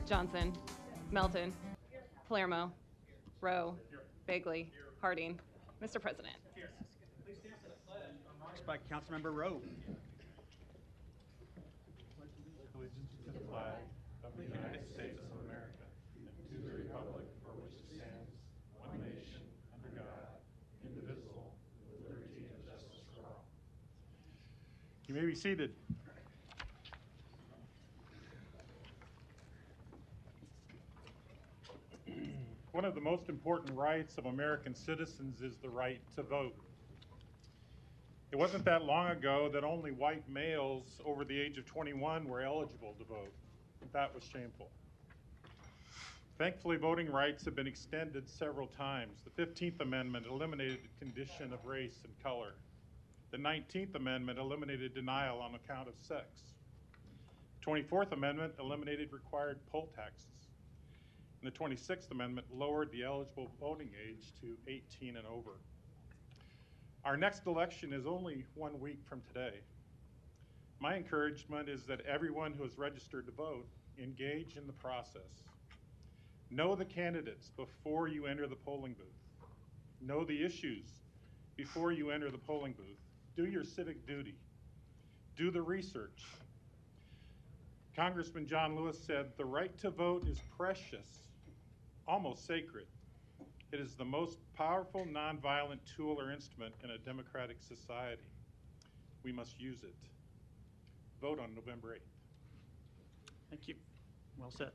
Johnson, Melton, Palermo, Rowe, Bagley, Harding. Mr. President. Next by Councilmember Rowe. Allegiance to the flag of the United States of America and to the republic for which it stands, one nation, under God, indivisible, with liberty and justice for all. You may be seated. One of the most important rights of American citizens is the right to vote. It wasn't that long ago that only white males over the age of 21 were eligible to vote. That was shameful. Thankfully, voting rights have been extended several times. The 15th Amendment eliminated the condition of race and color. The 19th Amendment eliminated denial on account of sex. The 24th Amendment eliminated required poll taxes. And the 26th Amendment lowered the eligible voting age to 18 and over. Our next election is only 1 week from today. My encouragement is that everyone who is registered to vote engage in the process. Know the candidates before you enter the polling booth. Know the issues before you enter the polling booth. Do your civic duty. Do the research. Congressman John Lewis said, "The right to vote is precious, almost sacred. It is the most powerful nonviolent tool or instrument in a democratic society. We must use it." Vote on November 8th. Thank you. Well said.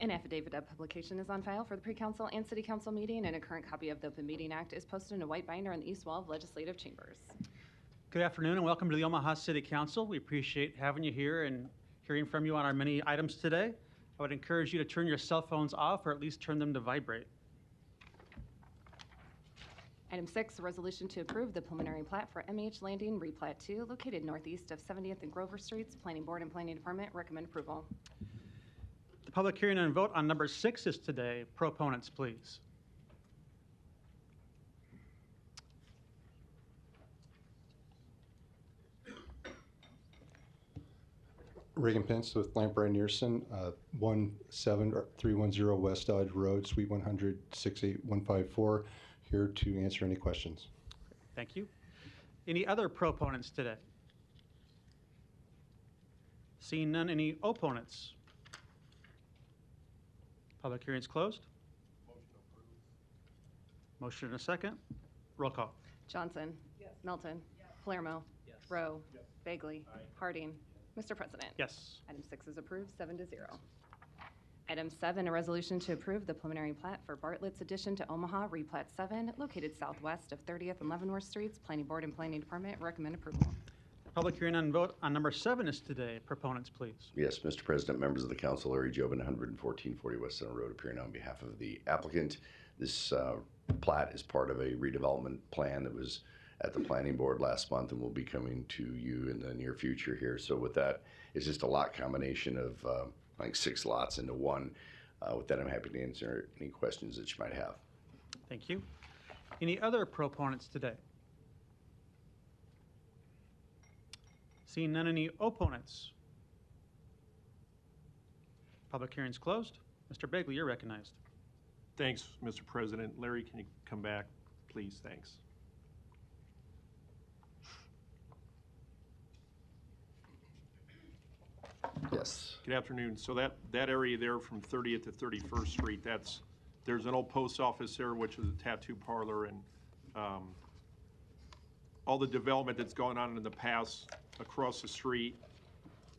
An affidavit of publication is on file for the pre-council and city council meeting, and a current copy of the Open Meeting Act is posted in a white binder on the east wall of legislative chambers. Good afternoon and welcome to the Omaha City Council. We appreciate having you here and hearing from you on our many items today. I would encourage you to turn your cell phones off or at least turn them to vibrate. Item 6, a resolution to approve the preliminary plat for MH Landing Replat 2, located northeast of 70th and Grover Streets. Planning Board and Planning Department recommend approval. The public hearing and vote on number 6 is today. Proponents, please. Reagan Pence with Lamprey Nearson, 17310 West Dodge Road, Suite 100, 68154, here to answer any questions. Thank you. Any other proponents today? Seeing none, any opponents? Public hearing is closed. Motion approved. Motion and a second. Roll call. Johnson. Yes. Melton. Yes. Palermo. Yes. Rowe. Yes. Bagley. Aye. Harding. Mr. President. Yes. Item 6 is approved, 7-0. Item 7, a resolution to approve the preliminary plat for Bartlett's addition to Omaha, Replat 7, located southwest of 30th and Leavenworth Streets. Planning Board and Planning Department recommend approval. Public hearing and vote on number 7 is today. Proponents, please. Yes, Mr. President, members of the council, Larry Jobin, 11440 West Center Road, appearing on behalf of the applicant. This plat is part of a redevelopment plan that was at the planning board last month and will be coming to you in the near future here. So with that, it's just a lot combination of I think 6 lots into one. With that, I'm happy to answer any questions that you might have. Thank you. Any other proponents today? Seeing none, any opponents? Public hearing is closed. Mr. Bagley, you're recognized. Thanks, Mr. President. Larry, can you come back, please? Thanks. Yes. Good afternoon. So that area there from 30th to 31st Street, there's an old post office there, which is a tattoo parlor, and all the development that's gone on in the past across the street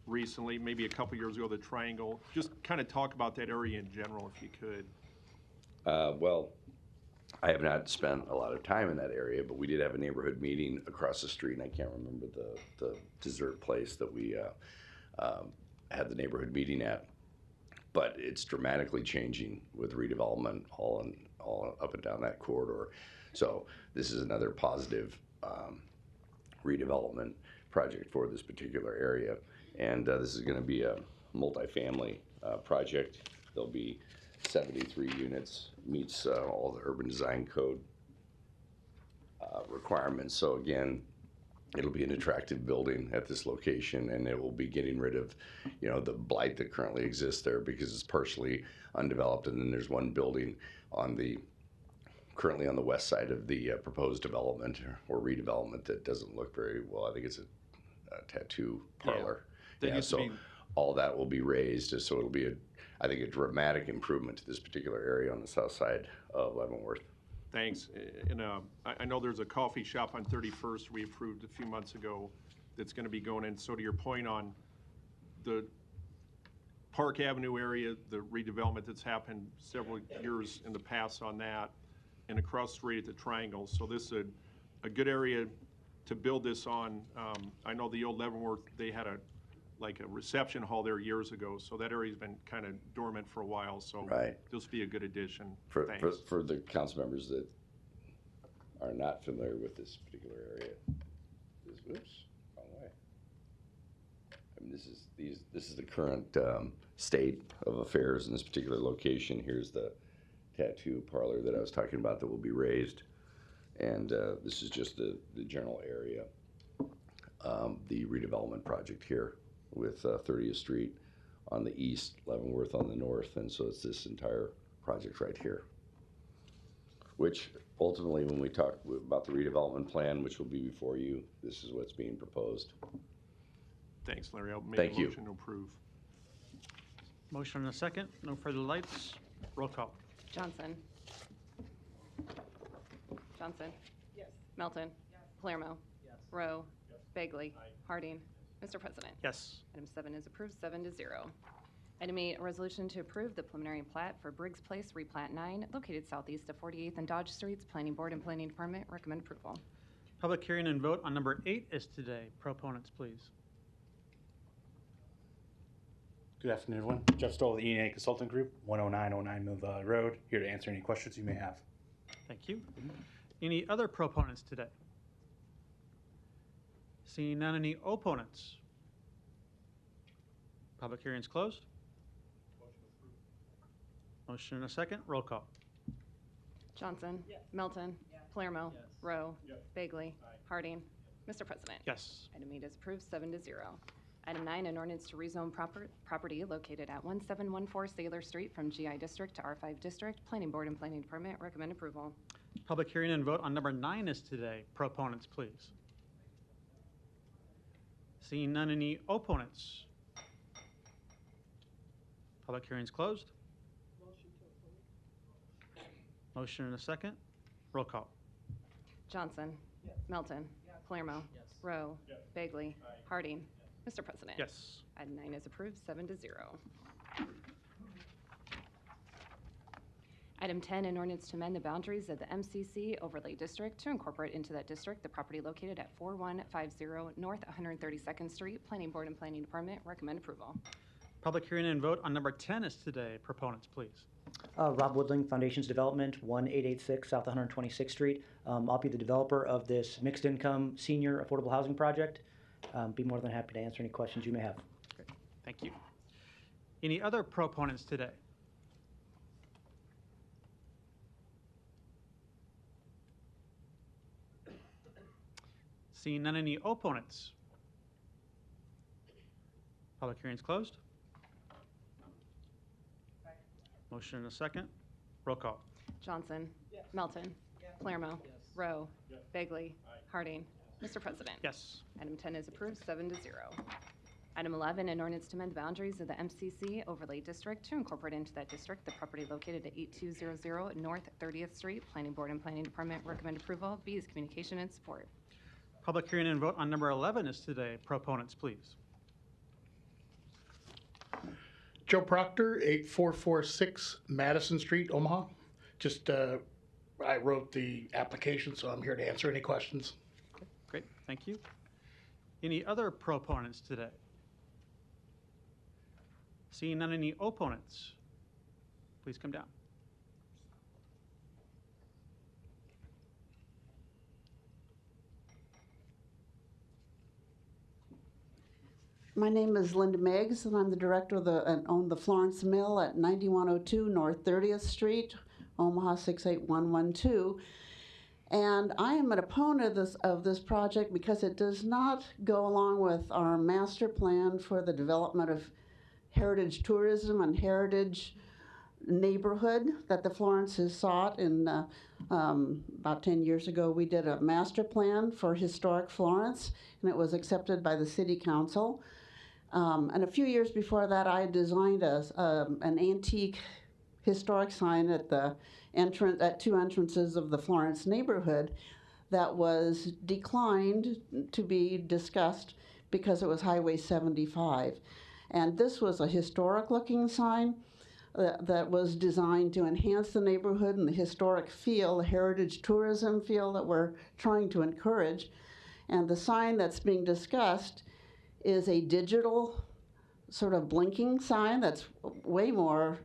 recently, maybe a couple years ago, the Triangle. Just kind of talk about that area in general, if you could. Well, I have not spent a lot of time in that area, but we did have a neighborhood meeting across the street, and I can't remember the dessert place that we had the neighborhood meeting at. But it's dramatically changing with redevelopment all up and down that corridor. So this is another positive redevelopment project for this particular area. And this is going to be a multifamily project. There'll be 73 units, meets all the urban design code requirements. So again, It'll be an attractive building at this location, and it will be getting rid of, the blight that currently exists there because it's partially undeveloped. And then there's one building currently on the west side of the proposed development or redevelopment that doesn't look very well. I think it's a tattoo parlor. That used to so be- all that will be raised, so it'll be I think a dramatic improvement to this particular area on the south side of Leavenworth. Thanks. And I know there's a coffee shop on 31st we approved a few months ago that's going to be going in. So to your point on the Park Avenue area, the redevelopment that's happened several years in the past on that, and across the street at the Triangle. So this is a good area to build this on. I know the old Leavenworth, they had a reception hall there years ago, so that area's been kind of dormant for a while, so Right. this will be a good addition. For the council members that are not familiar with this particular area, oops, wrong way. I mean, this is the current state of affairs in this particular location. Here's the tattoo parlor that I was talking about that will be raised, and this is just the general area. The redevelopment project here with 30th Street on the east, Leavenworth on the north, and so it's this entire project right here. Which ultimately, when we talk about the redevelopment plan, which will be before you, this is what's being proposed. Thanks, Larry. I'll make Thank a you. motion to approve. Motion and a second. No further lights. Roll call. Johnson. Johnson. Yes. Melton. Yes. Palermo. Yes. Rowe. Yes. Bagley. Aye. Harding. Mr. President. Yes. Item 7 is approved, 7-0. Item 8, a resolution to approve the preliminary plat for Briggs Place Replat 9, located southeast of 48th and Dodge Streets. Planning Board and Planning Department recommend approval. Public hearing and vote on number 8 is today. Proponents, please. Good afternoon, everyone. Jeff Stoll, the E&A Consulting Group, 10909 Mill Valley Road, here to answer any questions you may have. Thank you. Any other proponents today? Seeing none, any opponents? Public hearing's closed. Motion and a second. Roll call. Johnson. Yes. Melton. Yes. Palermo. Yes. Rowe. Yes. Bagley. Aye. Harding. Mr. President. Yes. Item 8 is approved, 7-0. Item 9, an ordinance to rezone property located at 1714 Sailor Street from GI District to R5 District. Planning Board and Planning Department recommend approval. Public hearing and vote on number 9 is today. Proponents, please. Seeing none, any opponents? Public hearing's closed. Motion and a second. Roll call. Johnson. Yes. Melton. Yes. Palermo. Yes. Rowe. Yes. Bagley. Aye. Harding. Yes. Mr. President. Yes. Item 9 is approved, 7-0. Item 10, an ordinance to amend the boundaries of the MCC overlay district to incorporate into that district the property located at 4150 North 132nd Street. Planning Board and Planning Department recommend approval. Public hearing and vote on number 10 is today. Proponents, please. Rob Woodling, Foundations Development, 1886 South 126th Street. I'll be the developer of this mixed-income senior affordable housing project. Be more than happy to answer any questions you may have. Great. Thank you. Any other proponents today? Seeing none, any opponents? Public hearing's closed. Motion and a second. Roll call. Johnson. Yes. Melton. Yes. Palermo. Yes. Rowe. Yes. Bagley. Aye. Harding. Yes. Mr. President. Yes. Item 10 is approved, 7-0. Item 11, an ordinance to amend the boundaries of the MCC overlay district to incorporate into that district the property located at 8200 North 30th Street. Planning Board and Planning Department recommend approval. B is communication and support. Public hearing and vote on number 11 is today. Proponents, please. Joe Proctor, 8446 Madison Street, Omaha. I wrote the application, so I'm here to answer any questions. Okay, great, thank you. Any other proponents today? Seeing none, any opponents? Please come down. My name is Linda Meggs, and I'm the director of and own the Florence Mill at 9102 North 30th Street, Omaha 68112. And I am an opponent of this project because it does not go along with our master plan for the development of heritage tourism and heritage neighborhood that the Florence has sought. In about 10 years ago, we did a master plan for historic Florence, and it was accepted by the city council. And a few years before that, I designed an antique historic sign at the at two entrances of the Florence neighborhood that was declined to be discussed because it was Highway 75. And this was a historic looking sign that was designed to enhance the neighborhood and the historic feel, the heritage tourism feel that we're trying to encourage. And the sign that's being discussed is a digital sort of blinking sign that's way more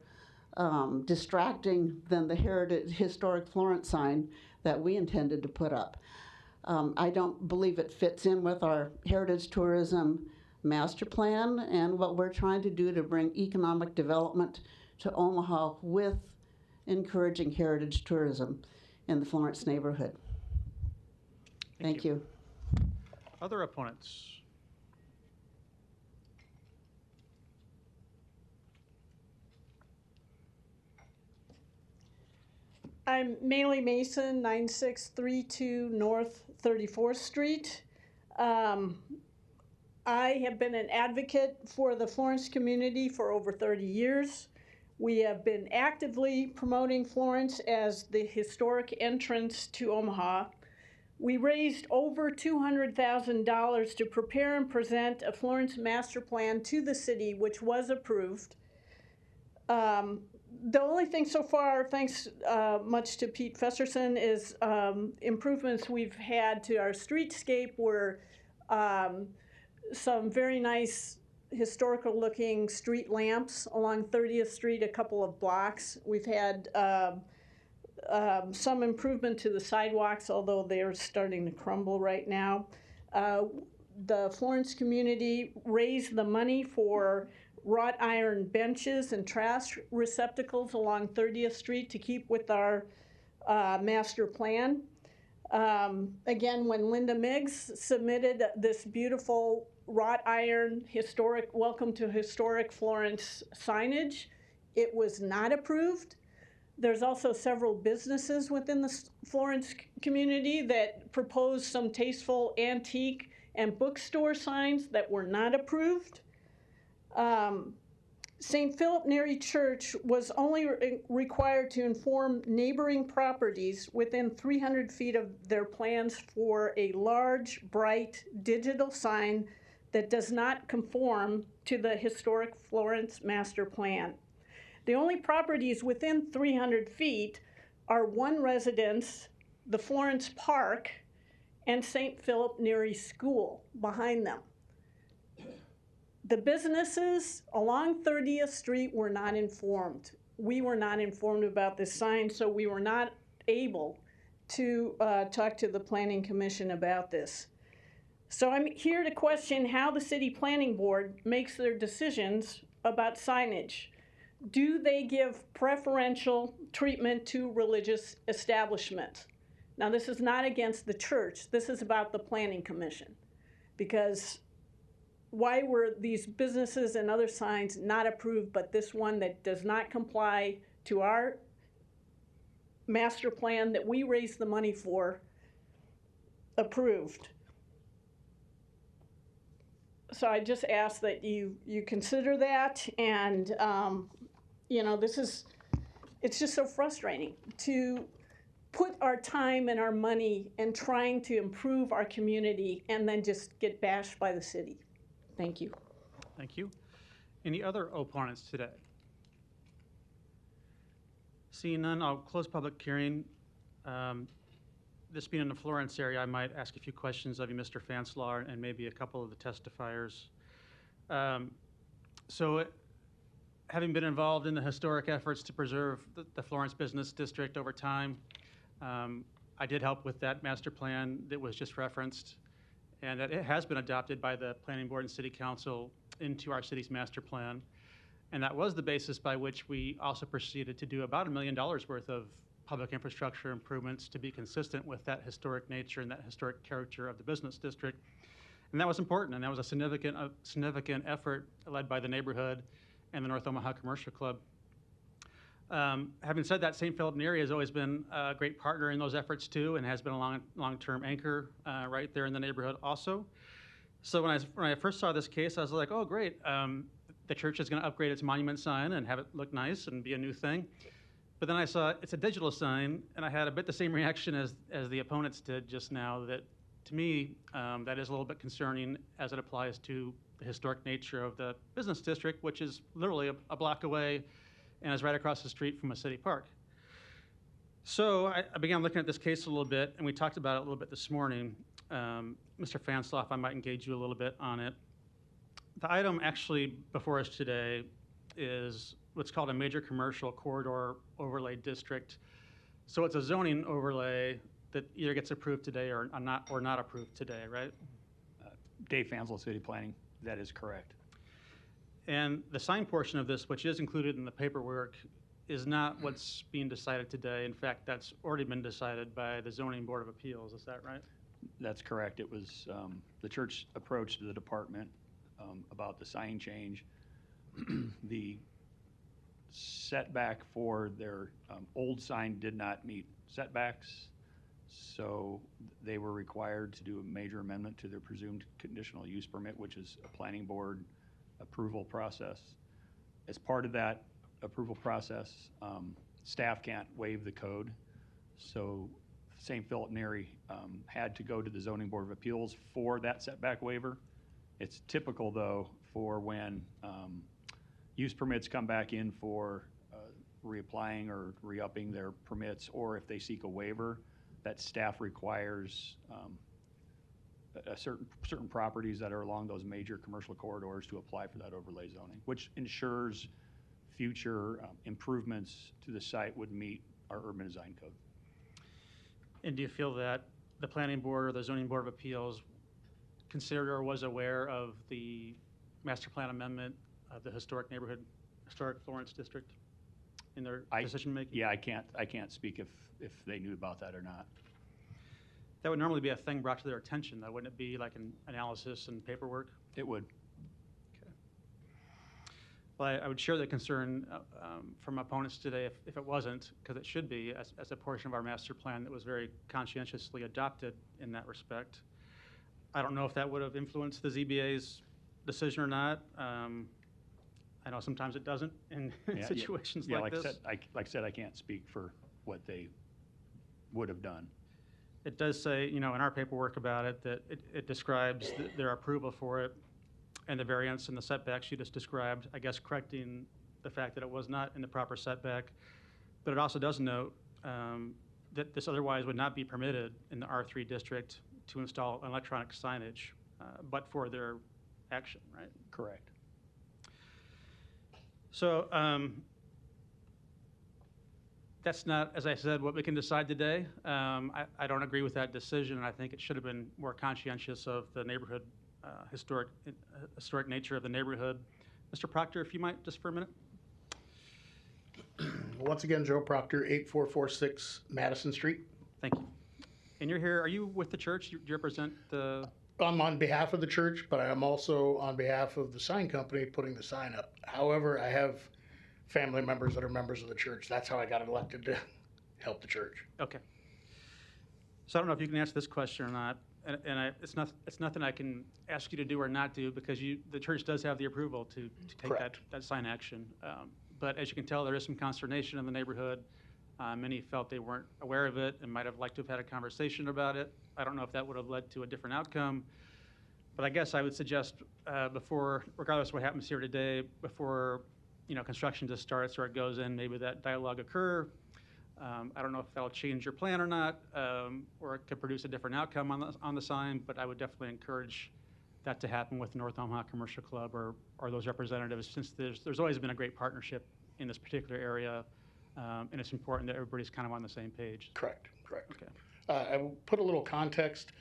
distracting than the historic Florence sign that we intended to put up. I don't believe it fits in with our heritage tourism master plan and what we're trying to do to bring economic development to Omaha with encouraging heritage tourism in the Florence neighborhood. Thank you. Other opponents? I'm Maylee Mason, 9632 North 34th Street. I have been an advocate for the Florence community for over 30 years. We have been actively promoting Florence as the historic entrance to Omaha. We raised over $200,000 to prepare and present a Florence master plan to the city, which was approved. The only thing so far, thanks much to Pete Festerson, is improvements we've had to our streetscape were some very nice historical looking street lamps along 30th Street, a couple of blocks. We've had some improvement to the sidewalks, although they're starting to crumble right now. The Florence community raised the money for wrought iron benches and trash receptacles along 30th Street to keep with our master plan. Again, when Linda Miggs submitted this beautiful wrought iron historic welcome to historic Florence signage, it was not approved. There's also several businesses within the Florence community that proposed some tasteful antique and bookstore signs that were not approved. St. Philip Neri Church was only required to inform neighboring properties within 300 feet of their plans for a large, bright, digital sign that does not conform to the historic Florence master plan. The only properties within 300 feet are one residence, the Florence Park, and St. Philip Neri School behind them. The businesses along 30th Street were not informed. We were not informed about this sign, so we were not able to talk to the Planning Commission about this. So I'm here to question how the City Planning Board makes their decisions about signage. Do they give preferential treatment to religious establishments? Now, this is not against the church. This is about the Planning Commission, because why were these businesses and other signs not approved, but this one that does not comply to our master plan that we raised the money for approved? So I just ask that you consider that, and you know, it's just so frustrating to put our time and our money in trying to improve our community and then just get bashed by the city. Thank you. Thank you. Any other opponents today? Seeing none, I'll close public hearing. This being in the Florence area, I might ask a few questions of you, Mr. Fanslaw, and maybe a couple of the testifiers. Having been involved in the historic efforts to preserve the Florence Business District over time, I did help with that master plan that was just referenced, and that it has been adopted by the Planning Board and City Council into our city's master plan. And that was the basis by which we also proceeded to do about $1 million worth of public infrastructure improvements to be consistent with that historic nature and that historic character of the business district. And that was important, and that was a significant effort led by the neighborhood and the North Omaha Commercial Club. Having said that, St. Philip Neri has always been a great partner in those efforts too, and has been a long-term anchor right there in the neighborhood also. So when I first saw this case, I was like, oh, great. The church is going to upgrade its monument sign and have it look nice and be a new thing. But then I saw it's a digital sign, and I had a bit the same reaction as the opponents did just now, that to me, that is a little bit concerning as it applies to the historic nature of the business district, which is literally a block away and is right across the street from a city park. So I began looking at this case a little bit, and we talked about it a little bit this morning. Mr. Fansloff, I might engage you a little bit on it. The item actually before us today is what's called a major commercial corridor overlay district. So it's a zoning overlay that either gets approved today or not approved today, right? Dave Fanslow, City Planning, that is correct. And the sign portion of this, which is included in the paperwork, is not what's being decided today. In fact, that's already been decided by the Zoning Board of Appeals. Is that right? That's correct. It was the church approached the department about the sign change. The setback for their old sign did not meet setbacks, so they were required to do a major amendment to their presumed conditional use permit, which is a planning board approval process. As part of that approval process, staff can't waive the code, so St. Philip Neri had to go to the Zoning Board of Appeals for that setback waiver. It's typical, though, for when use permits come back in for reapplying or re-upping their permits, or if they seek a waiver, that staff requires certain properties that are along those major commercial corridors to apply for that overlay zoning, which ensures future improvements to the site would meet our urban design code. And do you feel that the Planning Board or the Zoning Board of Appeals considered or was aware of the master plan amendment of the historic Florence district in their decision making? Yeah, I can't speak if they knew about that or not. That would normally be a thing brought to their attention, though, wouldn't it be, like an analysis and paperwork? It would. Okay. Well, I would share the concern from opponents today if it wasn't, because it should be, as a portion of our master plan that was very conscientiously adopted in that respect. I don't know if that would have influenced the ZBA's decision or not. I know sometimes it doesn't in situations like this. Like I said, I can't speak for what they would have done. It does say, in our paperwork about it, that it describes their approval for it and the variance and the setbacks you just described, I guess correcting the fact that it was not in the proper setback. But it also does note that this otherwise would not be permitted in the R3 district to install electronic signage, but for their action, right? Correct. So that's not, as I said, what we can decide today. I don't agree with that decision, and I think it should have been more conscientious of the neighborhood, historic nature of the neighborhood. Mr. Proctor, if you might, just for a minute. Once again, Joe Proctor, 8446 Madison Street. Thank you. And you're here, are you with the church? Do you represent the? I'm on behalf of the church, but I am also on behalf of the sign company putting the sign up. However, I have family members that are members of the church. That's how I got elected to help the church. Okay. So I don't know if you can answer this question or not, and it's nothing I can ask you to do or not do, because the church does have the approval to take that sign action. But as you can tell, there is some consternation in the neighborhood. Many felt they weren't aware of it and might have liked to have had a conversation about it. I don't know if that would have led to a different outcome. But I guess I would suggest before, regardless of what happens here today, before construction just starts or it goes in, maybe that dialogue occur. I don't know if that'll change your plan or not, or it could produce a different outcome on the sign, but I would definitely encourage that to happen with North Omaha Commercial Club or those representatives, since there's always been a great partnership in this particular area, and it's important that everybody's kind of on the same page. Correct. Okay. I will put a little context.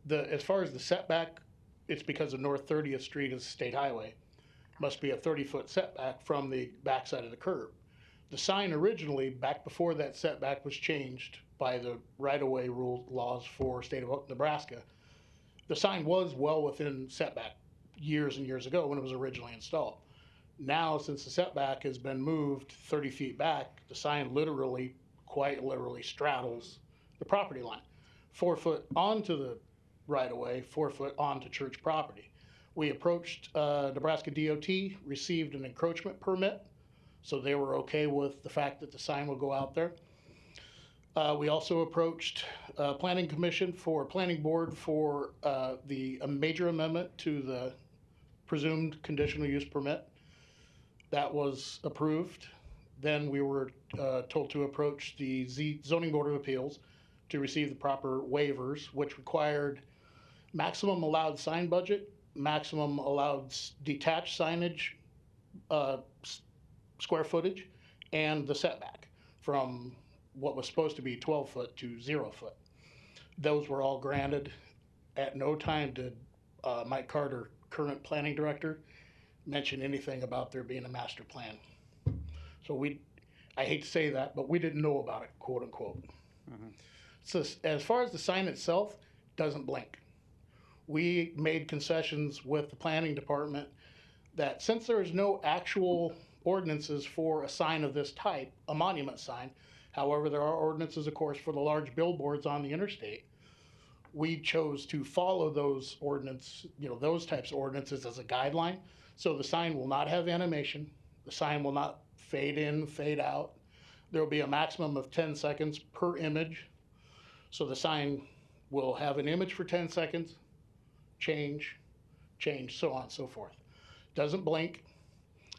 As far as the setback, it's because of North 30th Street is a state highway. Must be a 30-foot setback from the backside of the curb. The sign originally, back before that setback was changed by the right-of-way rule laws for state of Nebraska, the sign was well within setback years and years ago when it was originally installed. Now, since the setback has been moved 30 feet back, the sign literally, quite literally straddles the property line. 4 foot onto the right-of-way, 4 foot onto church property. We approached Nebraska DOT, received an encroachment permit, so they were okay with the fact that the sign will go out there. We also approached Planning Commission for Planning Board for a major amendment to the presumed conditional use permit. That was approved. Then we were told to approach the Zoning Board of Appeals to receive the proper waivers, which required maximum allowed sign budget, maximum allowed detached signage square footage, and the setback from what was supposed to be 12 foot to 0 foot. Those were all granted. At no time did Mike Carter, current planning director, mention anything about there being a master plan. So I hate to say that, but we didn't know about it, quote unquote. So as far as the sign itself, doesn't blink. We made concessions with the planning department that since there is no actual ordinances for a sign of this type, a monument sign, however, there are ordinances, of course, for the large billboards on the interstate. We chose to follow those ordinance, those types of ordinances as a guideline. So the sign will not have animation. The sign will not fade in, fade out. There will be a maximum of 10 seconds per image. So the sign will have an image for 10 seconds, change, so on and so forth. Doesn't blink,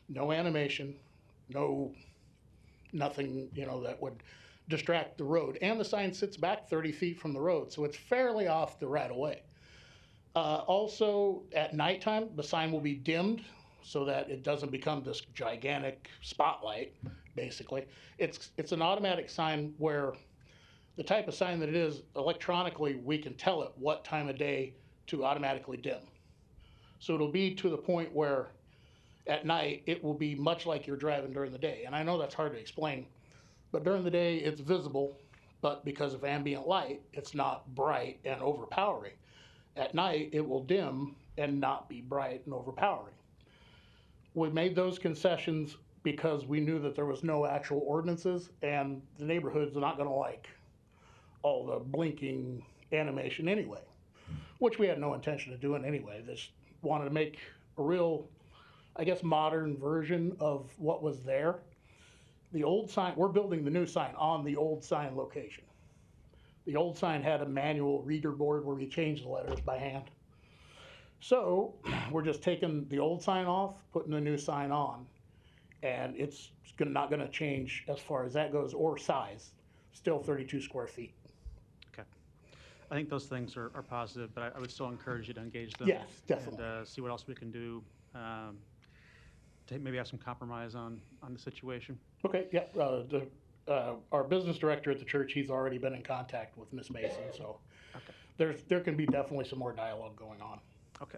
no animation, nothing, that would distract the road. And the sign sits back 30 feet from the road, so it's fairly off the right of way. Also, at nighttime, the sign will be dimmed so that it doesn't become this gigantic spotlight, basically. It's an automatic sign where the type of sign that it is, electronically, we can tell it what time of day to automatically dim. So it'll be to the point where at night, it will be much like you're driving during the day. And I know that's hard to explain, but during the day, it's visible, but because of ambient light, it's not bright and overpowering. At night, it will dim and not be bright and overpowering. We made those concessions because we knew that there was no actual ordinances, and the neighborhood's not gonna like all the blinking animation anyway, which we had no intention of doing anyway. Just wanted to make a real, I guess, modern version of what was there. The old sign, we're building the new sign on the old sign location. The old sign had a manual reader board where we changed the letters by hand. So we're just taking the old sign off, putting the new sign on, and it's not gonna change as far as that goes, or size, still 32 square feet. Okay. I think those things are positive, but I would still encourage you to engage them. Yes, definitely. And see what else we can do to maybe have some compromise on the situation. Okay, yeah, our business director at the church, he's already been in contact with Ms. Mason, so there can be definitely some more dialogue going on. Okay.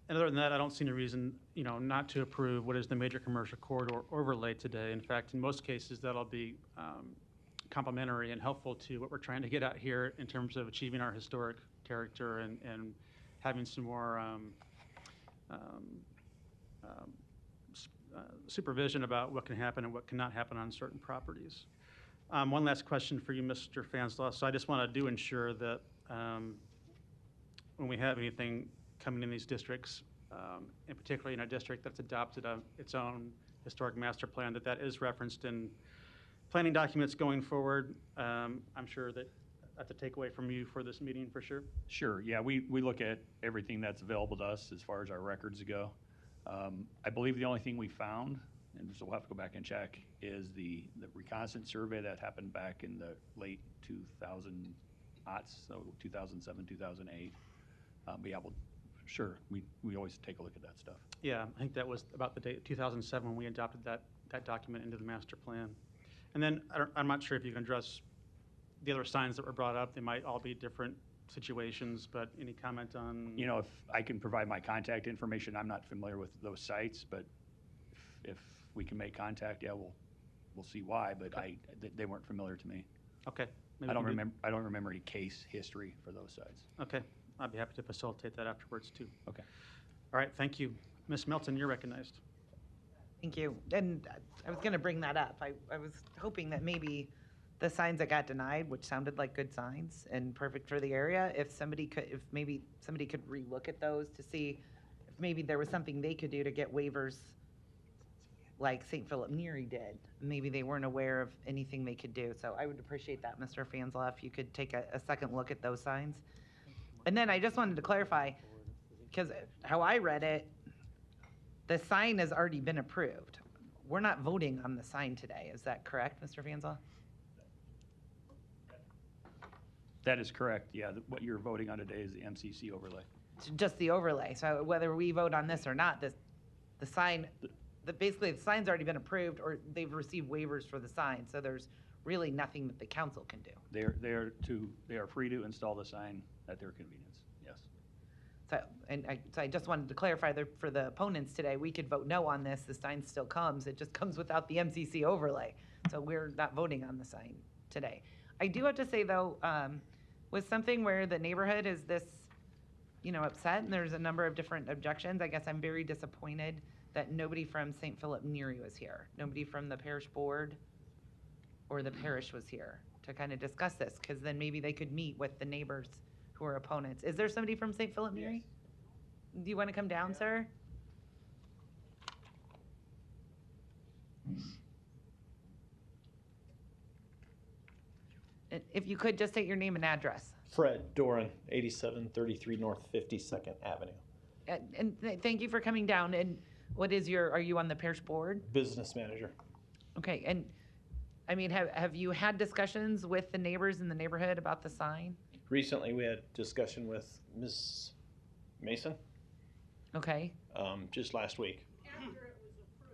And other than that, I don't see any reason, not to approve what is the major commercial corridor overlay today. In fact, in most cases, that'll be complementary and helpful to what we're trying to get at here in terms of achieving our historic character and having some more supervision about what can happen and what cannot happen on certain properties. One last question for you, Mr. Fanslaw. So I just want to ensure that when we have anything coming in these districts, and particularly in a district that's adopted its own historic master plan, that is referenced in planning documents going forward. I'm sure that that's a takeaway from you for this meeting, for sure. Sure, yeah, we look at everything that's available to us as far as our records go. I believe the only thing we found, and so we'll have to go back and check, is the reconnaissance survey that happened back in the late 2000s, so 2007, 2008. But yeah, sure, we always take a look at that stuff. Yeah, I think that was about the date 2007 when we adopted that document into the master plan. And then I'm not sure if you can address the other signs that were brought up. They might all be different situations, but any comment on? If I can provide my contact information, I'm not familiar with those sites, but if we can make contact, yeah, we'll see why, but they weren't familiar to me. Okay. Maybe I don't we can do- remember, I don't remember any case history for those sites. Okay, I'd be happy to facilitate that afterwards, too. Okay. All right, thank you. Ms. Melton, you're recognized. Thank you. And I was going to bring that up. I was hoping that maybe the signs that got denied, which sounded like good signs and perfect for the area, if maybe somebody could relook at those to see if maybe there was something they could do to get waivers like St. Philip Neri did. Maybe they weren't aware of anything they could do. So I would appreciate that, Mr. Fansla, if you could take a second look at those signs. And then I just wanted to clarify, because how I read it, the sign has already been approved. We're not voting on the sign today. Is that correct, Mr. Fansla? That is correct, yeah. What you're voting on today is the MCC overlay. Just the overlay. So whether we vote on this or not, the sign, basically the sign's already been approved, or they've received waivers for the sign. So there's really nothing that the council can do. They are free to install the sign at their convenience, yes. So, so I just wanted to clarify for the opponents today, we could vote no on this. The sign still comes. It just comes without the MCC overlay. So we're not voting on the sign today. I do have to say though, with something where the neighborhood is this, upset, and there's a number of different objections, I guess I'm very disappointed that nobody from St. Philip Neri was here. Nobody from the parish board or the parish was here to kind of discuss this, because then maybe they could meet with the neighbors who are opponents. Is there somebody from St. Philip Neri? Do you want to come down, sir? If you could just state your name and address. Fred Doran, 8733 North 52nd Avenue. Thank you for coming down. And are you on the parish board? Business manager. Okay, and I mean, have you had discussions with the neighbors in the neighborhood about the sign? Recently, we had discussion with Ms. Mason. Okay. Just last week.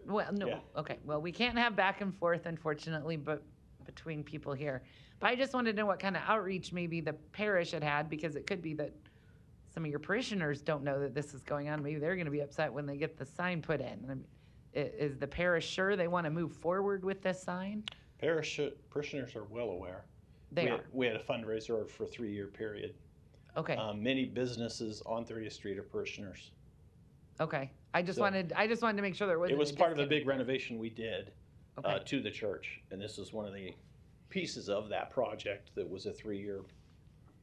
Well, no, Yeah. Okay, well, we can't have back and forth, unfortunately, but between people here. But I just wanted to know what kind of outreach maybe the parish had, because it could be that some of your parishioners don't know that this is going on. Maybe they're gonna be upset when they get the sign put in. I mean, is the parish sure they wanna move forward with this sign? Parishioners are well aware. We had a fundraiser for a 3-year period. Okay. Many businesses on 30th Street are parishioners. Okay, I just wanted to make sure there wasn't. It was part of a big renovation we did Okay. to the church, and this is one of the pieces of that project that was a 3-year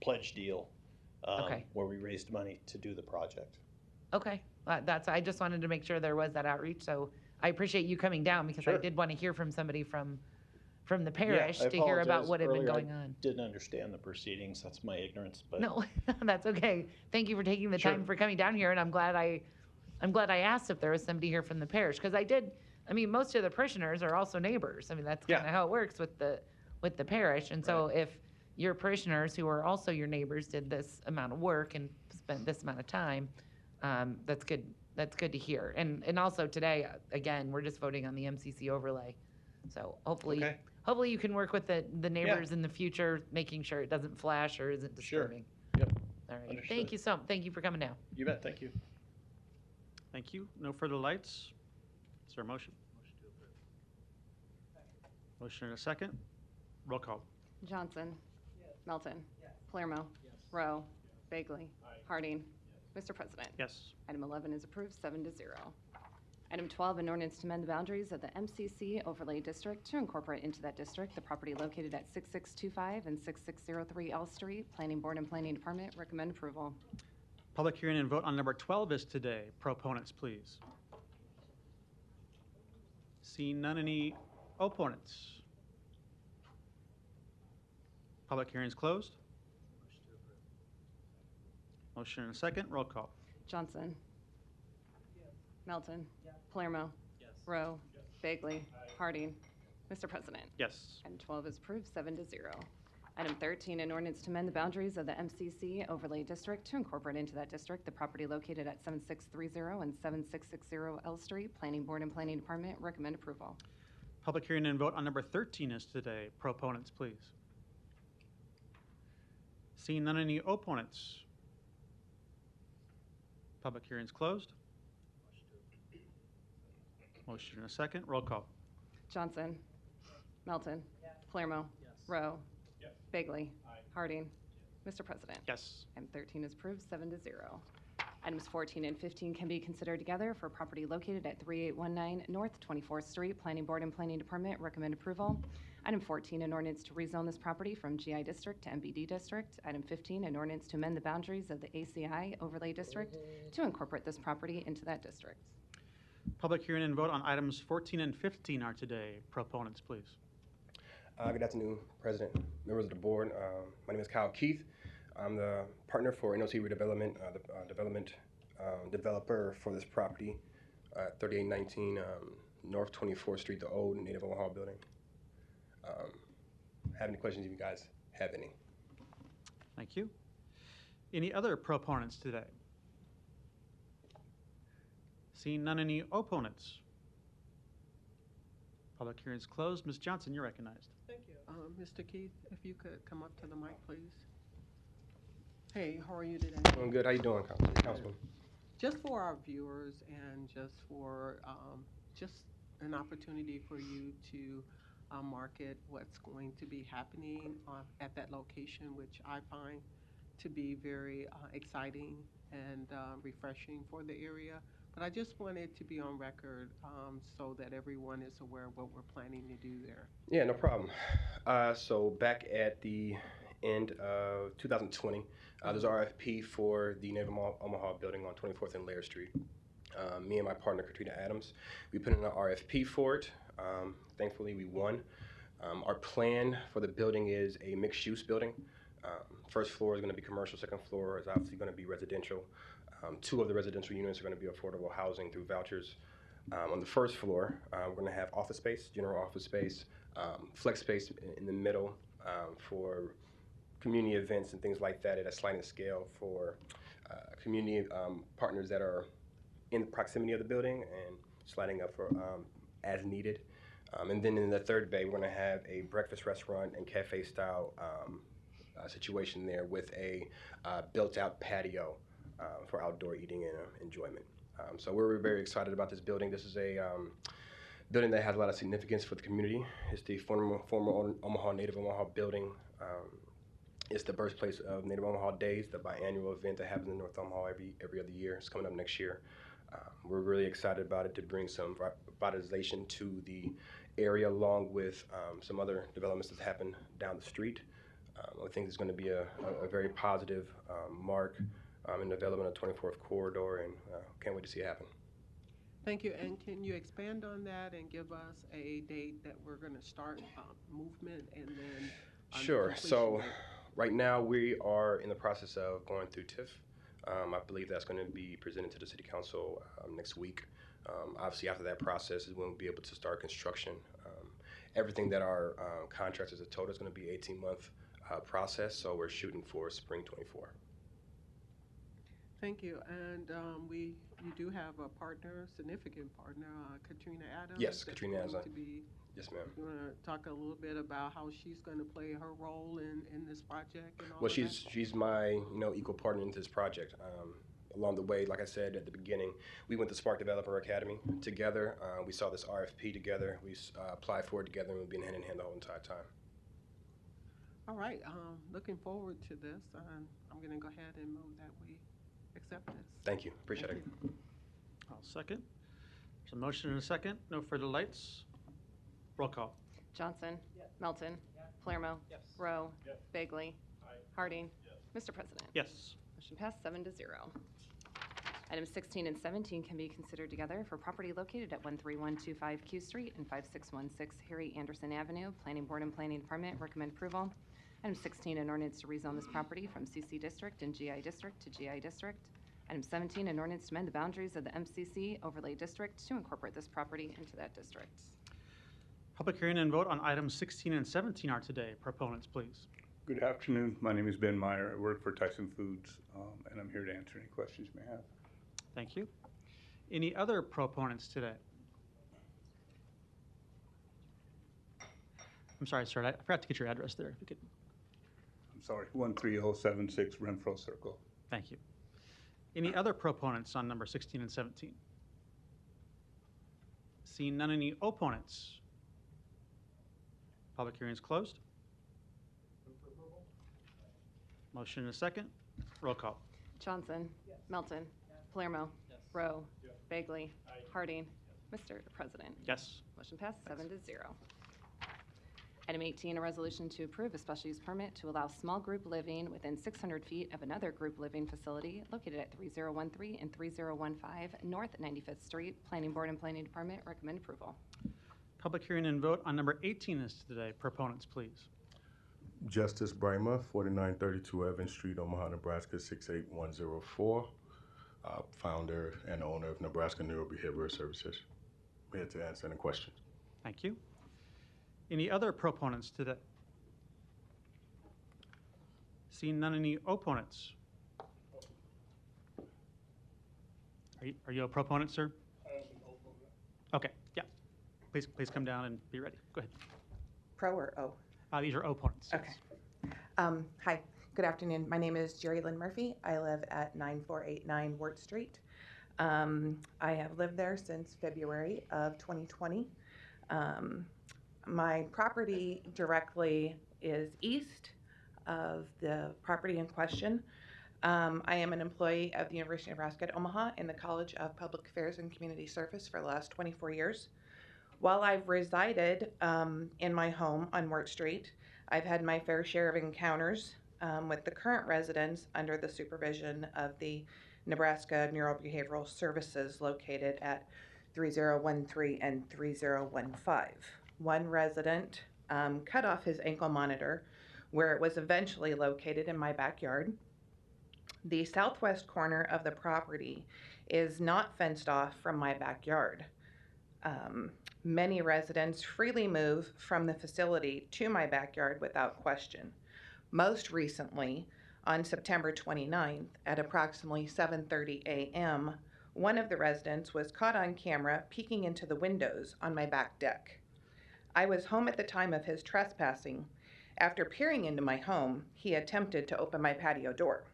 pledge deal Okay. where we raised money to do the project. Okay, I just wanted to make sure there was that outreach, so I appreciate you coming down, because I Sure. did want to hear from somebody from the parish I to hear about apologize. what had been Earlier, going I on. didn't understand the proceedings. That's my ignorance. But No, that's okay. Thank you for taking the Sure. time for coming down here, and I'm glad I asked if there was somebody here from the parish, because most of the parishioners are also neighbors. I mean, that's kind of how it works with the parish. And so if your parishioners, who are also your neighbors, did this amount of work and spent this amount of time, that's good. That's good to hear. And also today, again, we're just voting on the MCC overlay. So hopefully you can work with the neighbors in the future, making sure it doesn't flash or isn't disturbing. Yep. All right. Understood. Thank you for coming down. You bet. Thank you. Thank you. No further lights. Is there a motion? Motion and a second. Roll call. Johnson. Melton. Palermo. Rowe. Bagley. Harding. Mr. President. Yes. Item 11 is approved, 7-0. Item 12, an ordinance to amend the boundaries of the MCC overlay district to incorporate into that district the property located at 6625 and 6603 L Street. Planning Board and Planning Department recommend approval. Public hearing and vote on number 12 is today. Proponents, please. Seeing none, any opponents? Public hearing is closed. Motion and a second. Roll call. Johnson. Melton. Palermo. Rowe. Bagley. Harding. Mr. President. Yes. Item 12 is approved, 7-0. Item 13, an ordinance to amend the boundaries of the MCC overlay district to incorporate into that district the property located at 7630 and 7660 L Street. Planning Board and Planning Department recommend approval. Public hearing and vote on number 13 is today. Proponents, please. Seeing none, any opponents? Public hearing is closed. Motion and a second. Roll call. Johnson. Melton. Palermo. Rowe. Bagley. Harding. Mr. President. Yes. Item 13 is approved, 7-0. Items 14 and 15 can be considered together for property located at 3819 North 24th Street. Planning Board and Planning Department recommend approval. Item 14, an ordinance to rezone this property from GI District to MBD District. Item 15, an ordinance to amend the boundaries of the ACI Overlay District to incorporate this property into that district. Public hearing and vote on items 14 and 15 are today. Proponents, please. Good afternoon, President, members of the board. My name is Kyle Keith. I'm the partner for NOC Redevelopment, the development developer for this property, 3819 North 24th Street, the old Native Omaha building. Have any questions if you guys have any? Thank you. Any other proponents today? Seeing none, any opponents? Public hearing is closed. Ms. Johnson, you're recognized. Thank you. Mr. Keith, if you could come up to the mic, please. Hey, how are you today? Doing good. How you doing, Councilman? Just for our viewers and just for just an opportunity for you to market what's going to be happening at that location, which I find to be very exciting and refreshing for the area. But I just wanted to be on record so that everyone is aware of what we're planning to do there. Yeah, no problem. So back at the end of 2020, there's an RFP for the Native Omaha building on 24th and Laird Street. Me and my partner, Katrina Adams, we put in an RFP for it. Thankfully, we won. Our plan for the building is a mixed-use building. First floor is going to be commercial, second floor is obviously going to be residential. Two of the residential units are going to be affordable housing through vouchers. On the first floor, we're going to have office space, general office space, flex space in the middle for community events and things like that at a sliding scale for community partners that are in the proximity of the building and sliding up for as needed. And then in the third bay, we're going to have a breakfast restaurant and cafe style situation there with a built-out patio for outdoor eating and enjoyment. So we're very excited about this building. This is a building that has a lot of significance for the community. It's the former Omaha Native Omaha building. It's the birthplace of Native Omaha Days, the biannual event that happens in North Omaha every other year. It's coming up next year. We're really excited about it to bring some revitalization to the area along with some other developments that happen down the street. I think it's going to be a very positive mark in the development of 24th Corridor, and can't wait to see it happen. Thank you. And can you expand on that and give us a date that we're going to start movement and then Sure. So right now we are in the process of going through TIF. I believe that's going to be presented to the City Council next week. Obviously, after that process is when we'll be able to start construction. Everything that our contractors have told us is going to be 18-month process, so we're shooting for spring 24. Thank you. And you do have a partner, significant partner, Katrina Adams. Yes, Katrina Adams. Yes, ma'am. You want to talk a little bit about how she's going to play her role in this project and all Well, of that? she's my equal partner in this project. Along the way, like I said at the beginning, we went to Spark Developer Academy together. We saw this RFP together. We applied for it together, and we've been hand in hand the whole entire time. All right. Looking forward to this. I'm going to go ahead and move that we accept this. Thank you. Appreciate it. I'll second. There's a motion and a second. No further lights. Roll call. Johnson. Melton. Palermo. Rowe. Bagley. Harding. Mr. President. Yes. Motion passed 7-0. Items 16 and 17 can be considered together for property located at 13125 Q Street and 5616 Harry Anderson Avenue. Planning Board and Planning Department recommend approval. Item 16, an ordinance to rezone this property from CC District and GI District to GI District. Item 17, an ordinance to amend the boundaries of the MCC Overlay District to incorporate this property into that district. Public hearing and vote on items 16 and 17 are today. Proponents, please. Good afternoon. My name is Ben Meyer. I work for Tyson Foods, and I'm here to answer any questions you may have. Thank you. Any other proponents today? I'm sorry, sir. I forgot to get your address there. If you could. I'm sorry, 13076 Renfro Circle. Thank you. Any other proponents on number 16 and 17? Seeing none, any opponents? Public hearing is closed. Motion and a second. Roll call. Johnson. Melton. Palermo. Rowe. Bagley. Harding. Mr. President. Yes. Motion passed 7-0. Item 18, a resolution to approve a special use permit to allow small group living within 600 feet of another group living facility located at 3013 and 3015 North 95th Street. Planning Board and Planning Department recommend approval. Public hearing and vote on number 18 is today. Proponents, please. Justice Bramer, 4932 Evans Street, Omaha, Nebraska, 68104. Founder and owner of Nebraska Neurobehavioral Services. I'm here to answer any questions. Thank you. Any other proponents today? Seeing none, any opponents? Are you a proponent, sir? Okay, yeah. Please come down and be ready. Go ahead. Pro or O? These are opponents. Okay. Hi, good afternoon. My name is Jerry Lynn Murphy. I live at 9489 Wirt Street. I have lived there since February of 2020. My property directly is east of the property in question. I am an employee of the University of Nebraska at Omaha in the College of Public Affairs and Community Service for the last 24 years. While I've resided in my home on Wirt Street, I've had my fair share of encounters with the current residents under the supervision of the Nebraska Neurobehavioral Services located at 3013 and 3015. One resident cut off his ankle monitor where it was eventually located in my backyard. The southwest corner of the property is not fenced off from my backyard. Many residents freely move from the facility to my backyard without question. Most recently, on September 29th at approximately 7:30 a.m., one of the residents was caught on camera peeking into the windows on my back deck. I was home at the time of his trespassing. After peering into my home, he attempted to open my patio door.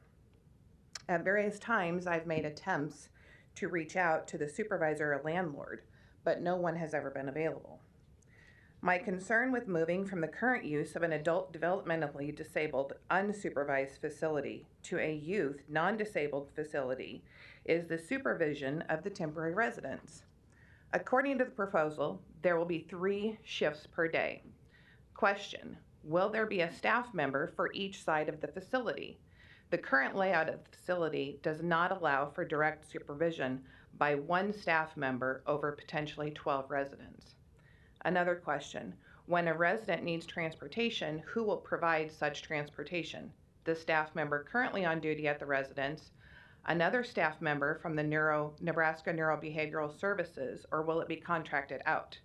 At various times, I've made attempts to reach out to the supervisor or landlord, but no one has ever been available. My concern with moving from the current use of an adult developmentally disabled unsupervised facility to a youth non-disabled facility is the supervision of the temporary residents. According to the proposal, there will be 3 shifts per day. Question: will there be a staff member for each side of the facility? The current layout of the facility does not allow for direct supervision by 1 staff member over potentially 12 residents. Another question: when a resident needs transportation, who will provide such transportation? The staff member currently on duty at the residence, another staff member from the Nebraska Neurobehavioral Services, or will it be contracted out?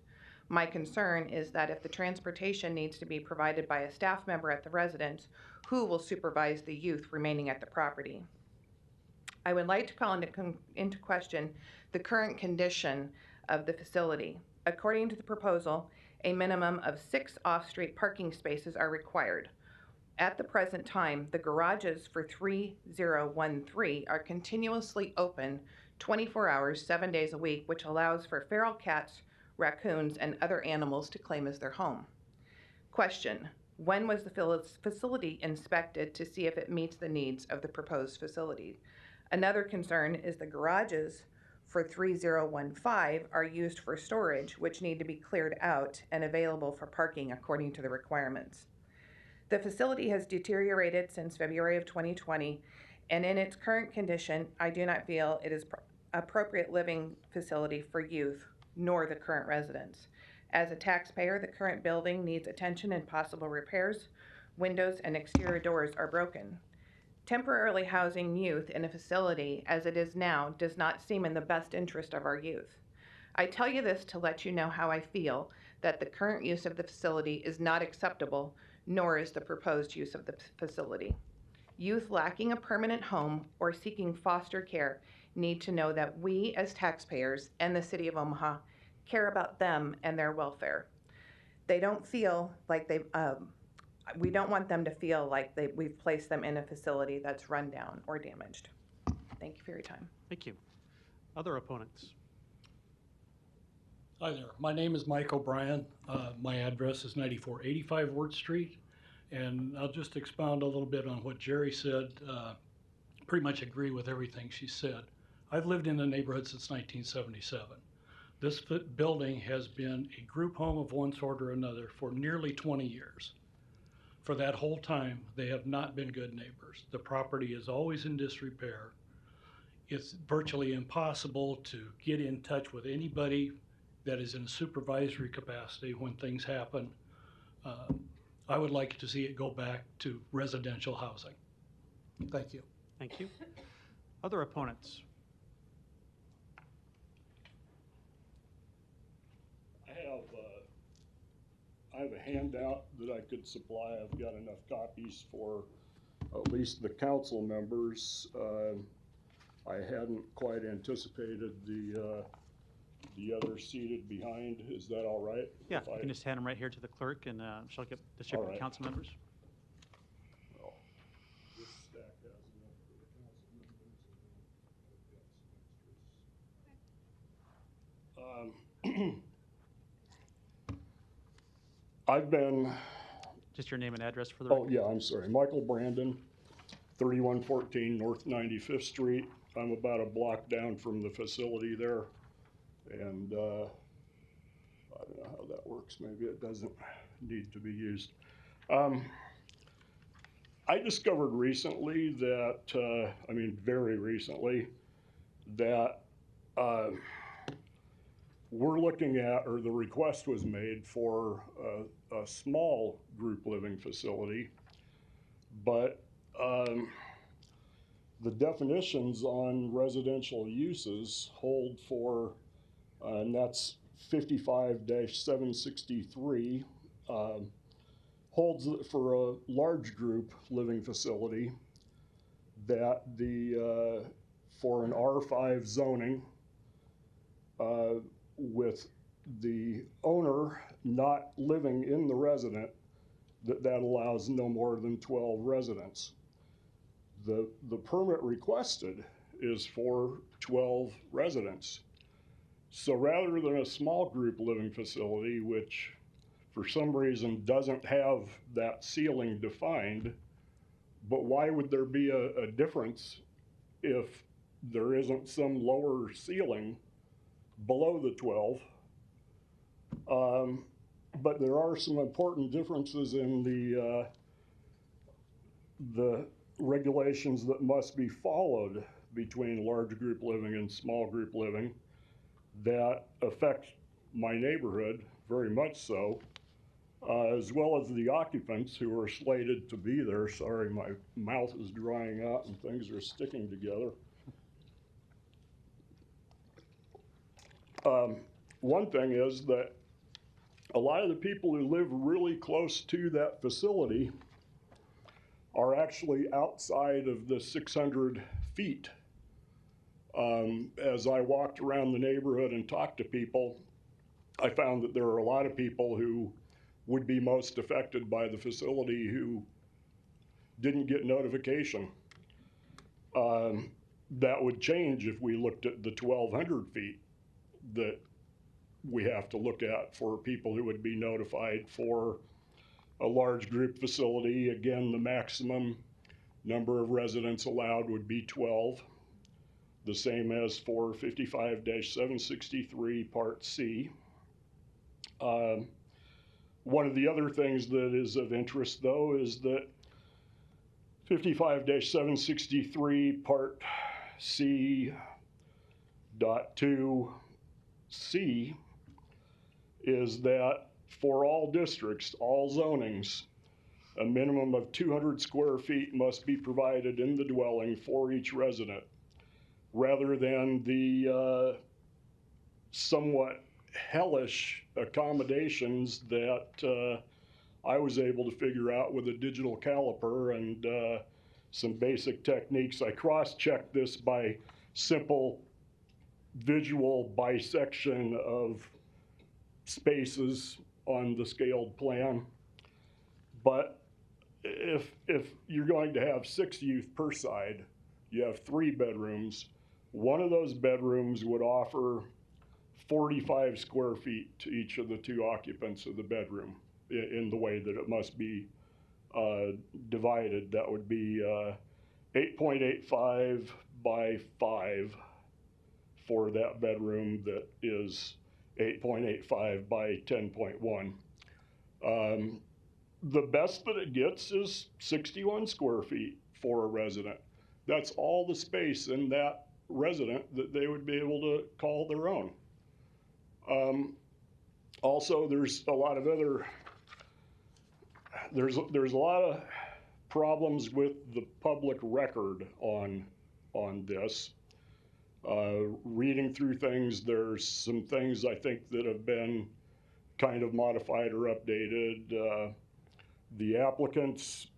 My concern is that if the transportation needs to be provided by a staff member at the residence, who will supervise the youth remaining at the property? I would like to call into question the current condition of the facility. According to the proposal, a minimum of 6 off-street parking spaces are required. At the present time, the garages for 3013 are continuously open 24 hours, 7 days a week, which allows for feral cats, raccoons, and other animals to claim as their home. Question: when was the facility inspected to see if it meets the needs of the proposed facility? Another concern is the garages for 3015 are used for storage, which need to be cleared out and available for parking according to the requirements. The facility has deteriorated since February of 2020, and in its current condition, I do not feel it is appropriate living facility for youth, nor the current residents. As a taxpayer, the current building needs attention and possible repairs. Windows and exterior doors are broken. Temporarily housing youth in a facility as it is now does not seem in the best interest of our youth. I tell you this to let you know how I feel that the current use of the facility is not acceptable, nor is the proposed use of the facility. Youth lacking a permanent home or seeking foster care need to know that we as taxpayers and the City of Omaha care about them and their welfare. They don't feel like we don't want them to feel like we've placed them in a facility that's run down or damaged. Thank you for your time. Thank you. Other opponents? Hi there. My name is Mike O'Brien. My address is 9485 Wirt Street. And I'll just expound a little bit on what Jerry said. Pretty much agree with everything she said. I've lived in the neighborhood since 1977. This building has been a group home of one sort or another for nearly 20 years. For that whole time, they have not been good neighbors. The property is always in disrepair. It's virtually impossible to get in touch with anybody that is in a supervisory capacity when things happen. I would like to see it go back to residential housing. Thank you. Thank you. Other opponents? I have a handout that I could supply. I've got enough copies for at least the council members. I hadn't quite anticipated the other seated behind. Is that all right? Yeah, you can just hand them right here to the clerk, and she'll get distributed to right. council members. Well, this stack has enough for the council members, and then I've got some extras. I've been. Just your name and address for the Oh, record. yeah, I'm sorry. Michael Brandon, 3114 North 95th Street. I'm about a block down from the facility there. And I don't know how that works. Maybe it doesn't need to be used. I discovered recently that, very recently, that we're looking at, or the request was made for a small group living facility, but the definitions on residential uses hold for, and that's 55-763, holds for a large group living facility that for an R5 zoning, with the owner not living in the resident, that allows no more than 12 residents. The permit requested is for 12 residents. So rather than a small group living facility, which for some reason doesn't have that ceiling defined, but why would there be a difference if there isn't some lower ceiling below the 12? But there are some important differences in the regulations that must be followed between large group living and small group living that affect my neighborhood very much so, as well as the occupants who are slated to be there. Sorry, my mouth is drying out and things are sticking together. One thing is that a lot of the people who live really close to that facility are actually outside of the 600 feet. As I walked around the neighborhood and talked to people, I found that there are a lot of people who would be most affected by the facility who didn't get notification. That would change if we looked at the 1,200 feet that we have to look at for people who would be notified for a large group facility. Again, the maximum number of residents allowed would be 12, the same as for 55-763 Part C. One of the other things that is of interest, though, is that 55-763 Part C .2 C is that for all districts, all zonings, a minimum of 200 square feet must be provided in the dwelling for each resident, rather than the somewhat hellish accommodations that I was able to figure out with a digital caliper and some basic techniques. I cross-checked this by simple visual bisection of spaces on the scaled plan. But if you're going to have 6 youth per side, you have 3 bedrooms. One of those bedrooms would offer 45 square feet to each of the two occupants of the bedroom in the way that it must be divided. That would be 8.85 by 5 for that bedroom that is 8.85 by 10.1. The best that it gets is 61 square feet for a resident. That's all the space in that resident that they would be able to call their own. Also, there's a lot of other, there's a lot of problems with the public record on this. Reading through things, there's some things I think that have been kind of modified or updated. The applicant's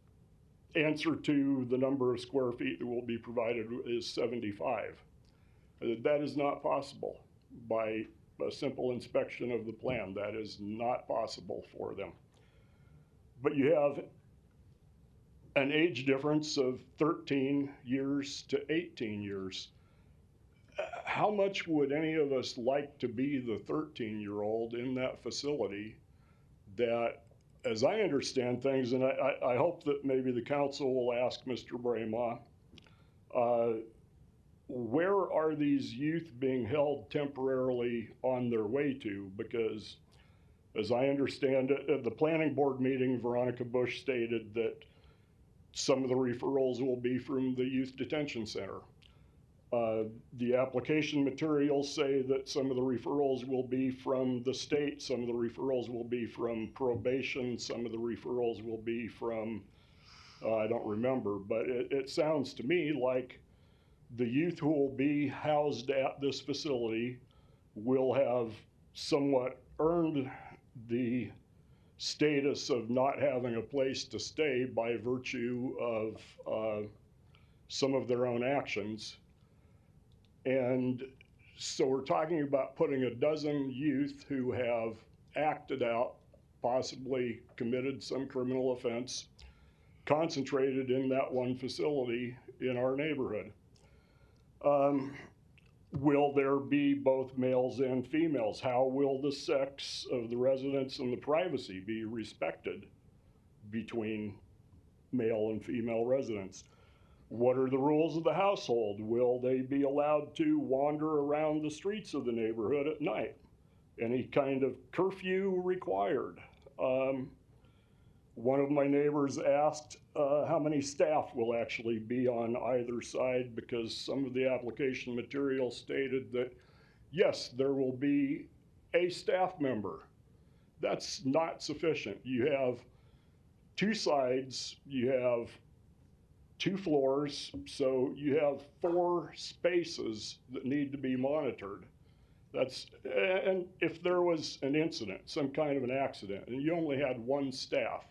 answer to the number of square feet that will be provided is 75. That is not possible by a simple inspection of the plan. That is not possible for them. But you have an age difference of 13 years to 18 years. How much would any of us like to be the 13-year-old in that facility that, as I understand things, and I hope that maybe the council will ask Mr. Brema, where are these youth being held temporarily on their way to? Because as I understand it, at the planning board meeting, Veronica Bush stated that some of the referrals will be from the youth detention center. The application materials say that some of the referrals will be from the state, some of the referrals will be from probation, some of the referrals will be from, I don't remember, but it sounds to me like the youth who will be housed at this facility will have somewhat earned the status of not having a place to stay by virtue of some of their own actions. And so we're talking about putting a dozen youth who have acted out, possibly committed some criminal offense, concentrated in that one facility in our neighborhood. Will there be both males and females? How will the sex of the residents and the privacy be respected between male and female residents? What are the rules of the household? Will they be allowed to wander around the streets of the neighborhood at night? Any kind of curfew required? One of my neighbors asked how many staff will actually be on either side, because some of the application material stated that, yes, there will be a staff member. That's not sufficient. You have two sides, you have 2 floors, so you have 4 spaces that need to be monitored. And if there was an incident, some kind of an accident, and you only had 1 staff,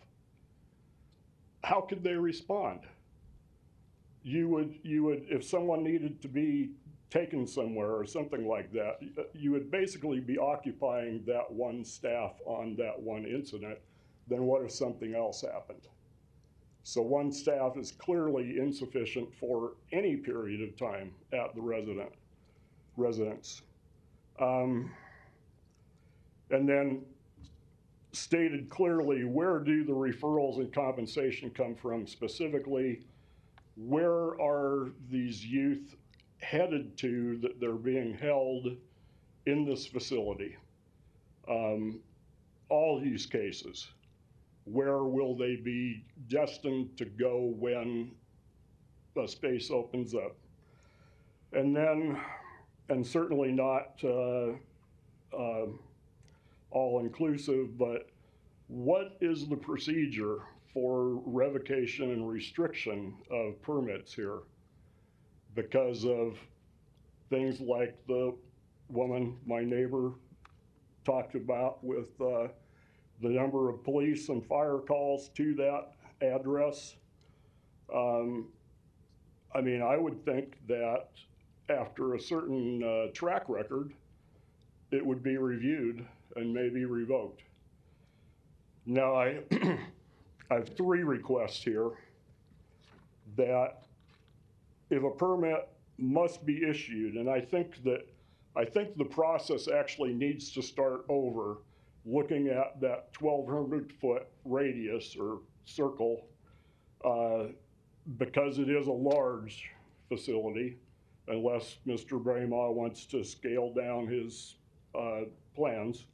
how could they respond? You would, if someone needed to be taken somewhere or something like that, you would basically be occupying that 1 staff on that 1 incident. Then what if something else happened? So 1 staff is clearly insufficient for any period of time at the residence. And then stated clearly, where do the referrals and compensation come from? Specifically, where are these youth headed to that they're being held in this facility? All use cases. Where will they be destined to go when a space opens up? And then, and certainly not all-inclusive, but what is the procedure for revocation and restriction of permits here? Because of things like the woman, my neighbor, talked about with the number of police and fire calls to that address. I mean, I would think that after a certain track record, it would be reviewed and maybe revoked. Now, I have 3 requests here that if a permit must be issued, and I think that I think the process actually needs to start over, looking at that 1,200-foot radius or circle, because it is a large facility, unless Mr. Brahma wants to scale down his plans.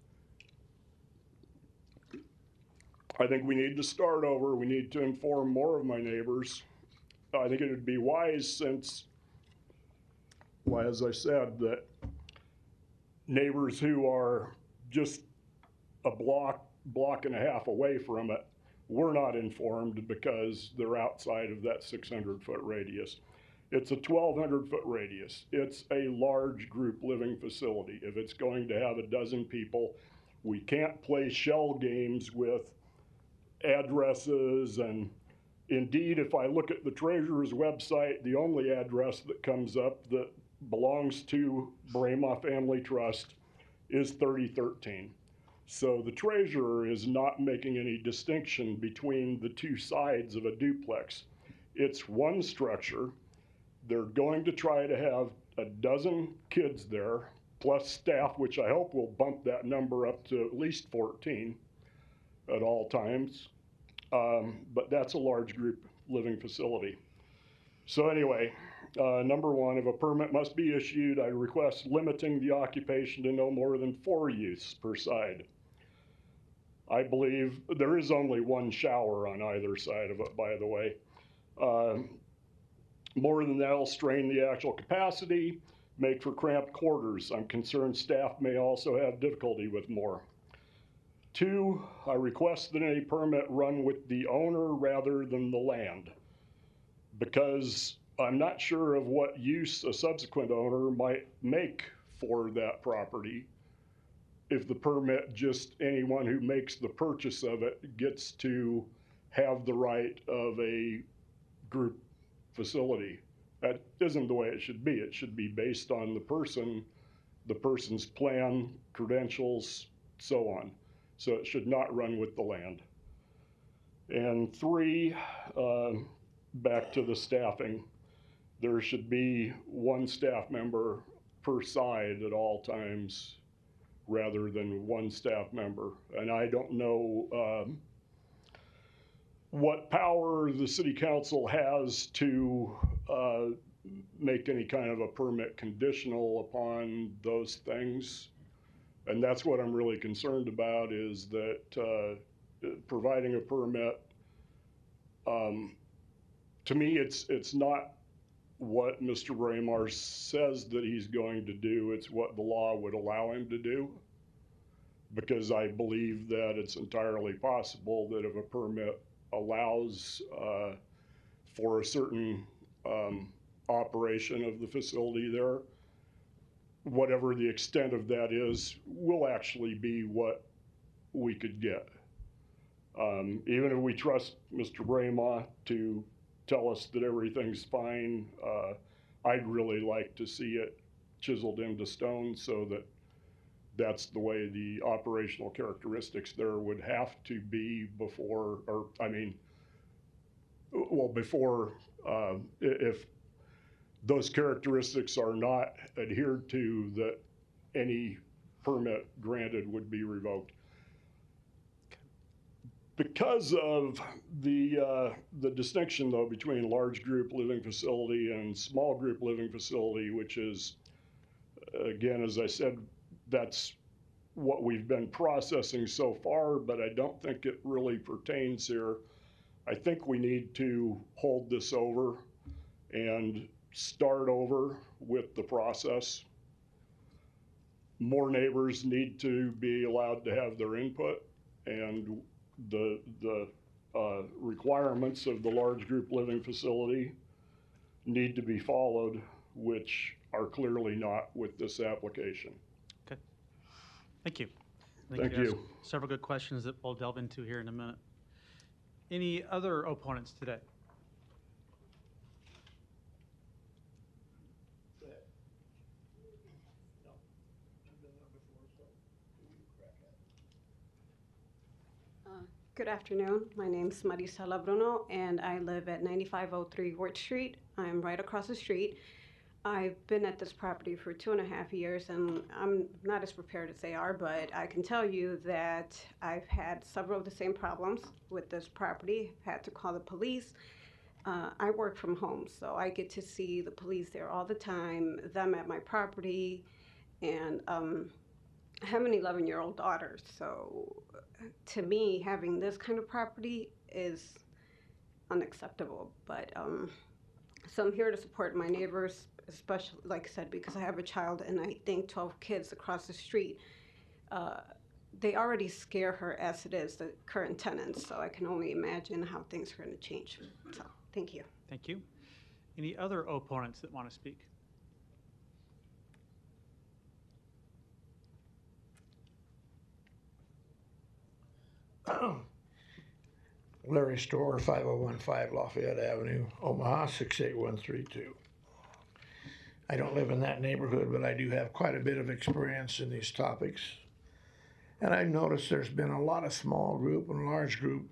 I think we need to start over. We need to inform more of my neighbors. I think it would be wise since, well, as I said, that neighbors who are just a block and a half away from it were not informed because they're outside of that 600-foot radius. It's a 1,200-foot radius. It's a large group living facility. If it's going to have a dozen people, we can't play shell games with addresses. And indeed, if I look at the treasurer's website, the only address that comes up that belongs to Brahma Family Trust is 3013. So the treasurer is not making any distinction between the two sides of a duplex. It's one structure. They're going to try to have a dozen kids there, plus staff, which I hope will bump that number up to at least 14 at all times. But that's a large group living facility. So anyway, number one, if a permit must be issued, I request limiting the occupation to no more than 4 youths per side. I believe there is only one shower on either side of it, by the way. More than that will strain the actual capacity, make for cramped quarters. I'm concerned staff may also have difficulty with more. 2, I request that any permit run with the owner rather than the land, because I'm not sure of what use a subsequent owner might make for that property if the permit, just anyone who makes the purchase of it gets to have the right of a group facility. That isn't the way it should be. It should be based on the person's plan, credentials, so on. So it should not run with the land. And 3, back to the staffing. There should be one staff member per side at all times rather than one staff member. And I don't know what power the city council has to make any kind of a permit conditional upon those things. And that's what I'm really concerned about, is that providing a permit, to me, it's not what Mr. Braemar says that he's going to do, it's what the law would allow him to do. Because I believe that it's entirely possible that if a permit allows for a certain operation of the facility there, whatever the extent of that is, will actually be what we could get. Even if we trust Mr. Braemar to tell us that everything's fine, I'd really like to see it chiseled into stone so that that's the way the operational characteristics there would have to be before, or I mean, well, before, if those characteristics are not adhered to, that any permit granted would be revoked. Because of the distinction, though, between large group living facility and small group living facility, which is, again, as I said, that's what we've been processing so far, but I don't think it really pertains here. I think we need to hold this over and start over with the process. More neighbors need to be allowed to have their input, and the requirements of the large group living facility need to be followed, which are clearly not with this application. Okay. Thank you. Thank you. asked several good questions that we'll delve into here in a minute. Any other opponents today? Good afternoon. My name's Marisela Bruno, and I live at 9503 Ward Street. I'm right across the street. I've been at this property for 2.5 years, and I'm not as prepared as they are, but I can tell you that I've had several of the same problems with this property. Had to call the police. I work from home, so I get to see the police there all the time, them at my property, and I have an 11-year-old daughter, so to me, having this kind of property is unacceptable. But so I'm here to support my neighbors, especially, like I said, because I have a child and I think 12 kids across the street. They already scare her as it is, the current tenants, so I can only imagine how things are going to change. So, thank you. Thank you. Any other opponents that want to speak? Larry Storr, 5015 Lafayette Avenue, Omaha, 68132. I don't live in that neighborhood, but I do have quite a bit of experience in these topics. And I've noticed there's been a lot of small group and large group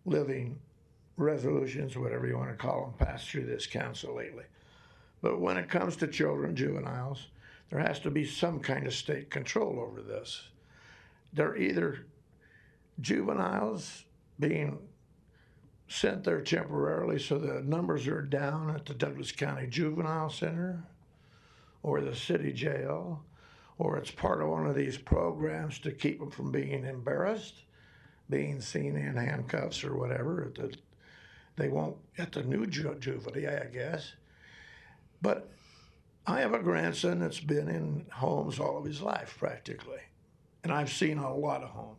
living resolutions, whatever you want to call them, passed through this council lately. But when it comes to children, juveniles, there has to be some kind of state control over this. They're either juveniles being sent there temporarily so the numbers are down at the Douglas County Juvenile Center or the city jail, or it's part of one of these programs to keep them from being embarrassed, being seen in handcuffs or whatever. They won't at the new juvie, I guess. But I have a grandson that's been in homes all of his life practically, and I've seen a lot of homes.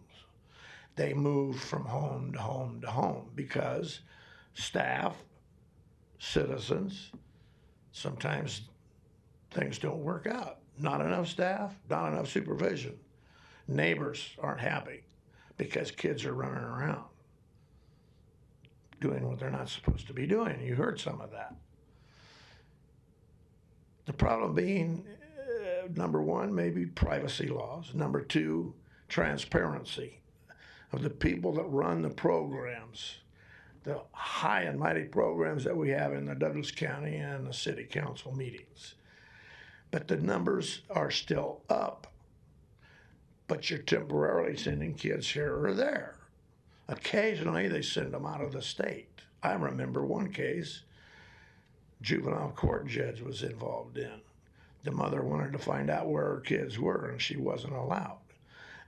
They move from home to home to home because staff, citizens, sometimes things don't work out. Not enough staff, not enough supervision. Neighbors aren't happy because kids are running around doing what they're not supposed to be doing. You heard some of that. The problem being, number one, maybe privacy laws. Number two, transparency of the people that run the programs, the high and mighty programs that we have in the Douglas County and the city council meetings. But the numbers are still up. But you're temporarily sending kids here or there. Occasionally they send them out of the state. I remember one case, juvenile court judge was involved in. The mother wanted to find out where her kids were and she wasn't allowed.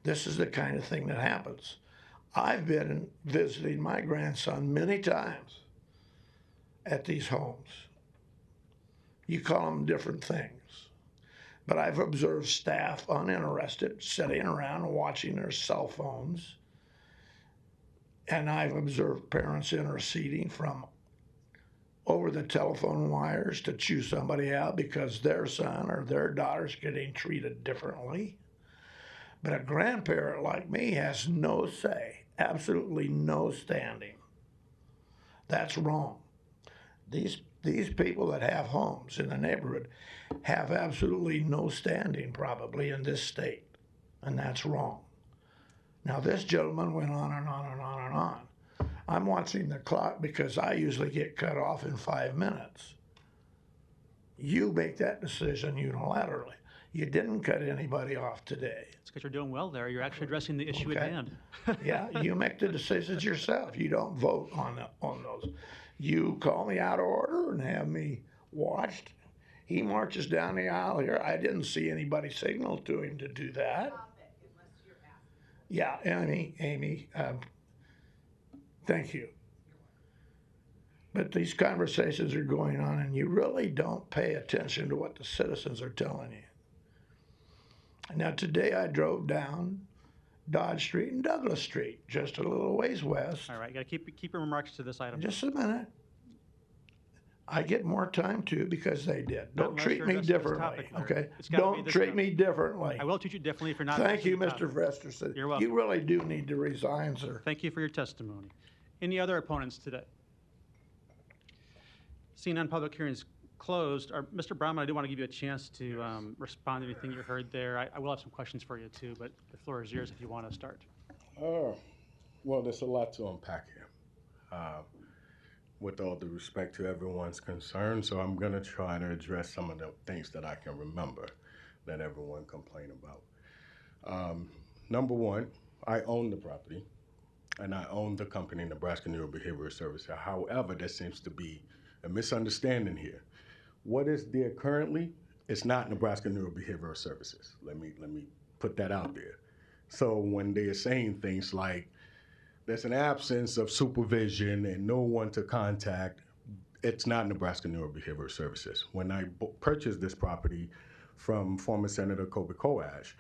This is the kind of thing that happens. I've been visiting my grandson many times at these homes. You call them different things. But I've observed staff uninterested, sitting around watching their cell phones. And I've observed parents interceding from over the telephone wires to chew somebody out because their son or their daughter's getting treated differently. But a grandparent like me has no say, absolutely no standing. That's wrong. These people that have homes in the neighborhood have absolutely no standing probably in this state, and that's wrong. Now this gentleman went on and on and on and on. I'm watching the clock because I usually get cut off in 5 minutes. You make that decision unilaterally. You didn't cut anybody off today. It's because you're doing well there. You're actually addressing the issue at hand. Yeah, you make the decisions yourself. You don't vote on those. You call me out of order and have me watched. He marches down the aisle here. I didn't see anybody signal to him to do that. Yeah, Amy, thank you. But these conversations are going on and you really don't pay attention to what the citizens are telling you. Now today I drove down Dodge Street and Douglas Street, just a little ways west. All right, you got to keep your remarks to this item. Just a minute. I get more time too because they did. Don't Unless treat you're me addressing this differently, topic, Larry. okay? It's gotta be Don't this treat topic. me differently. I will treat you differently if you're not. Thank you, addressing the Mr. topic. Vesterson. You're welcome. You really do need to resign, sir. Thank you for your testimony. Any other opponents today? Seeing none, public hearings closed. Mr. Brahman, I do want to give you a chance to respond to anything you heard there. I will have some questions for you too, but the floor is yours if you want to start. Well, there's a lot to unpack here. with all due respect to everyone's concern, so I'm gonna try to address some of the things that I can remember that everyone complained about. Number one, I own the property, and I own the company, Nebraska Neuro Behavioral Services. However, there seems to be a misunderstanding here. What is there currently? It's not Nebraska Neuro Behavioral Services. Let me put that out there. So when they are saying things like there's an absence of supervision and no one to contact, it's not Nebraska Neuro Behavioral Services. When I purchased this property from former Senator Kobe Koash,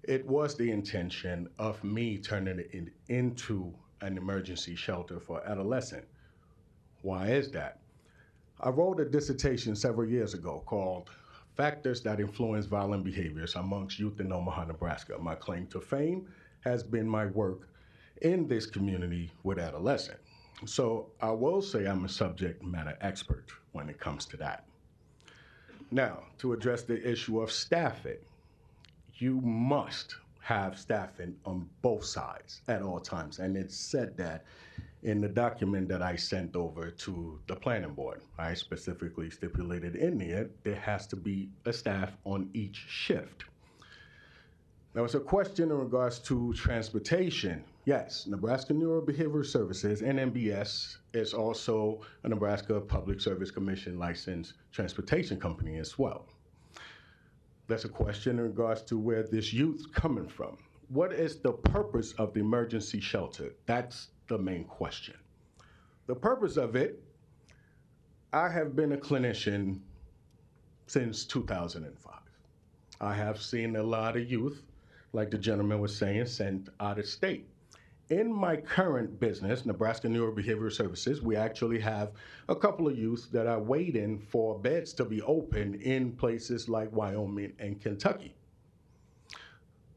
it was the intention of me turning it into an emergency shelter for adolescents. Why is that? I wrote a dissertation several years ago called Factors That Influence Violent Behaviors Amongst Youth in Omaha, Nebraska. My claim to fame has been my work in this community with adolescents. So I will say I'm a subject matter expert when it comes to that. Now, to address the issue of staffing, you must have staffing on both sides at all times. And it said that in the document that I sent over to the planning board. I specifically stipulated in there has to be a staff on each shift. There was a question in regards to transportation. Yes, Nebraska Neuro Behavioral Services, NNBS, is also a Nebraska Public Service Commission licensed transportation company as well. There's a question in regards to where this youth's coming from. What is the purpose of the emergency shelter? That's the main question. The purpose of it, I have been a clinician since 2005. I have seen a lot of youth, like the gentleman was saying, sent out of state. In my current business, Nebraska Neuro Behavioral Services, we actually have a couple of youth that are waiting for beds to be open in places like Wyoming and Kentucky.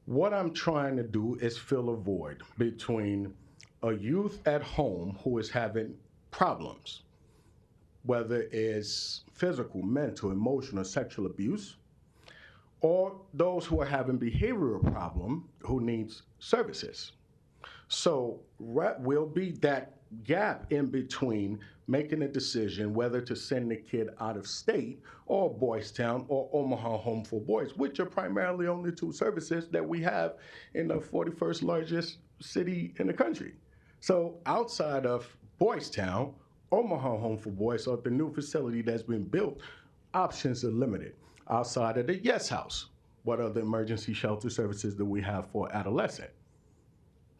What I'm trying to do is fill a void between a youth at home who is having problems, whether it's physical, mental, emotional, sexual abuse, or those who are having behavioral problem who needs services. So will be that gap in between making a decision whether to send the kid out of state or Boys Town or Omaha Home for Boys, which are primarily only two services that we have in the 41st largest city in the country. So outside of Boys Town, Omaha Home for Boys, or the new facility that's been built, options are limited. Outside of the Yes House, what are the emergency shelter services that we have for adolescents?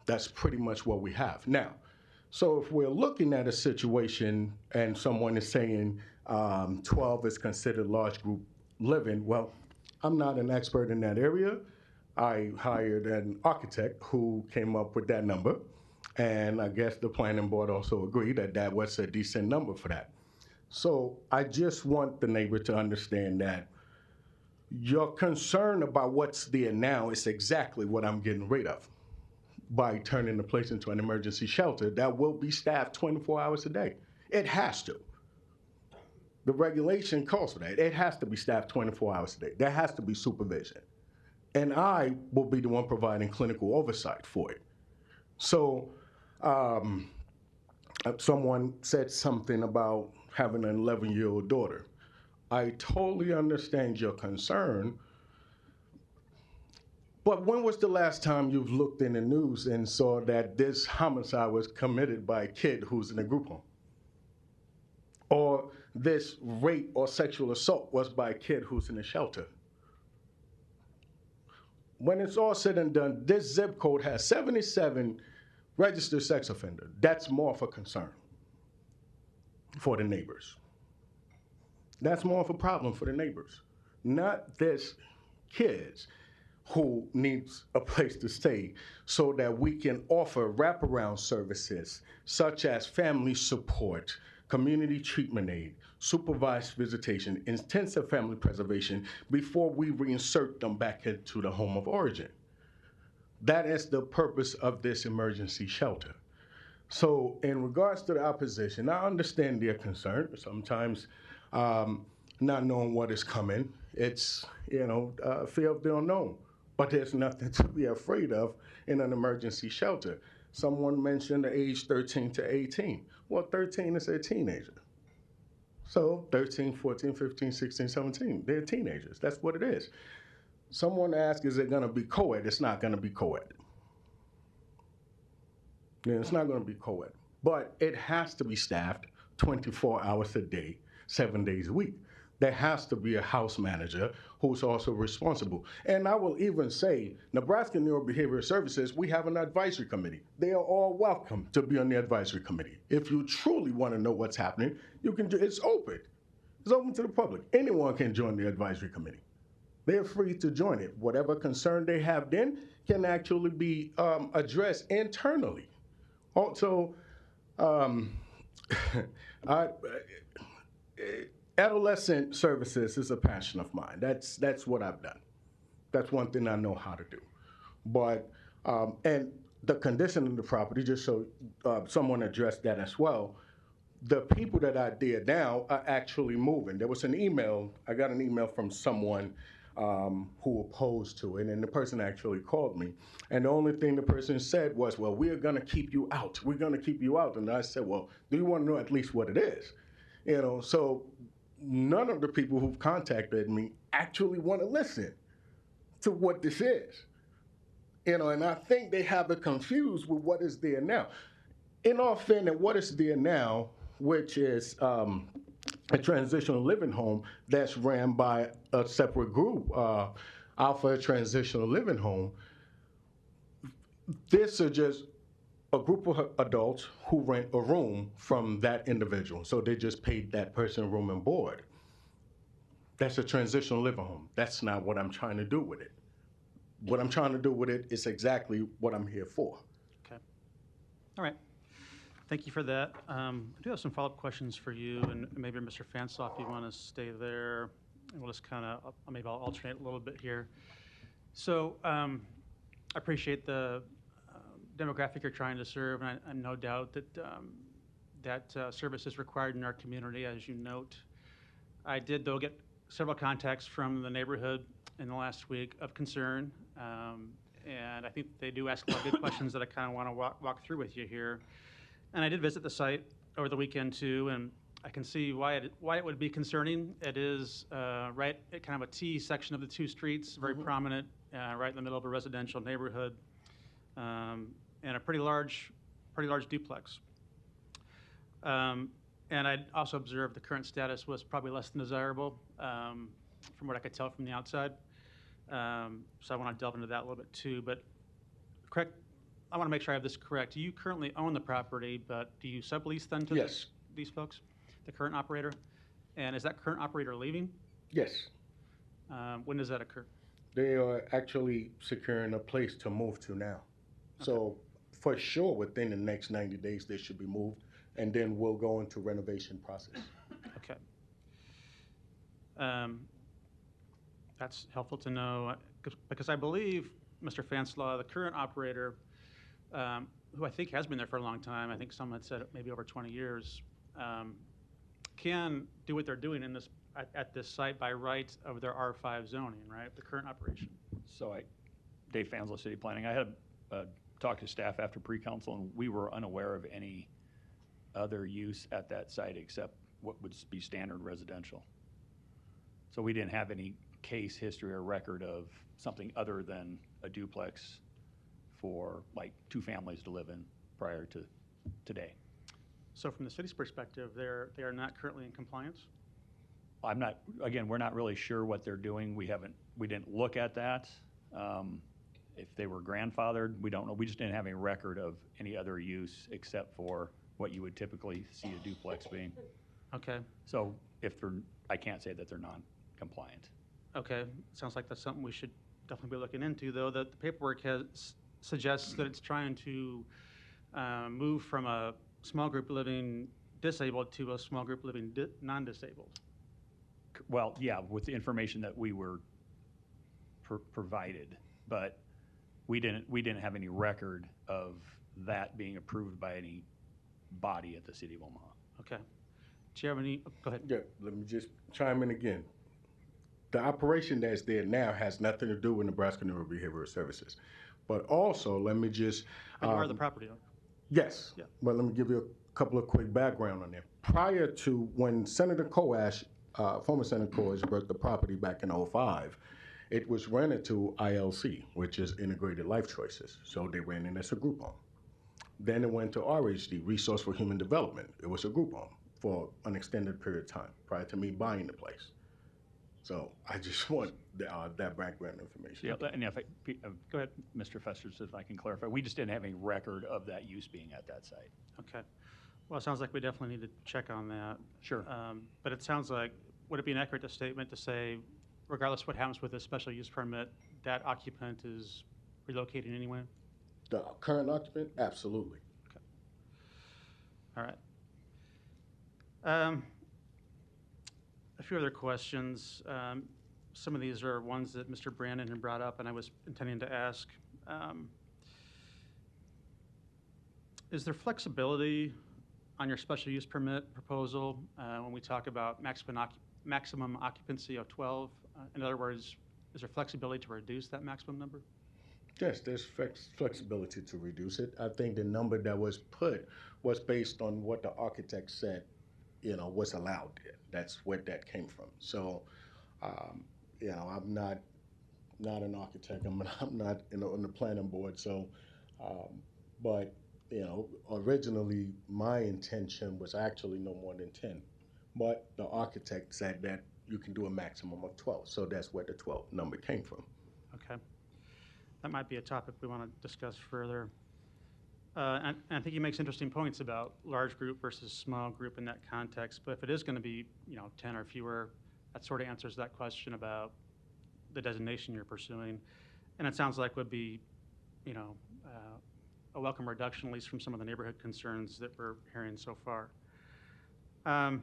That's pretty much what we have. Now, so if we're looking at a situation and someone is saying 12 is considered large group living, well, I'm not an expert in that area. I hired an architect who came up with that number, and I guess the planning board also agreed that that was a decent number for that. So I just want the neighbor to understand that your concern about what's there now is exactly what I'm getting rid of by turning the place into an emergency shelter that will be staffed 24 hours a day. It has to. The regulation calls for that. It has to be staffed 24 hours a day. There has to be supervision. And I will be the one providing clinical oversight for it. So someone said something about having an 11-year-old daughter. I totally understand your concern. But when was the last time you've looked in the news and saw that this homicide was committed by a kid who's in a group home? Or this rape or sexual assault was by a kid who's in a shelter? When it's all said and done, this zip code has 77 registered sex offenders. That's more of a concern for the neighbors. That's more of a problem for the neighbors, not this kids who needs a place to stay so that we can offer wraparound services such as family support, community treatment aid, supervised visitation, intensive family preservation before we reinsert them back into the home of origin. That is the purpose of this emergency shelter. So in regards to the opposition, I understand their concern. Sometimes not knowing what is coming, it's, fear of the unknown. But there's nothing to be afraid of in an emergency shelter. Someone mentioned the age 13 to 18. Well, 13 is a teenager. So 13, 14, 15, 16, 17, they're teenagers. That's what it is. Someone asked, is it going to be co-ed? It's not going to be co-ed. Yeah, it's not going to be co-ed. But it has to be staffed 24 hours a day, 7 days a week. There has to be a house manager who's also responsible. And I will even say, Nebraska Neurobehavioral Services, we have an advisory committee. They are all welcome to be on the advisory committee. If you truly want to know what's happening, you can. It's open. It's open to the public. Anyone can join the advisory committee. They're free to join it. Whatever concern they have then can actually be addressed internally. Also, adolescent services is a passion of mine. That's what I've done. That's one thing I know how to do. But, and the condition of the property, just so someone addressed that as well, the people that I did now are actually moving. There was an email, I got an email from someone who opposed to it, and the person actually called me. And the only thing the person said was, well, we're gonna keep you out. We're gonna keep you out. And I said, well, do you wanna know at least what it is? You know, so none of the people who've contacted me actually wanna listen to what this is. You know, and I think they have it confused with what is there now. In all fairness, what is there now, which is a transitional living home that's ran by a separate group, Alpha Transitional Living Home. This is just a group of adults who rent a room from that individual. So they just paid that person room and board. That's a transitional living home. That's not what I'm trying to do with it. What I'm trying to do with it is exactly what I'm here for. Okay. All right. Thank you for that. I do have some follow-up questions for you, and maybe Mr. Fansaw, if you want to stay there. And we'll just kind of, maybe I'll alternate a little bit here. So I appreciate the demographic you're trying to serve, and I no doubt that that service is required in our community, as you note. I did, though, get several contacts from the neighborhood in the last week of concern, and I think they do ask a lot of good questions that I kind of want to walk through with you here. And I did visit the site over the weekend too, and I can see why it would be concerning. It is right at kind of a T section of the two streets, very prominent, right in the middle of a residential neighborhood, and a pretty large duplex. And I also observed the current status was probably less than desirable, from what I could tell from the outside. So I want to delve into that a little bit too. But correct. I want to make sure I have this correct. You currently own the property, but do you sublease then to Yes. these folks, the current operator? And is that current operator leaving? Yes. When does that occur? They are actually securing a place to move to now. Okay. So for sure, within the next 90 days, they should be moved, and then we'll go into renovation process. Okay. That's helpful to know, because I believe, Mr. Fanslaw, the current operator, who I think has been there for a long time, I think some had said maybe over 20 years, can do what they're doing in this at this site by right of their R5 zoning, right? The current operation. So Dave Fanslow, City Planning. I had talked to staff after pre-council, and we were unaware of any other use at that site except what would be standard residential. So we didn't have any case history or record of something other than a duplex for like two families to live in prior to today. So from the city's perspective, they are not currently in compliance? We're not really sure what they're doing. We didn't look at that. If they were grandfathered, we don't know. We just didn't have any record of any other use except for what you would typically see a duplex being. Okay. So I can't say that they're non-compliant. Okay, sounds like that's something we should definitely be looking into, though. That the paperwork suggests that it's trying to move from a small group living disabled to a small group living non-disabled. Well, yeah, with the information that we were provided, but we didn't have any record of that being approved by any body at the City of Omaha. Okay. Do you have any? Go ahead. Yeah, let me just chime in again. The operation that's there now has nothing to do with Nebraska Neurobehavioral Services. But also, let me just... But you are the property owner. Yes. Yeah. But let me give you a couple of quick background on there. Prior to when Senator Coash, former Senator Coash, bought the property back in '05, it was rented to ILC, which is Integrated Life Choices. So they ran it as a group home. Then it went to RHD, Resource for Human Development. It was a group home for an extended period of time prior to me buying the place. So I just want that background information. Yeah, and if go ahead, Mr. Festers, if I can clarify. We just didn't have any record of that use being at that site. Okay. Well, it sounds like we definitely need to check on that. Sure. But it sounds like, would it be an accurate statement to say, regardless of what happens with this special use permit, that occupant is relocating anyway? The current occupant? Absolutely. Okay. All right. A few other questions. Some of these are ones that Mr. Brandon had brought up, and I was intending to ask. Is there flexibility on your special use permit proposal when we talk about maximum occupancy of 12? In other words, is there flexibility to reduce that maximum number? Yes, there's flexibility to reduce it. I think the number that was put was based on what the architect said, was allowed there. That's where that came from. So, I'm not an architect. I'm not on the planning board. So, but originally my intention was actually no more than 10, but the architect said that you can do a maximum of 12. So that's where the 12 number came from. Okay. That might be a topic we want to discuss further. And I think he makes interesting points about large group versus small group in that context. But if it is going to be, 10 or fewer, that sort of answers that question about the designation you're pursuing. And it sounds like would be, a welcome reduction, at least from some of the neighborhood concerns that we're hearing so far. Then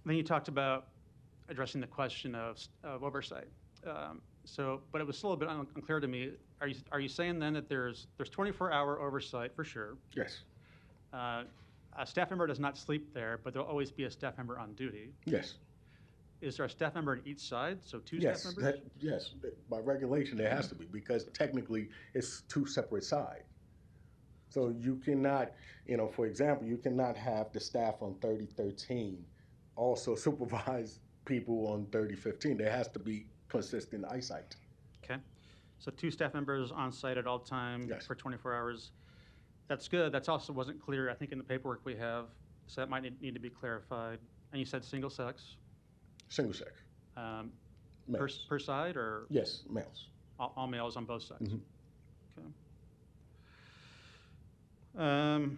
you talked about addressing the question of oversight. But it was still a bit unclear to me. Are you saying then that there's 24-hour oversight for sure? Yes. A staff member does not sleep there, but there'll always be a staff member on duty. Yes. Is there a staff member on each side? So two staff members? Yes. By regulation, there has to be, because technically it's two separate sides. So you cannot, for example, you cannot have the staff on 3013 also supervise people on 3015. There has to be consistent eyesight. Okay. So two staff members on site at all times for 24 hours. That's good. That's also wasn't clear, I think, in the paperwork we have. So that might need to be clarified. And you said single sex? Single sex. Per side or? Yes, males. All males on both sides. Mm-hmm. Okay. I'm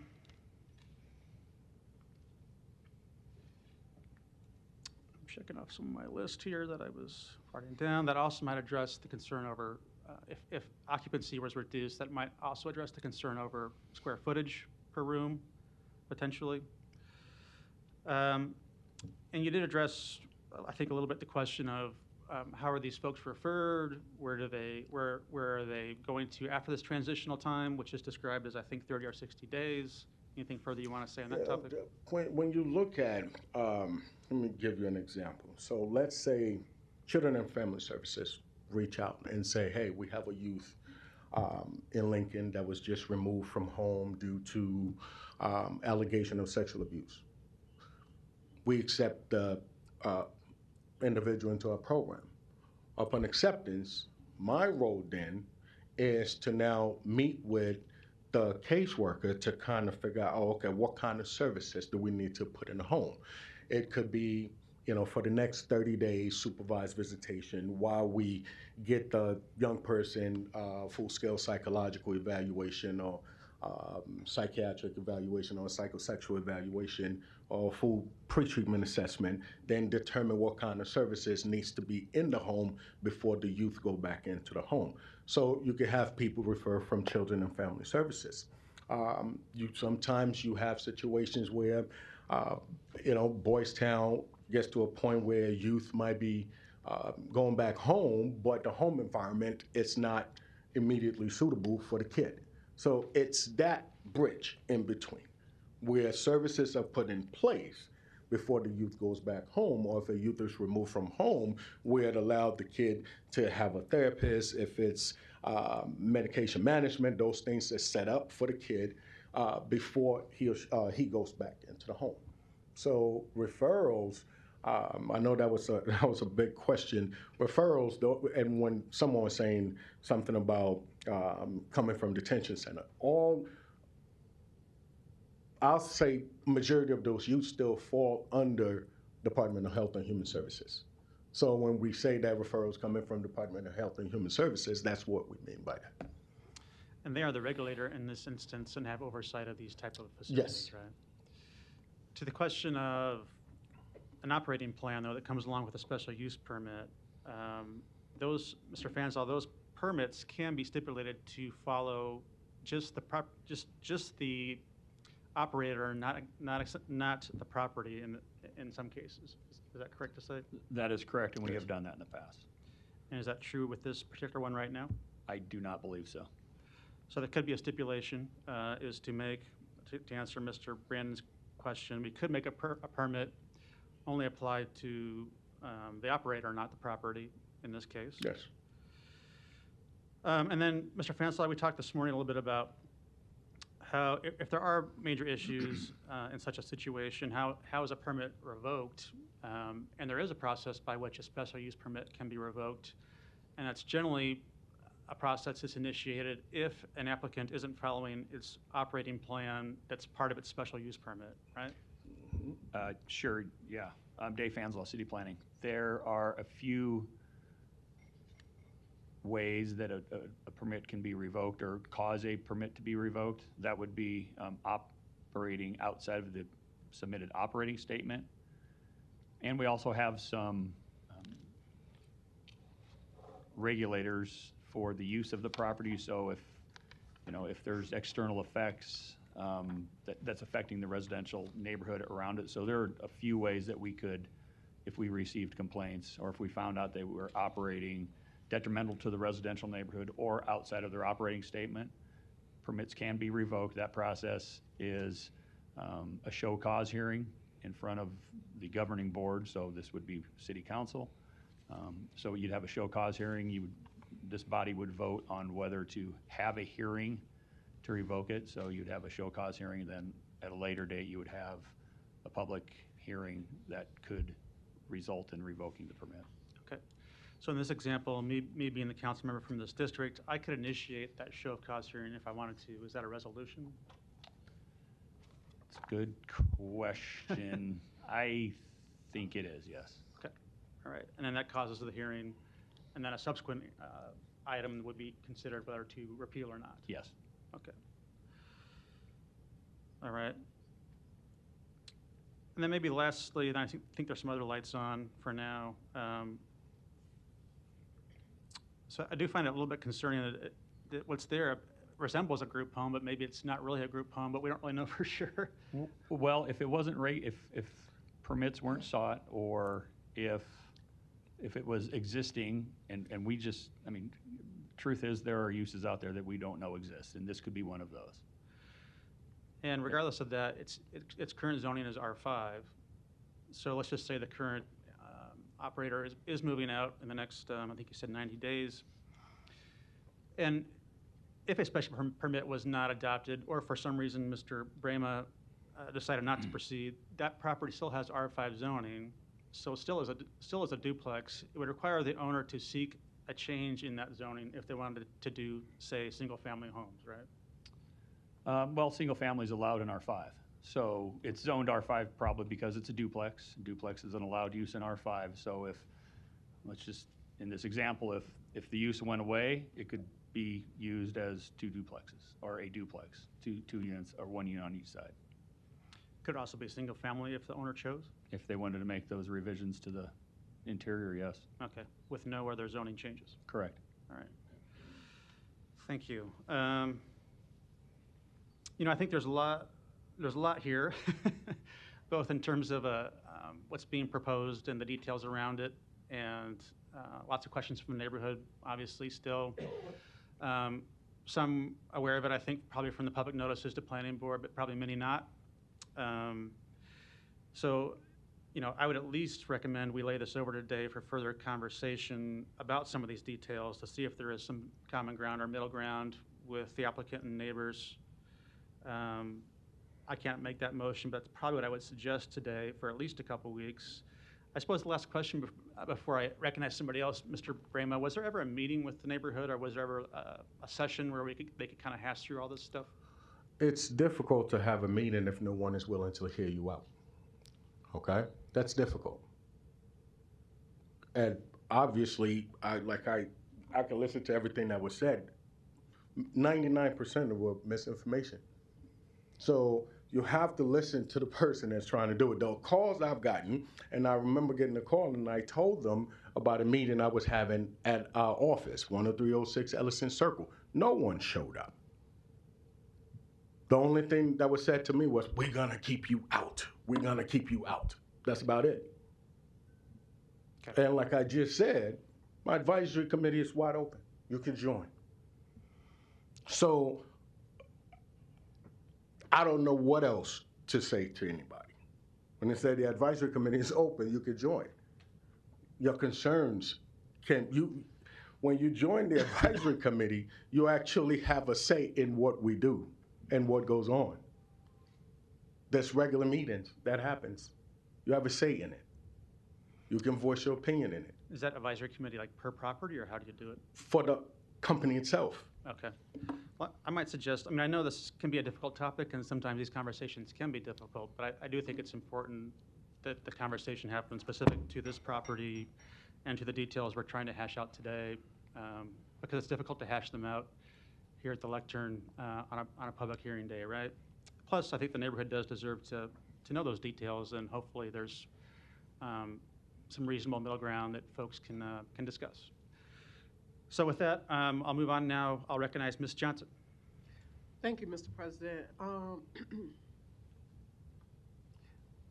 checking off some of my list here that I was writing down. That also might address the concern over if occupancy was reduced, that might also address the concern over square footage per room, potentially. And you did address, I think, a little bit the question of how are these folks referred? Where are they going to after this transitional time, which is described as, I think, 30 or 60 days? Anything further you want to say on that topic? When you look at, let me give you an example. So let's say Children and Family Services reach out and say, hey, we have a youth in Lincoln that was just removed from home due to allegation of sexual abuse. We accept the individual into our program. Upon acceptance, my role then is to now meet with the caseworker to kind of figure out, okay, what kind of services do we need to put in the home? It could be, for the next 30 days, supervised visitation while we get the young person full-scale psychological evaluation or psychiatric evaluation or psychosexual evaluation or full pre-treatment assessment, then determine what kind of services needs to be in the home before the youth go back into the home. So you can have people refer from Children and Family Services. Sometimes you have situations where, Boys Town gets to a point where youth might be going back home, but the home environment is not immediately suitable for the kid. So it's that bridge in between where services are put in place before the youth goes back home, or if a youth is removed from home, where it allowed the kid to have a therapist, if it's medication management, those things are set up for the kid, before he goes back into the home. So referrals, I know that was a big question. Referrals, though, and when someone was saying something about coming from detention center, I'll say majority of those youth still fall under Department of Health and Human Services. So when we say that referrals coming from Department of Health and Human Services, that's what we mean by that. And they are the regulator in this instance and have oversight of these type of facilities, Yes. right? To the question of an operating plan, though, that comes along with a special use permit, those, Mr. Fansall, those permits can be stipulated to follow just the operator, not the property in some cases. Is that correct to say? That is correct, and we have done that in the past. And is that true with this particular one right now? I do not believe so. So there could be a stipulation, is to answer Mr. Brandon's question, we could make a permit only apply to the operator, not the property in this case. Yes. And then, Mr. Fansall, we talked this morning a little bit about how, if there are major issues in such a situation, how is a permit revoked? And there is a process by which a special use permit can be revoked, and that's generally a process that's initiated if an applicant isn't following its operating plan that's part of its special use permit, right? Sure, yeah. I'm Dave Fansall, City Planning. There are a few ways that a permit can be revoked or cause a permit to be revoked. That would be operating outside of the submitted operating statement. And we also have some regulators for the use of the property. So if there's external effects that's affecting the residential neighborhood around it. So there are a few ways that we could, if we received complaints or if we found out they were operating detrimental to the residential neighborhood or outside of their operating statement, permits can be revoked. That process is a show cause hearing in front of the governing board. So this would be City Council. So you'd have a show cause hearing. This body would vote on whether to have a hearing to revoke it. So you'd have a show cause hearing, and then at a later date you would have a public hearing that could result in revoking the permit. Okay. So in this example, me being the council member from this district, I could initiate that show of cause hearing if I wanted to. Is that a resolution? It's a good question. I think it is, yes. Okay. All right. And then that causes the hearing, and then a subsequent item would be considered whether to repeal or not. Yes. Okay. All right. And then maybe lastly, and I think there's some other lights on for now. So I do find it a little bit concerning that what's there resembles a group home, but maybe it's not really a group home, but we don't really know for sure. Well, if it wasn't if permits weren't sought, or if it was existing and we just, I mean, truth is there are uses out there that we don't know exist, and this could be one of those. And regardless of that, its current zoning is R5. So let's just say the current operator is moving out in the next, I think you said 90 days. And if a special permit was not adopted, or for some reason Mr. Brema decided not to proceed, that property still has R5 zoning, so still is a duplex. It would require the owner to seek a change in that zoning if they wanted to do, say, single-family homes, right? Well, single family is allowed in R5. So it's zoned R5 probably because it's a duplex. Duplex is an allowed use in R5. So if, let's just, in this example, if the use went away, it could be used as two duplexes or a duplex, two units or one unit on each side. Could also be single family if the owner chose? If they wanted to make those revisions to the interior, yes. Okay, with no other zoning changes? Correct. All right. Thank you. You know, I think there's a lot here, both in terms of what's being proposed and the details around it, and lots of questions from the neighborhood, obviously, still. Some aware of it, I think, probably from the public notices to planning board, but probably many not. So, you know, I would at least recommend we lay this over today for further conversation about some of these details to see if there is some common ground or middle ground with the applicant and neighbors. I can't make that motion, but that's probably what I would suggest today for at least a couple weeks. I suppose the last question before I recognize somebody else, Mr. Brema, was there ever a meeting with the neighborhood, or was there ever a session where they could kind of hash through all this stuff? It's difficult to have a meeting if no one is willing to hear you out. Okay? That's difficult. And obviously, I can listen to everything that was said. 99% of it misinformation. So you have to listen to the person that's trying to do it. The calls I've gotten, and I remember getting a call and I told them about a meeting I was having at our office, 10306 Ellison Circle. No one showed up. The only thing that was said to me was, we're gonna keep you out. We're gonna keep you out. That's about it. Okay. And like I just said, my advisory committee is wide open. You can join. So I don't know what else to say to anybody. When they say the advisory committee is open, you can join. Your concerns when you join the advisory committee, you actually have a say in what we do and what goes on. There's regular meetings, that happens. You have a say in it. You can voice your opinion in it. Is that advisory committee like per property, or how do you do it? For the company itself. Okay. Well, I might suggest, I know this can be a difficult topic, and sometimes these conversations can be difficult, but I do think it's important that the conversation happens specific to this property and to the details we're trying to hash out today, because it's difficult to hash them out here at the lectern on a public hearing day, right? Plus, I think the neighborhood does deserve to know those details, and hopefully there's some reasonable middle ground that folks can discuss. So with that, I'll move on now. I'll recognize Ms. Johnson. Thank you, Mr. President.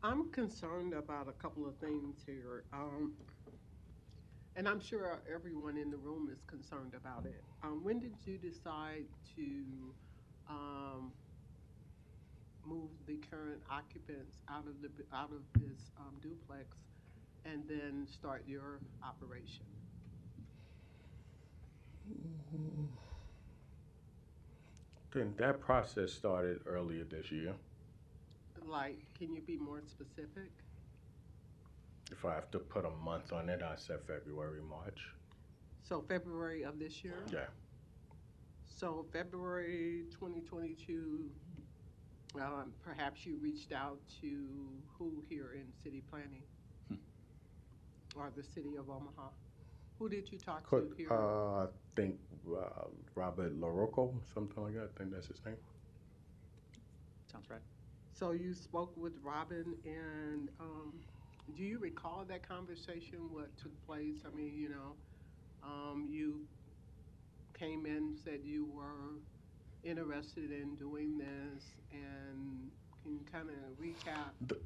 I'm concerned about a couple of things here. And I'm sure everyone in the room is concerned about it. When did you decide to move the current occupants out of this duplex and then start your operation? Then that process started earlier this year. Like, can you be more specific? If I have to put a month on it, I said February, March. So February of this year? Yeah. So February 2022, perhaps you reached out to who here in city planning? Or the city of Omaha? Who did you talk to here? I think Robert LaRocco, something like that. I think that's his name. Sounds right. So you spoke with Robin, and do you recall that conversation, what took place? I mean, you came in, said you were interested in doing this, and can you kind of recap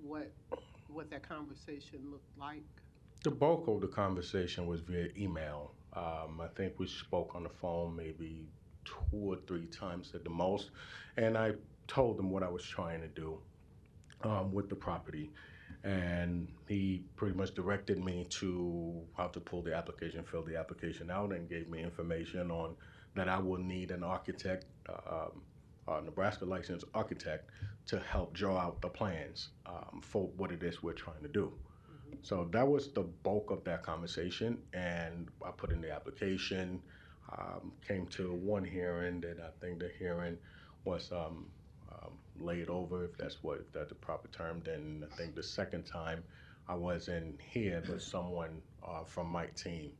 what that conversation looked like? The bulk of the conversation was via email. I think we spoke on the phone maybe 2 or 3 times at the most, and I told him what I was trying to do with the property, and he pretty much directed me to how to pull the application, fill the application out, and gave me information on that I will need an architect, a Nebraska licensed architect, to help draw out the plans for what it is we're trying to do. So that was the bulk of that conversation, and I put in the application, came to one hearing that I think the hearing was laid over, if that's the proper term. Then I think the second time I wasn't here, but someone from my team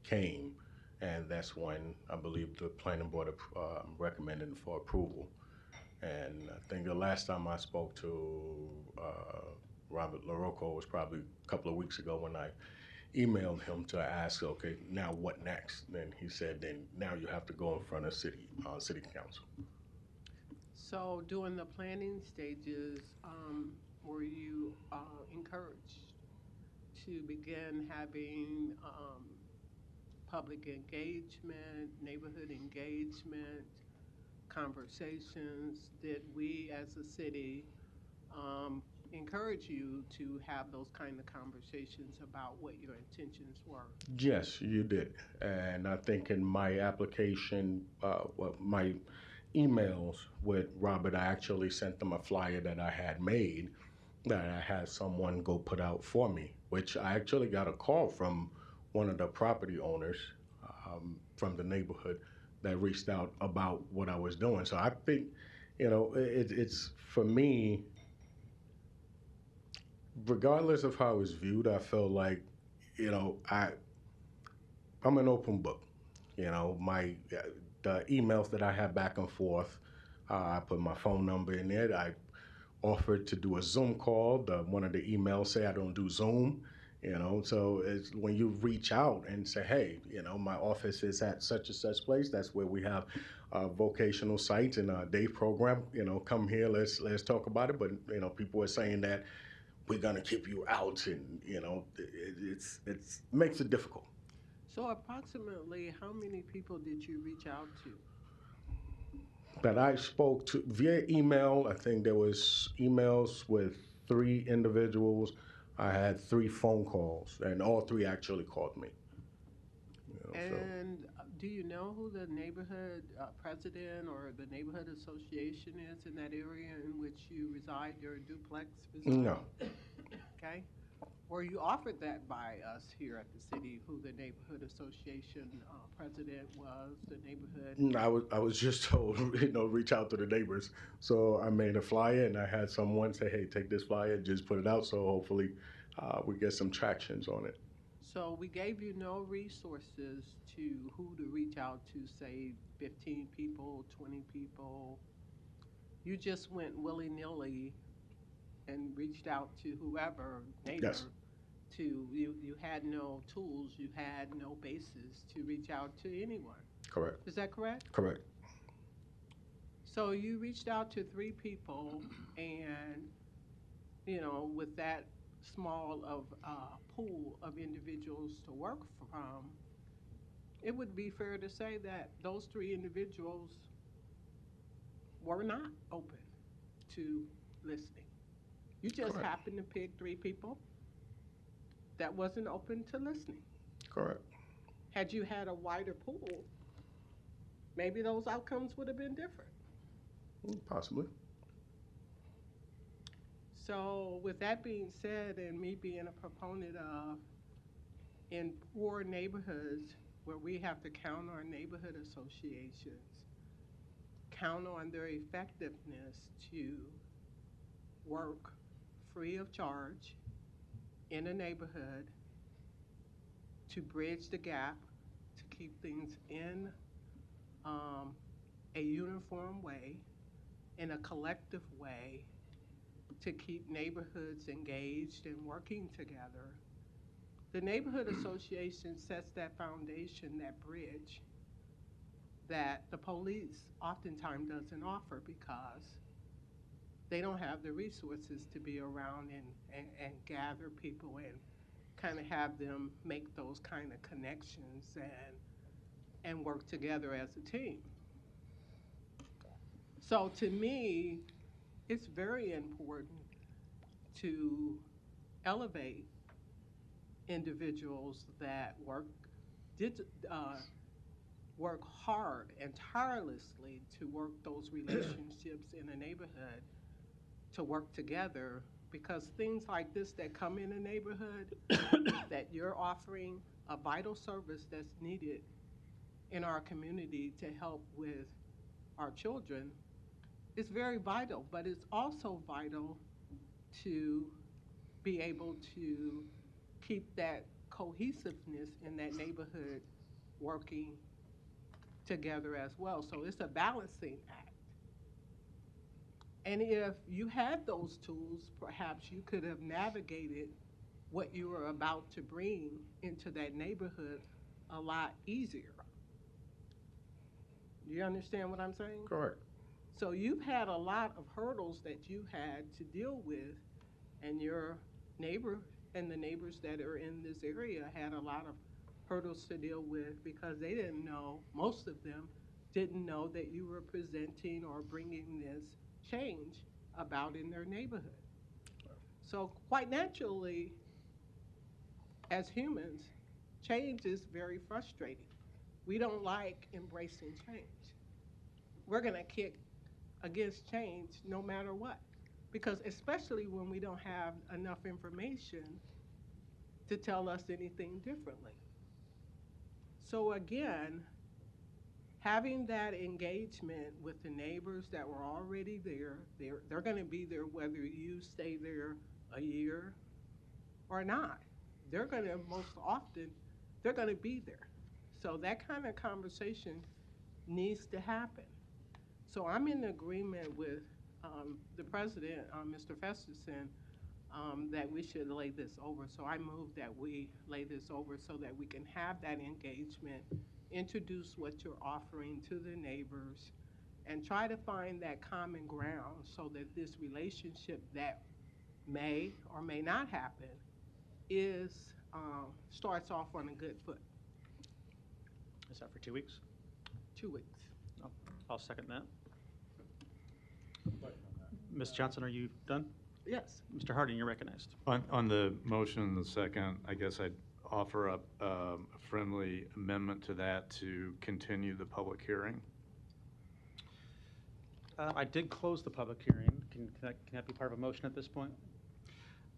came, and that's when I believe the planning board recommended for approval. And I think the last time I spoke to Robert LaRocco was probably a couple of weeks ago when I emailed him to ask, okay, now what next? Then he said, then now you have to go in front of city council. So during the planning stages, were you encouraged to begin having public engagement, neighborhood engagement, conversations? Did we as a city encourage you to have those kind of conversations about what your intentions were? Yes, you did. And I think in my application, my emails with Robert, I actually sent them a flyer that I had made that I had someone go put out for me, which I actually got a call from one of the property owners from the neighborhood that reached out about what I was doing. So I think, it's for me, regardless of how it's viewed, I feel like, I'm an open book. The emails that I have back and forth, I put my phone number in there. I offered to do a Zoom call. One of the emails say I don't do Zoom. So it's when you reach out and say, hey, my office is at such and such place. That's where we have vocational sites and a day program. Come here, let's talk about it. But people are saying that we're gonna keep you out, and it's makes it difficult. So approximately how many people did you reach out to? That I spoke to via email. I think there was emails with 3 individuals. I had 3 phone calls, and all 3 actually called me. And do you know who the neighborhood president or the neighborhood association is in that area in which you reside, your duplex reside? No. Okay. Were you offered that by us here at the city, who the neighborhood association president was, the neighborhood? I was just told, reach out to the neighbors. So I made a flyer, and I had someone say, hey, take this flyer, just put it out. So hopefully we get some tractions on it. So we gave you no resources to who to reach out to, say 15 people, 20 people. You just went willy-nilly and reached out to whoever, neighbor. Yes. You had no tools, you had no basis to reach out to anyone. Correct. Is that correct? Correct. So you reached out to 3 people, and with that small of pool of individuals to work from, it would be fair to say that those 3 individuals were not open to listening. You just Correct. happened to pick 3 people that wasn't open to listening. Correct. Had you had a wider pool, maybe those outcomes would have been different. Possibly. So with that being said, and me being a proponent of, in poor neighborhoods where we have to count on neighborhood associations, count on their effectiveness to work free of charge in a neighborhood to bridge the gap, to keep things in a uniform way, in a collective way, to keep neighborhoods engaged and working together. The neighborhood association sets that foundation, that bridge, that the police oftentimes doesn't offer because they don't have the resources to be around and gather people and kind of have them make those kind of connections and work together as a team. So to me, it's very important to elevate individuals that work hard and tirelessly to work those relationships in a neighborhood, to work together, because things like this that come in a neighborhood that you're offering a vital service that's needed in our community to help with our children is very vital, but it's also vital to be able to keep that cohesiveness in that neighborhood working together as well. So it's a balancing act. And if you had those tools, perhaps you could have navigated what you were about to bring into that neighborhood a lot easier. Do you understand what I'm saying? Correct. So you've had a lot of hurdles that you had to deal with, and your neighbor and the neighbors that are in this area had a lot of hurdles to deal with because they didn't know, most of them didn't know that you were presenting or bringing this change about in their neighborhood. So quite naturally, as humans, change is very frustrating. We don't like embracing change. we're gonna kick against change no matter what. Because especially when we don't have enough information to tell us anything differently. So again, having that engagement with the neighbors that were already there, they're gonna be there whether you stay there a year or not. They're gonna, most often, they're gonna be there. So that kind of conversation needs to happen. So I'm in agreement with the president, Mr. Festerson, that we should lay this over. So I move that we lay this over so that we can have that engagement, introduce what you're offering to the neighbors, and try to find that common ground so that this relationship that may or may not happen is starts off on a good foot. Is that for 2 weeks? 2 weeks. No, I'll second that. Ms. Johnson, are you done? Yes. Mr. Harding, you're recognized. On the motion and the second, I guess I'd offer up a friendly amendment to that to continue the public hearing. I did close the public hearing. Can that be part of a motion at this point?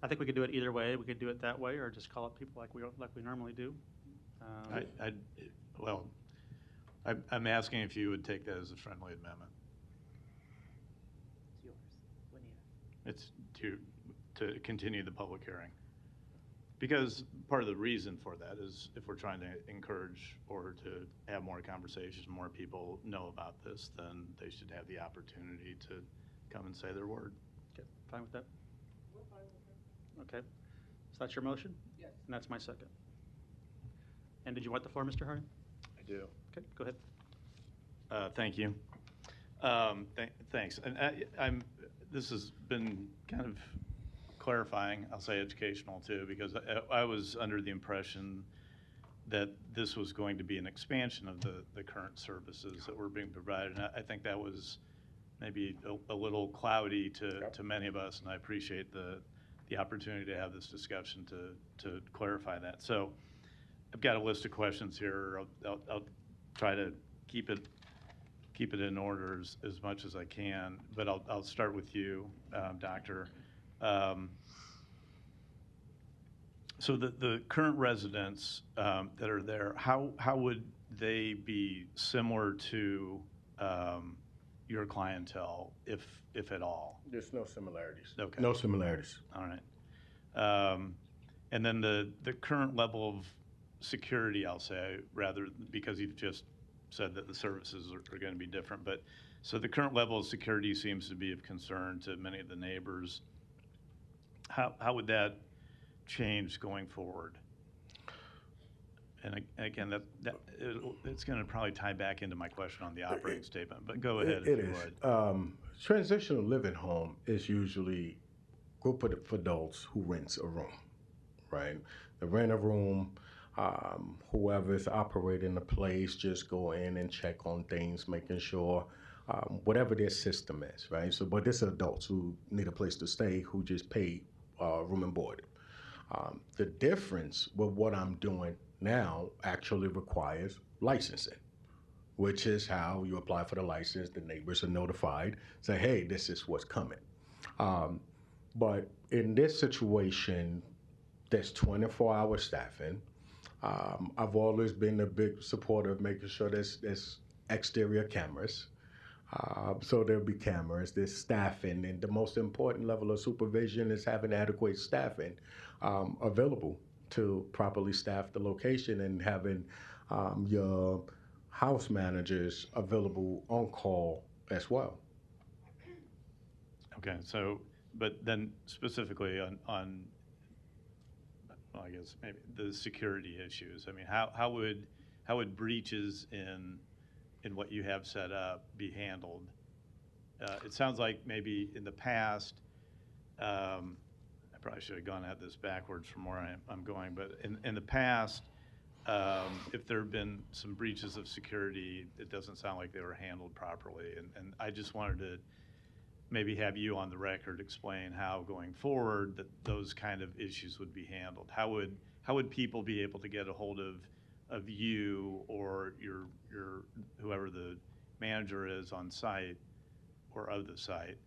I think we could do it either way. We could do it that way, or just call up people like we normally do. I'm asking if you would take that as a friendly amendment. It's yours. It's to continue the public hearing. Because part of the reason for that is if we're trying to encourage or to have more conversations, more people know about this, then they should have the opportunity to come and say their word. Okay, fine with that? We're fine with that. Okay, so that's your motion? Yes. And that's my second. And did you want the floor, Mr. Harding? I do. Okay, go ahead. Thank you. Thanks. And this has been kind of clarifying, I'll say educational too, because I was under the impression that this was going to be an expansion of the current services that were being provided. And I think that was maybe a little cloudy to many of us, and I appreciate the opportunity to have this discussion to clarify that. So I've got a list of questions here. I'll try to keep it in order as much as I can, but I'll start with you, Doctor. So the current residents that are there, how would they be similar to your clientele, if at all? There's no similarities. Okay. No similarities. All right. And then the current level of security, I'll say, rather, because you've just said that the services are going to be different, but so the current level of security seems to be of concern to many of the neighbors. How would that change going forward? And again, it's going to probably tie back into my question on the operating statement, but go ahead if you would. Transitional living home is usually a group of adults who rents a room, right? They rent a room. Whoever's operating the place just go in and check on things, making sure whatever their system is, right? So, but this is adults who need a place to stay, who just pay room and board. The difference with what I'm doing now actually requires licensing, which is how you apply for the license. The neighbors are notified, say, hey, this is what's coming. But in this situation, there's 24-hour staffing. I've always been a big supporter of making sure there's exterior cameras. So there'll be cameras, there's staffing, and the most important level of supervision is having adequate staffing available to properly staff the location and having your house managers available on call as well. Okay, so, but then specifically on well, I guess maybe the security issues. I mean, how would breaches in what you have set up be handled? It sounds like maybe in the past, I probably should have gone at this backwards from where I'm going, but in the past, if there have been some breaches of security, it doesn't sound like they were handled properly. And I just wanted to maybe have you on the record explain how going forward that those kind of issues would be handled. How would people be able to get a hold of you or your whoever the manager is on site or of the site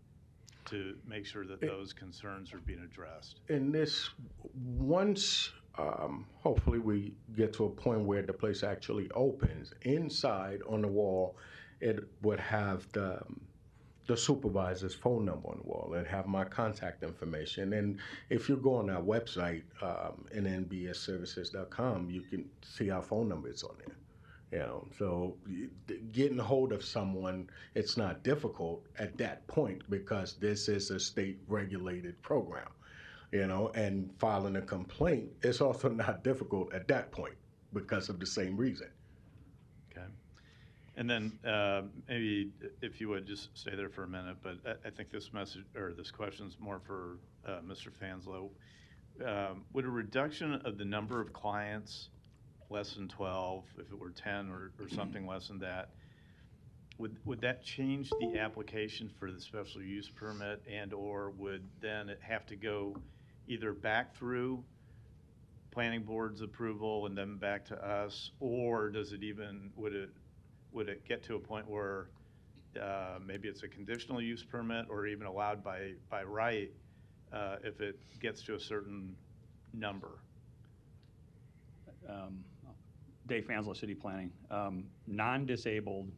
to make sure that those concerns are being addressed? In this, once hopefully we get to a point where the place actually opens, inside on the wall, it would have the supervisor's phone number on the wall and have my contact information. And if you go on our website, nnbsservices.com, you can see our phone numbers on there. You know, so getting hold of someone, it's not difficult at that point because this is a state-regulated program. You know, and filing a complaint is also not difficult at that point because of the same reason. Okay. And then maybe if you would just stay there for a minute, but I think this message or this question is more for Mr. Fanslow. Would a reduction of the number of clients, less than 12, if it were 10 or something less than that, would that change the application for the special use permit, and or would then it have to go either back through planning board's approval and then back to us, or does it even, would it get to a point where maybe it's a conditional use permit or even allowed by right if it gets to a certain number? Dave Fanslow, City Planning. Non-disabled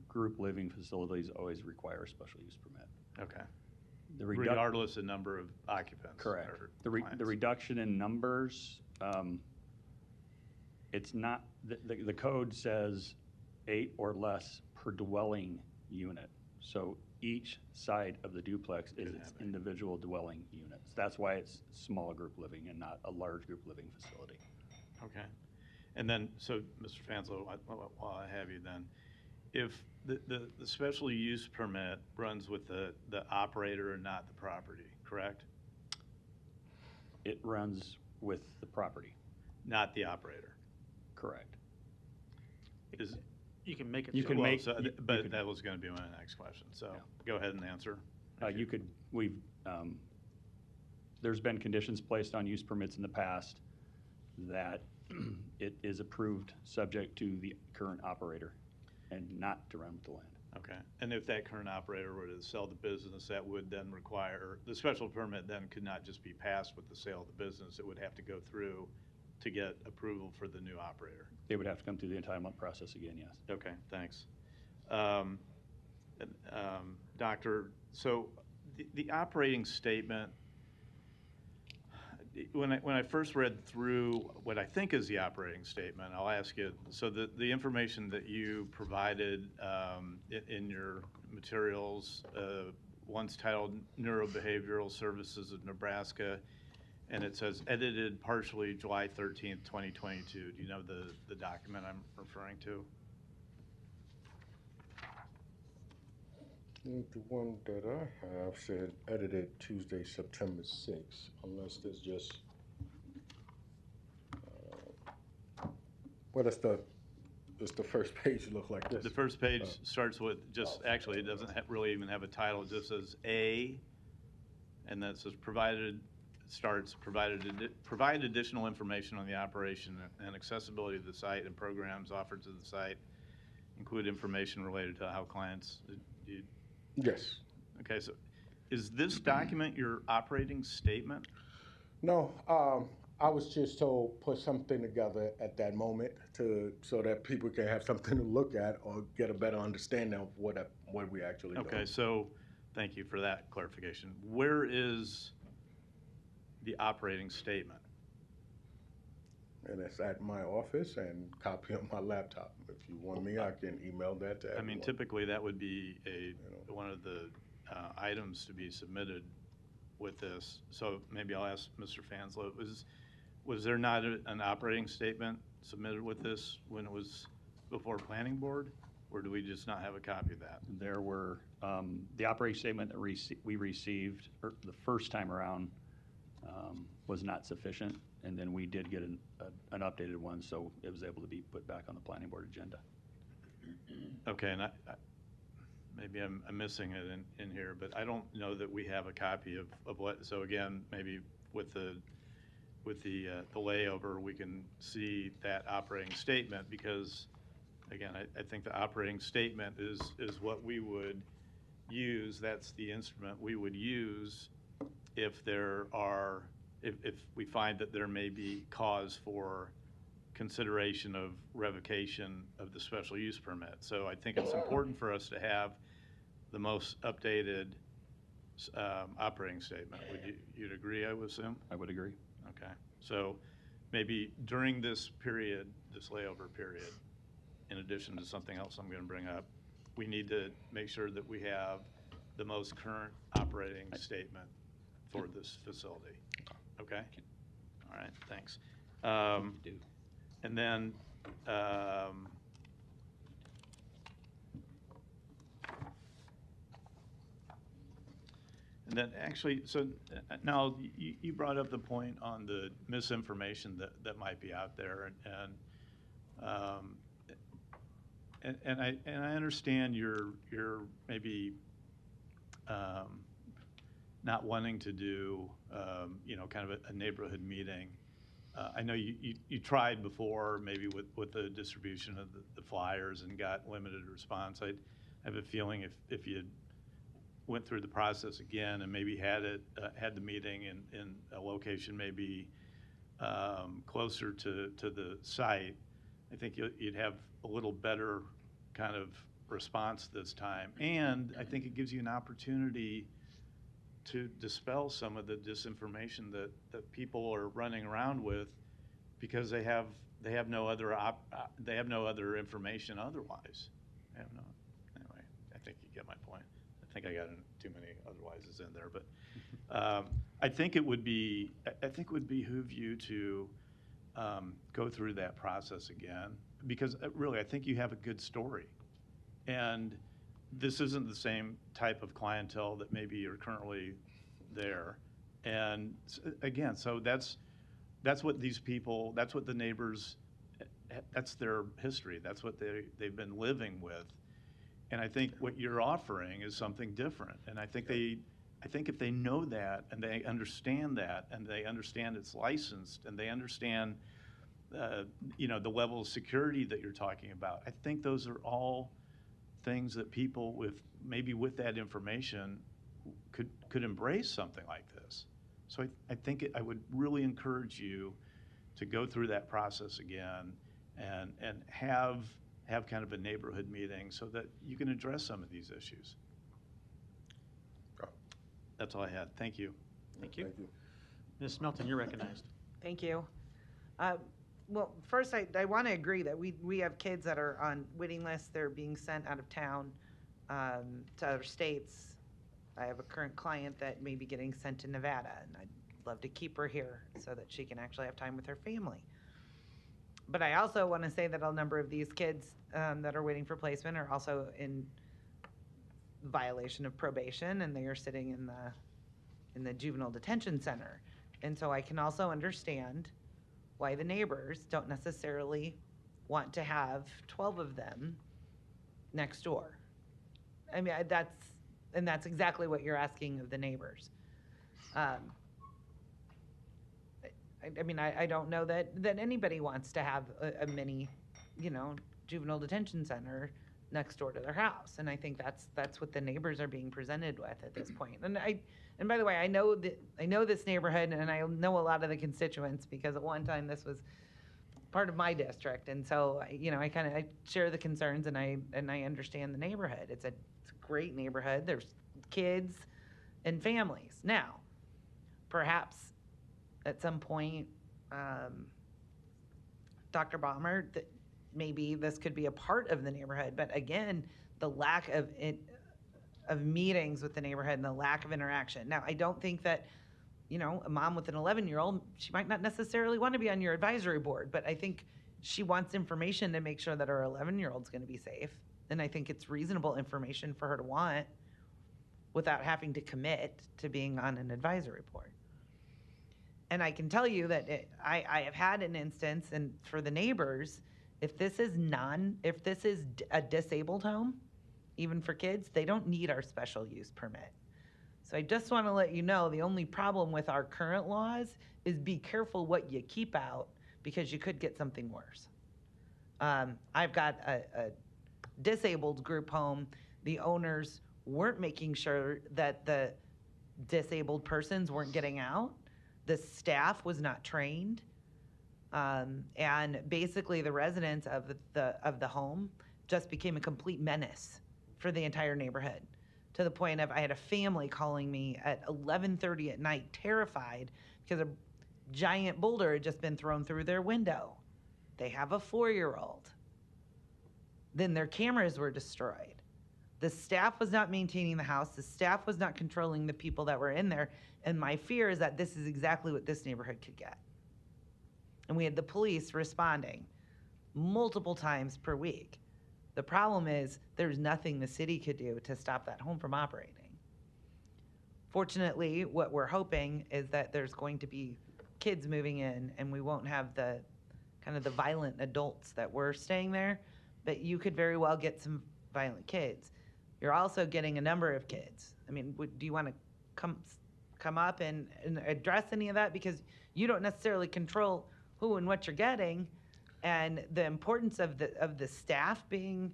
group living facilities always require a special use permit. Okay. The regardless of number of occupants. Correct. Or The reduction in numbers, it's not, the code says 8 or less per dwelling unit. So each side of the duplex is its individual dwelling units. That's why it's small group living and not a large group living facility. Okay. And then, so Mr. Fanslow, while I have you then, if the special use permit runs with the operator and not the property, correct? It runs with the property. Not the operator. Correct. You can make it. You can well, make, so, you but could- that was going to be my next question. So go ahead and answer. you could, there's been conditions placed on use permits in the past that it is approved subject to the current operator and not to run with the land. Okay. And if that current operator were to sell the business, that would then require, the special permit then could not just be passed with the sale of the business. It would have to go through to get approval for the new operator. They would have to come through the entitlement process again, yes. Okay, thanks. Doctor, so the operating statement, when I first read through what I think is the operating statement, I'll ask you, so the information that you provided in your materials, one's titled Neurobehavioral Services of Nebraska, and it says edited partially July 13th, 2022. Do you know the document I'm referring to? The one that I have said edited Tuesday, September 6th, unless there's just, what does the first page look like this? The first page starts with just, actually, it doesn't really even have a title. It just says A, and then it says provide additional information on the operation and accessibility of the site and programs offered to the site, include information related to how clients. Yes. Okay, so is this document your operating statement? No, I was just told put something together at that moment so that people can have something to look at or get a better understanding of what we actually do. Okay, so thank you for that clarification. Where is the operating statement? And it's at my office and copy on my laptop. If you want me, I can email that to everyone. I mean, typically that would be one of the items to be submitted with this. So maybe I'll ask Mr. Fanslow, was there not an operating statement submitted with this when it was before planning board? Or do we just not have a copy of that? There were, the operating statement that we received the first time around was not sufficient, and then we did get an updated one, so it was able to be put back on the planning board agenda. Okay, and maybe I'm missing it in here, but I don't know that we have a copy of what. So again, maybe with the layover, we can see that operating statement, because again, I think the operating statement is what we would use. That's the instrument we would use if if we find that there may be cause for consideration of revocation of the special use permit. So I think it's important for us to have the most updated operating statement. You'd agree, I would assume? I would agree. Okay. So maybe during this period, this layover period, in addition to something else I'm going to bring up, we need to make sure that we have the most current operating statement for this facility. Okay? All right, thanks. And then, actually, so now you brought up the point on the misinformation that might be out there, and I understand you're maybe not wanting to do kind of a neighborhood meeting. I know you tried before, maybe with the distribution of the flyers and got limited response. I have a feeling if you went through the process again and maybe had the meeting in a location maybe closer to the site, I think you'd have a little better kind of response this time. And I think it gives you an opportunity to dispel some of the disinformation that people are running around with, because they have no other information otherwise. Anyway, I think you get my point. I think I got too many otherwises in there, but I think it would behoove you to go through that process again, because really I think you have a good story, and this isn't the same type of clientele that maybe are currently there. And again, so that's what these people, that's what the neighbors, that's their history. That's what they've been living with. And I think what you're offering is something different. And I think if they know that and they understand that and they understand it's licensed and they understand the level of security that you're talking about, I think those are all things that people with that information could embrace something like this. So I think I would really encourage you to go through that process again and have kind of a neighborhood meeting so that you can address some of these issues. That's all I had. Thank you. Thank you. Ms. Melton, you're recognized. Thank you. Well, first, I want to agree that we have kids that are on waiting lists. They're being sent out of town to other states. I have a current client that may be getting sent to Nevada, and I'd love to keep her here so that she can actually have time with her family. But I also want to say that a number of these kids that are waiting for placement are also in violation of probation, and they are sitting in the juvenile detention center. And so I can also understand why the neighbors don't necessarily want to have 12 of them next door. I mean, that's exactly what you're asking of the neighbors. I don't know that anybody wants to have a mini, juvenile detention center next door to their house. And I think that's what the neighbors are being presented with at this point. And by the way, I know this neighborhood, and I know a lot of the constituents, because at one time this was part of my district. And so, I share the concerns, and I understand the neighborhood. It's a great neighborhood. There's kids and families. Now, perhaps at some point, Dr. Balmer, that maybe this could be a part of the neighborhood. But again, the lack of meetings with the neighborhood and the lack of interaction. Now, I don't think that, a mom with an 11-year-old, she might not necessarily want to be on your advisory board, but I think she wants information to make sure that her 11-year-old's going to be safe. And I think it's reasonable information for her to want without having to commit to being on an advisory board. And I can tell you that I have had an instance, and for the neighbors, if this is a disabled home, even for kids, they don't need our special use permit. So I just want to let you know, the only problem with our current laws is be careful what you keep out, because you could get something worse. I've got a disabled group home. The owners weren't making sure that the disabled persons weren't getting out. The staff was not trained. And basically the residents of the home just became a complete menace for the entire neighborhood, to the point of I had a family calling me at 11:30 at night, terrified because a giant boulder had just been thrown through their window. They have a 4-year-old. Then their cameras were destroyed. The staff was not maintaining the house. The staff was not controlling the people that were in there. And my fear is that this is exactly what this neighborhood could get. And we had the police responding multiple times per week. The problem is there's nothing the city could do to stop that home from operating. Fortunately, what we're hoping is that there's going to be kids moving in and we won't have the kind of the violent adults that were staying there, but you could very well get some violent kids. You're also getting a number of kids. I mean, do you want to come up and address any of that? Because you don't necessarily control who and what you're getting, and the importance of the staff being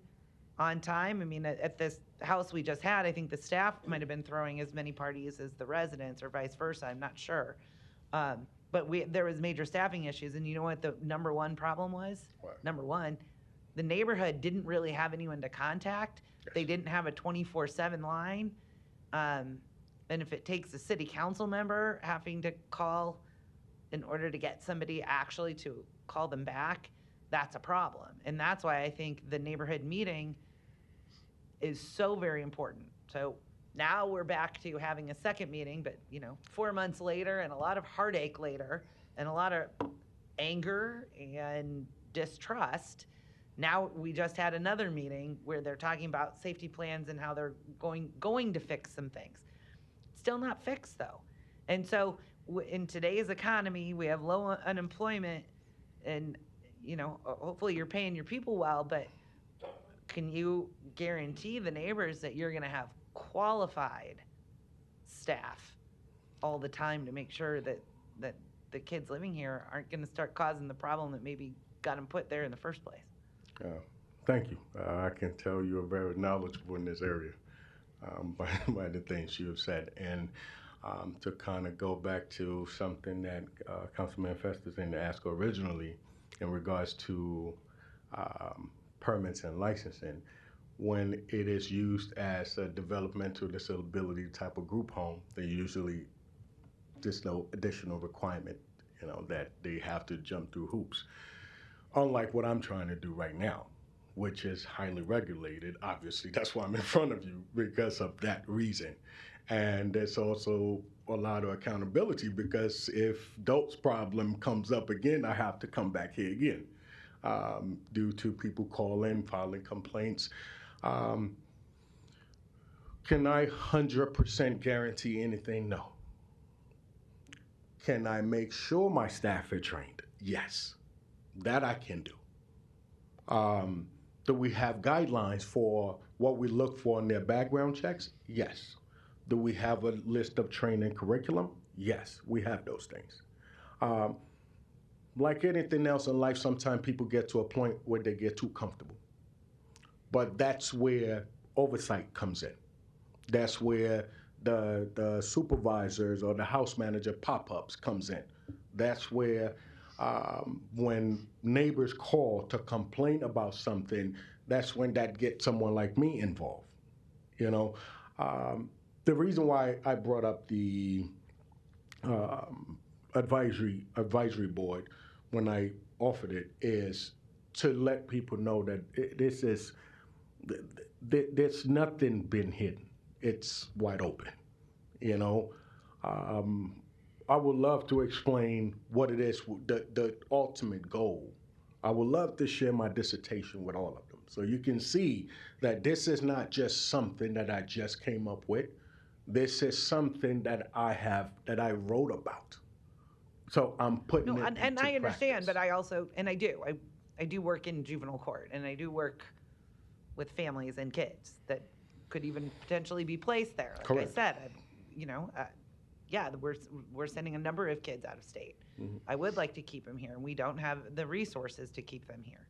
on time. I mean, at this house we just had, I think the staff might have been throwing as many parties as the residents, or vice versa. I'm not sure. But there was major staffing issues, and you know what the number one problem was? What? Number one, the neighborhood didn't really have anyone to contact. Yes. They didn't have a 24/7 line. And if it takes a city council member having to call in order to get somebody actually to call them back, that's a problem. And that's why I think the neighborhood meeting is so very important. So now we're back to having a second meeting, but 4 months later and a lot of heartache later and a lot of anger and distrust. Now we just had another meeting where they're talking about safety plans and how they're going to fix some things. Still not fixed though. And so in today's economy, we have low unemployment and hopefully you're paying your people well, but can you guarantee the neighbors that you're going to have qualified staff all the time to make sure that the kids living here aren't going to start causing the problem that maybe got them put there in the first place? Thank you. I can tell you're very knowledgeable in this area by the things you have said. And to kind of go back to something that Councilman Festus asked originally in regards to permits and licensing, when it is used as a developmental disability type of group home, they usually there's no additional requirement, that they have to jump through hoops. Unlike what I'm trying to do right now, which is highly regulated. Obviously, that's why I'm in front of you, because of that reason. And there's also a lot of accountability, because if Dote's problem comes up again, I have to come back here again due to people calling, filing complaints. Can I 100% guarantee anything? No. Can I make sure my staff are trained? Yes. That I can do. Do we have guidelines for what we look for in their background checks? Yes. Do we have a list of training curriculum? Yes, we have those things. Like anything else in life, sometimes people get to a point where they get too comfortable. But that's where oversight comes in. That's where the supervisors or the house manager pop-ups comes in. That's where when neighbors call to complain about something, that's when that gets someone like me involved. The reason why I brought up the advisory board when I offered it is to let people know that there's nothing been hidden. It's wide open. I would love to explain what it is, the ultimate goal. I would love to share my dissertation with all of them, so you can see that this is not just something that I just came up with. This is something that I wrote about. So I'm putting it into and I understand, practice. but I also, and I do work in juvenile court, and I do work with families and kids that could even potentially be placed there. Like Correct. I said, yeah, we're sending a number of kids out of state. Mm-hmm. I would like to keep them here, and we don't have the resources to keep them here.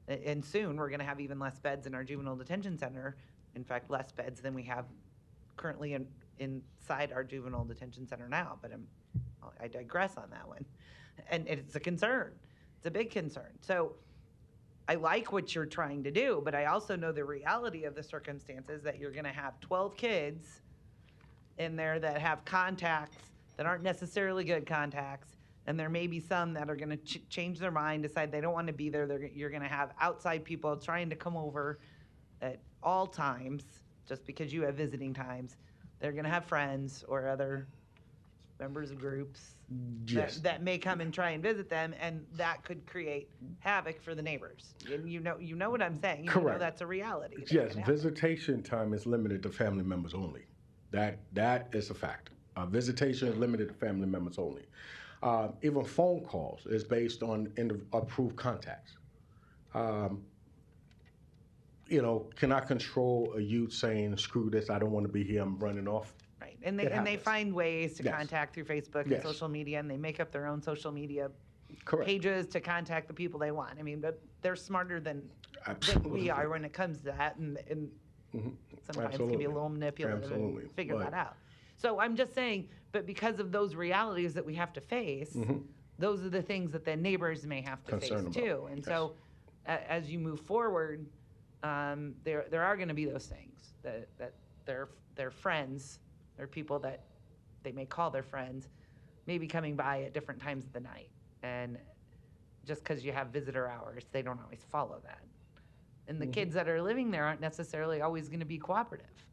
And soon, we're gonna have even less beds in our juvenile detention center. In fact, less beds than we have currently inside our juvenile detention center now, but I digress on that one. And it's a concern. It's a big concern. So I like what you're trying to do, but I also know the reality of the circumstances that you're gonna have 12 kids in there that have contacts that aren't necessarily good contacts, and there may be some that are gonna change their mind, decide they don't wanna be there. You're gonna have outside people trying to come over at all times, just because you have visiting times. They're gonna have friends or other members of groups Yes. that may come and try and visit them, and that could create havoc for the neighbors. And you know what I'm saying. You know Correct. that's a reality. that Yes, could happen. visitation time is limited to family members only. That is a fact. Visitation is limited to family members only. Even phone calls is based on approved contacts. Can I control a youth saying, screw this, I don't want to be here, I'm running off? Right. And It they happens. find ways to Yes. contact through Facebook and Yes. social media, and they make up their own social media Correct. pages to contact the people they want. I mean, but they're smarter than Absolutely. we are when it comes to that, and Mhm. sometimes can be Absolutely. a little manipulative Absolutely. and figure But- that out. So I'm just saying, but because of those realities that we have to face, Mhm. those are the things that the neighbors may have to Concerned face about. too. And Yes. so as you move forward, there are going to be those things that their friends, they're people that they may call their friends, may be coming by at different times of the night. And just because you have visitor hours, they don't always follow that. And the Mhm. kids that are living there aren't necessarily always going to be cooperative.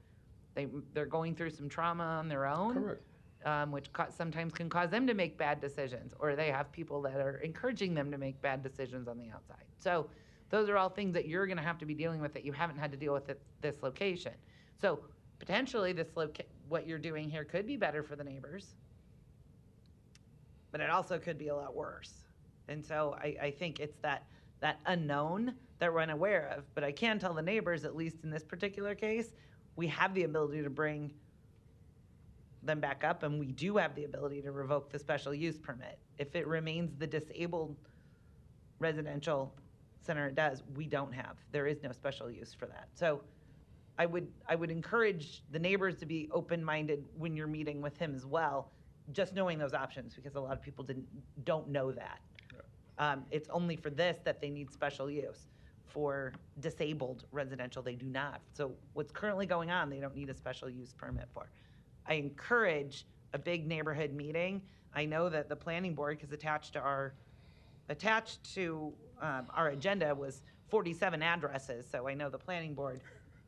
They're going through some trauma on their own, Correct. which sometimes can cause them to make bad decisions, or they have people that are encouraging them to make bad decisions on the outside. So those are all things that you're going to have to be dealing with that you haven't had to deal with at this location. So potentially what you're doing here could be better for the neighbors, but it also could be a lot worse. And so I think it's that unknown that we're unaware of. But I can tell the neighbors, at least in this particular case, we have the ability to bring them back up, and we do have the ability to revoke the special use permit. If it remains the disabled residential center it does, we don't have. There is no special use for that. So I would encourage the neighbors to be open-minded when you're meeting with him as well, just knowing those options, because a lot of people don't know that. It's only for this that they need special use. For disabled residential, they do not. So what's currently going on, they don't need a special use permit for. I encourage a big neighborhood meeting. I know that the planning board, because attached to our agenda was 47 addresses. So I know the planning board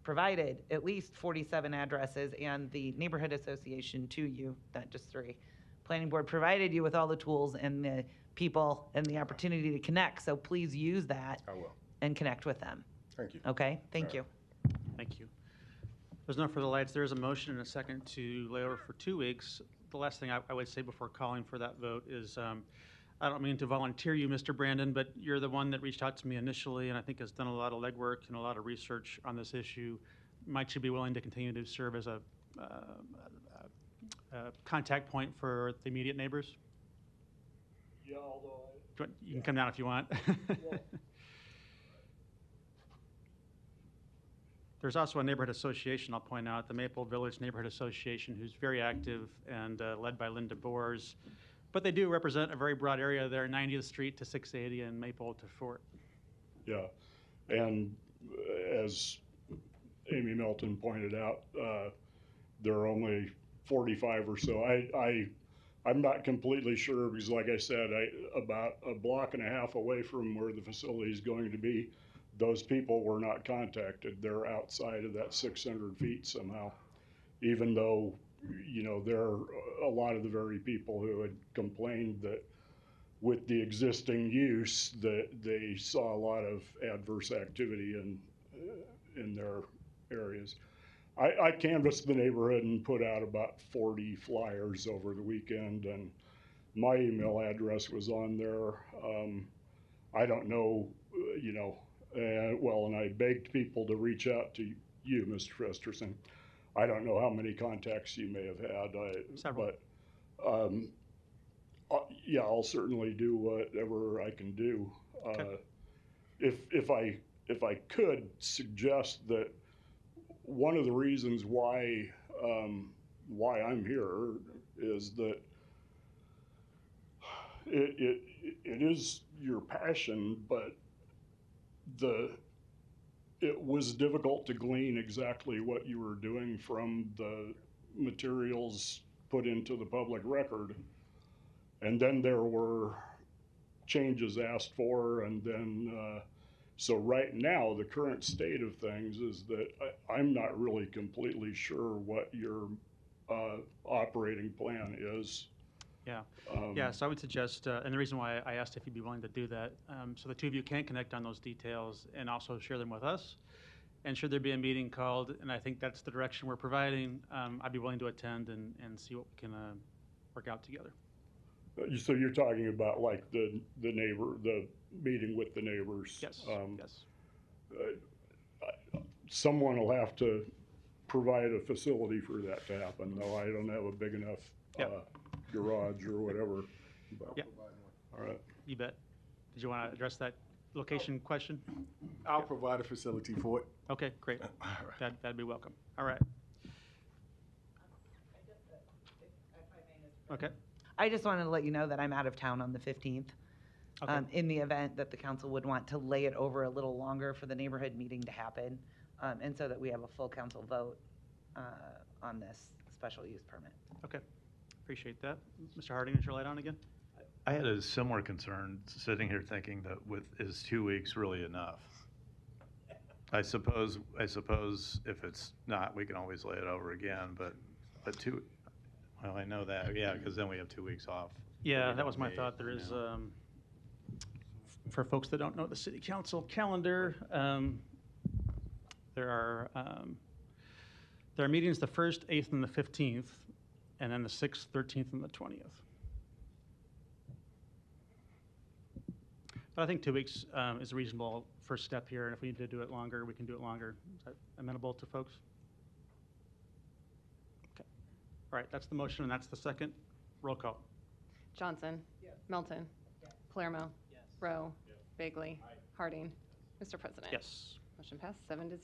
provided at least 47 addresses, and the neighborhood association to you, not just 3. Planning board provided you with all the tools and the people and the opportunity to connect. So please use that. I will. And connect with them. Thank you. Okay, thank you. Thank you. There's no further lights. There is a motion and a second to lay over for 2 weeks. The last thing I would say before calling for that vote is, I don't mean to volunteer you, Mr. Brandon, but you're the one that reached out to me initially and I think has done a lot of legwork and a lot of research on this issue. Might you be willing to continue to serve as a contact point for the immediate neighbors? Yeah, although You can come down if you want. There's also a neighborhood association, I'll point out, the Maple Village Neighborhood Association, who's very active and led by Linda Boers. But they do represent a very broad area there, 90th Street to 680 and Maple to Fort. Yeah, and as Amy Melton pointed out, there are only 45 or so. I'm not completely sure because, like I said, about a block and a half away from where the facility is going to be, those people were not contacted. They're outside of that 600 feet somehow, even though, there are a lot of the very people who had complained that with the existing use that they saw a lot of adverse activity in their areas. I canvassed the neighborhood and put out about 40 flyers over the weekend, and my email address was on there. I don't know, and I begged people to reach out to you, Mr. Festerson. I don't know how many contacts you may have had. Several. But yeah, I'll certainly do whatever I can do. if I could suggest that one of the reasons why I'm here is that it is your passion, but it was difficult to glean exactly what you were doing from the materials put into the public record. And then there were changes asked for, and then so right now the current state of things is that I'm not really completely sure what your operating plan is. Yeah. So I would suggest, and the reason why I asked if you'd be willing to do that, so the two of you can connect on those details and also share them with us. And should there be a meeting called, and I think that's the direction we're providing, I'd be willing to attend and see what we can work out together. So you're talking about like the meeting with the neighbors? Yes, yes. Someone will have to provide a facility for that to happen, though I don't have a big enough garage or whatever. Yep. All right. You bet. Did you want to address that location question? I'll provide a facility for it. Okay, great. That'd be welcome. All right. Okay. I just wanted to let you know that I'm out of town on the 15th. Okay. In the event that the council would want to lay it over a little longer for the neighborhood meeting to happen, and so that we have a full council vote on this special use permit. Okay. Appreciate that. Mr. Harding, is your light on again? I had a similar concern, sitting here thinking that is 2 weeks really enough? I suppose if it's not, we can always lay it over again, but well, I know that, yeah, because then we have 2 weeks off. Yeah, that was my thought. There is, for folks that don't know the city council calendar, there are meetings the 1st, 8th, and the 15th, and then the 6th, 13th, and the 20th. But I think 2 weeks is a reasonable first step here, and if we need to do it longer, we can do it longer. Is that amenable to folks? Okay. All right, that's the motion, and that's the second. Roll call. Johnson. Melton. Palermo. Rowe. Bagley. Harding. Mr. President. Yes. Motion passed 7-0.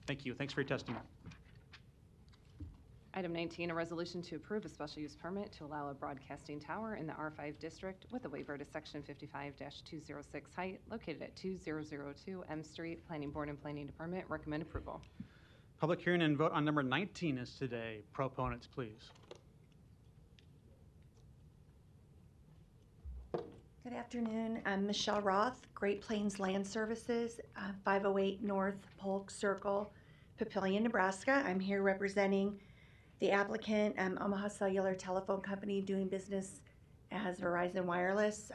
Thank you. Thanks for your testimony. Item 19, a resolution to approve a special use permit to allow a broadcasting tower in the R5 district with a waiver to section 55-206 height located at 2002 M Street. Planning Board and Planning Department recommend approval. Public hearing and vote on number 19 is today. Proponents, please. Good afternoon. I'm Michelle Roth, Great Plains Land Services, 508 North Polk Circle, Papillion, Nebraska. I'm here representing the applicant, Omaha Cellular Telephone Company, doing business as Verizon Wireless,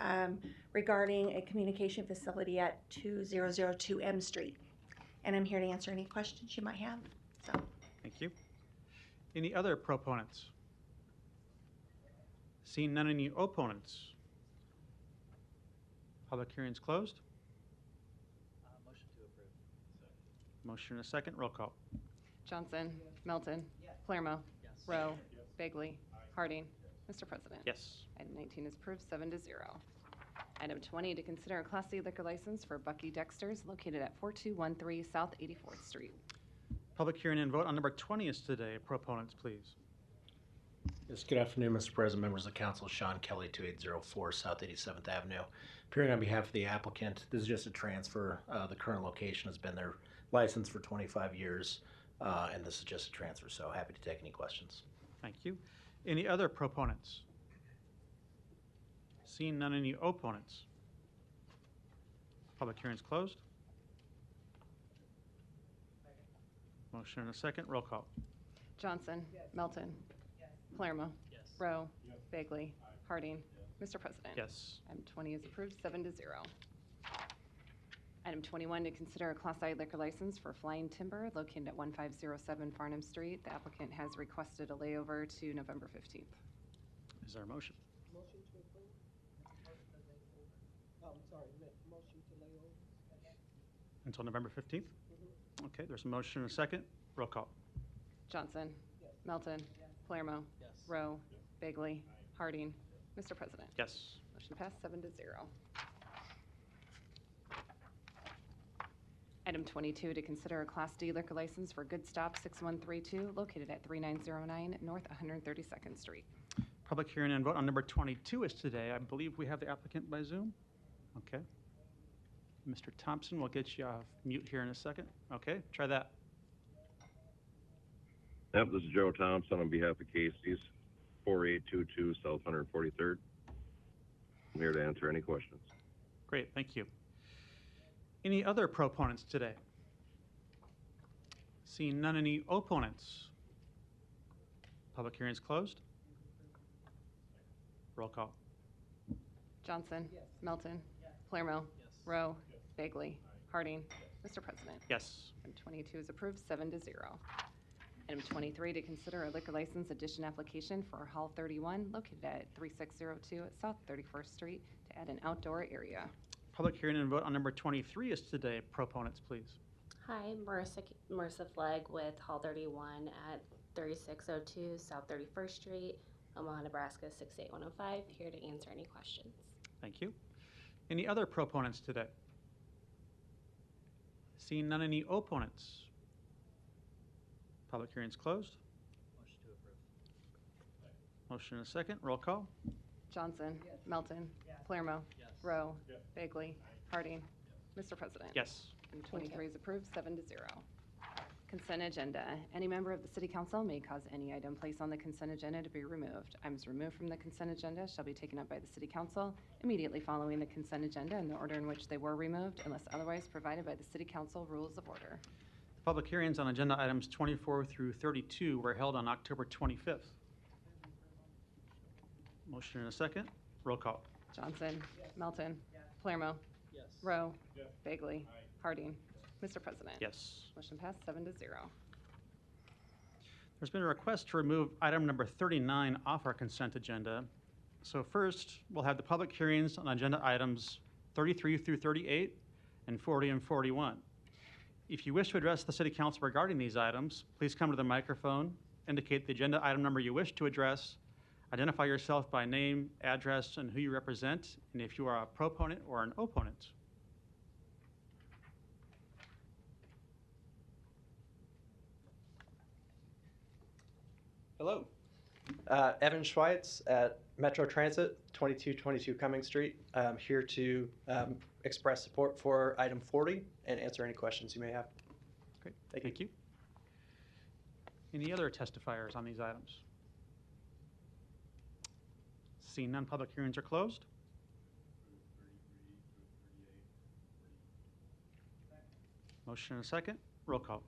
regarding a communication facility at 2002 M Street. And I'm here to answer any questions you might have. So. Thank you. Any other proponents? Seeing none, any opponents? Public hearing is closed. Motion to approve. Motion and a second. Roll call. Johnson. Melton. Palermo. Rowe. Bagley. Harding. Mr. President. Yes. Item 19 is approved 7-0. Item 20, to consider a Class C liquor license for Bucky Dexter's located at 4213 South 84th Street. Public hearing and vote on number 20 is today. Proponents, please. Yes, good afternoon, Mr. President, members of the council. Sean Kelly, 2804 South 87th Avenue. Appearing on behalf of the applicant, this is just a transfer. The current location has been their license for 25 years, and this is just a transfer, so happy to take any questions. Thank you. Any other proponents? Seeing none, any opponents? Public hearing is closed. Motion and a second. Roll call. Johnson. Melton. Palermo. Rowe. Bagley. Harding. Mr. President. Yes. Item 20 is approved 7-0. Item 21, to consider a Class I liquor license for Flying Timber located at 1507 Farnham Street. The applicant has requested a layover to November 15th. Is there a motion? Motion to approve. Motion to lay over. Until November 15th? Okay, there's a motion and a second. Roll call. Johnson. Melton. Palermo. Rowe. Bagley. Harding. Mr. President. Yes. Motion passed 7-0. Item 22, to consider a Class D liquor license for Good Stop 6132 located at 3909 North 132nd Street. Public hearing and vote on number 22 is today. I believe we have the applicant by Zoom. Okay. Mr. Thompson, we'll get you off mute here in a second. Okay, try that. Yep, this is Joe Thompson on behalf of Casey's, 4822 South 143rd. I'm here to answer any questions. Great, thank you. Any other proponents today? Seeing none, any opponents? Public hearing is closed. Roll call. Johnson. Melton. Palermo. Rowe. Bagley. Harding. Mr. President. Yes. Item 22 is approved, 7-0. Item 23, to consider a liquor license addition application for Hall 31 located at 3602 at South 31st Street to add an outdoor area. Public hearing and vote on number 23 is today. Proponents, please. Hi, Marissa Flegg with Hall 31 at 3602 South 31st Street, Omaha, Nebraska 68105. Here to answer any questions. Thank you. Any other proponents today? Seeing none, any opponents? Public hearing is closed. Motion to approve. Motion and a second. Roll call. Johnson. Melton. Palermo. Rowe. Bagley. Harding. Mr. President. Yes. Item 23 is approved, 7-0. Consent agenda. Any member of the City Council may cause any item placed on the consent agenda to be removed. Items removed from the consent agenda shall be taken up by the City Council immediately following the consent agenda in the order in which they were removed, unless otherwise provided by the City Council Rules of Order. Public hearings on agenda items 24 through 32 were held on October 25th. Motion and a second. Roll call. Johnson. Melton. Palermo. Rowe. Bagley. Harding. Mr. President. Yes. Motion passed, 7-0. There's been a request to remove item number 39 off our consent agenda. So first, we'll have the public hearings on agenda items 33 through 38 and 40 and 41. If you wish to address the City Council regarding these items, please come to the microphone, indicate the agenda item number you wish to address, identify yourself by name, address, and who you represent, and if you are a proponent or an opponent. Hello. Evan Schweitz at Metro Transit, 2222 Cummings Street. I'm here to express support for item 40 and answer any questions you may have. Great. Thank you. Any other testifiers on these items? Seeing none, public hearings are closed. Motion and a second. Roll call.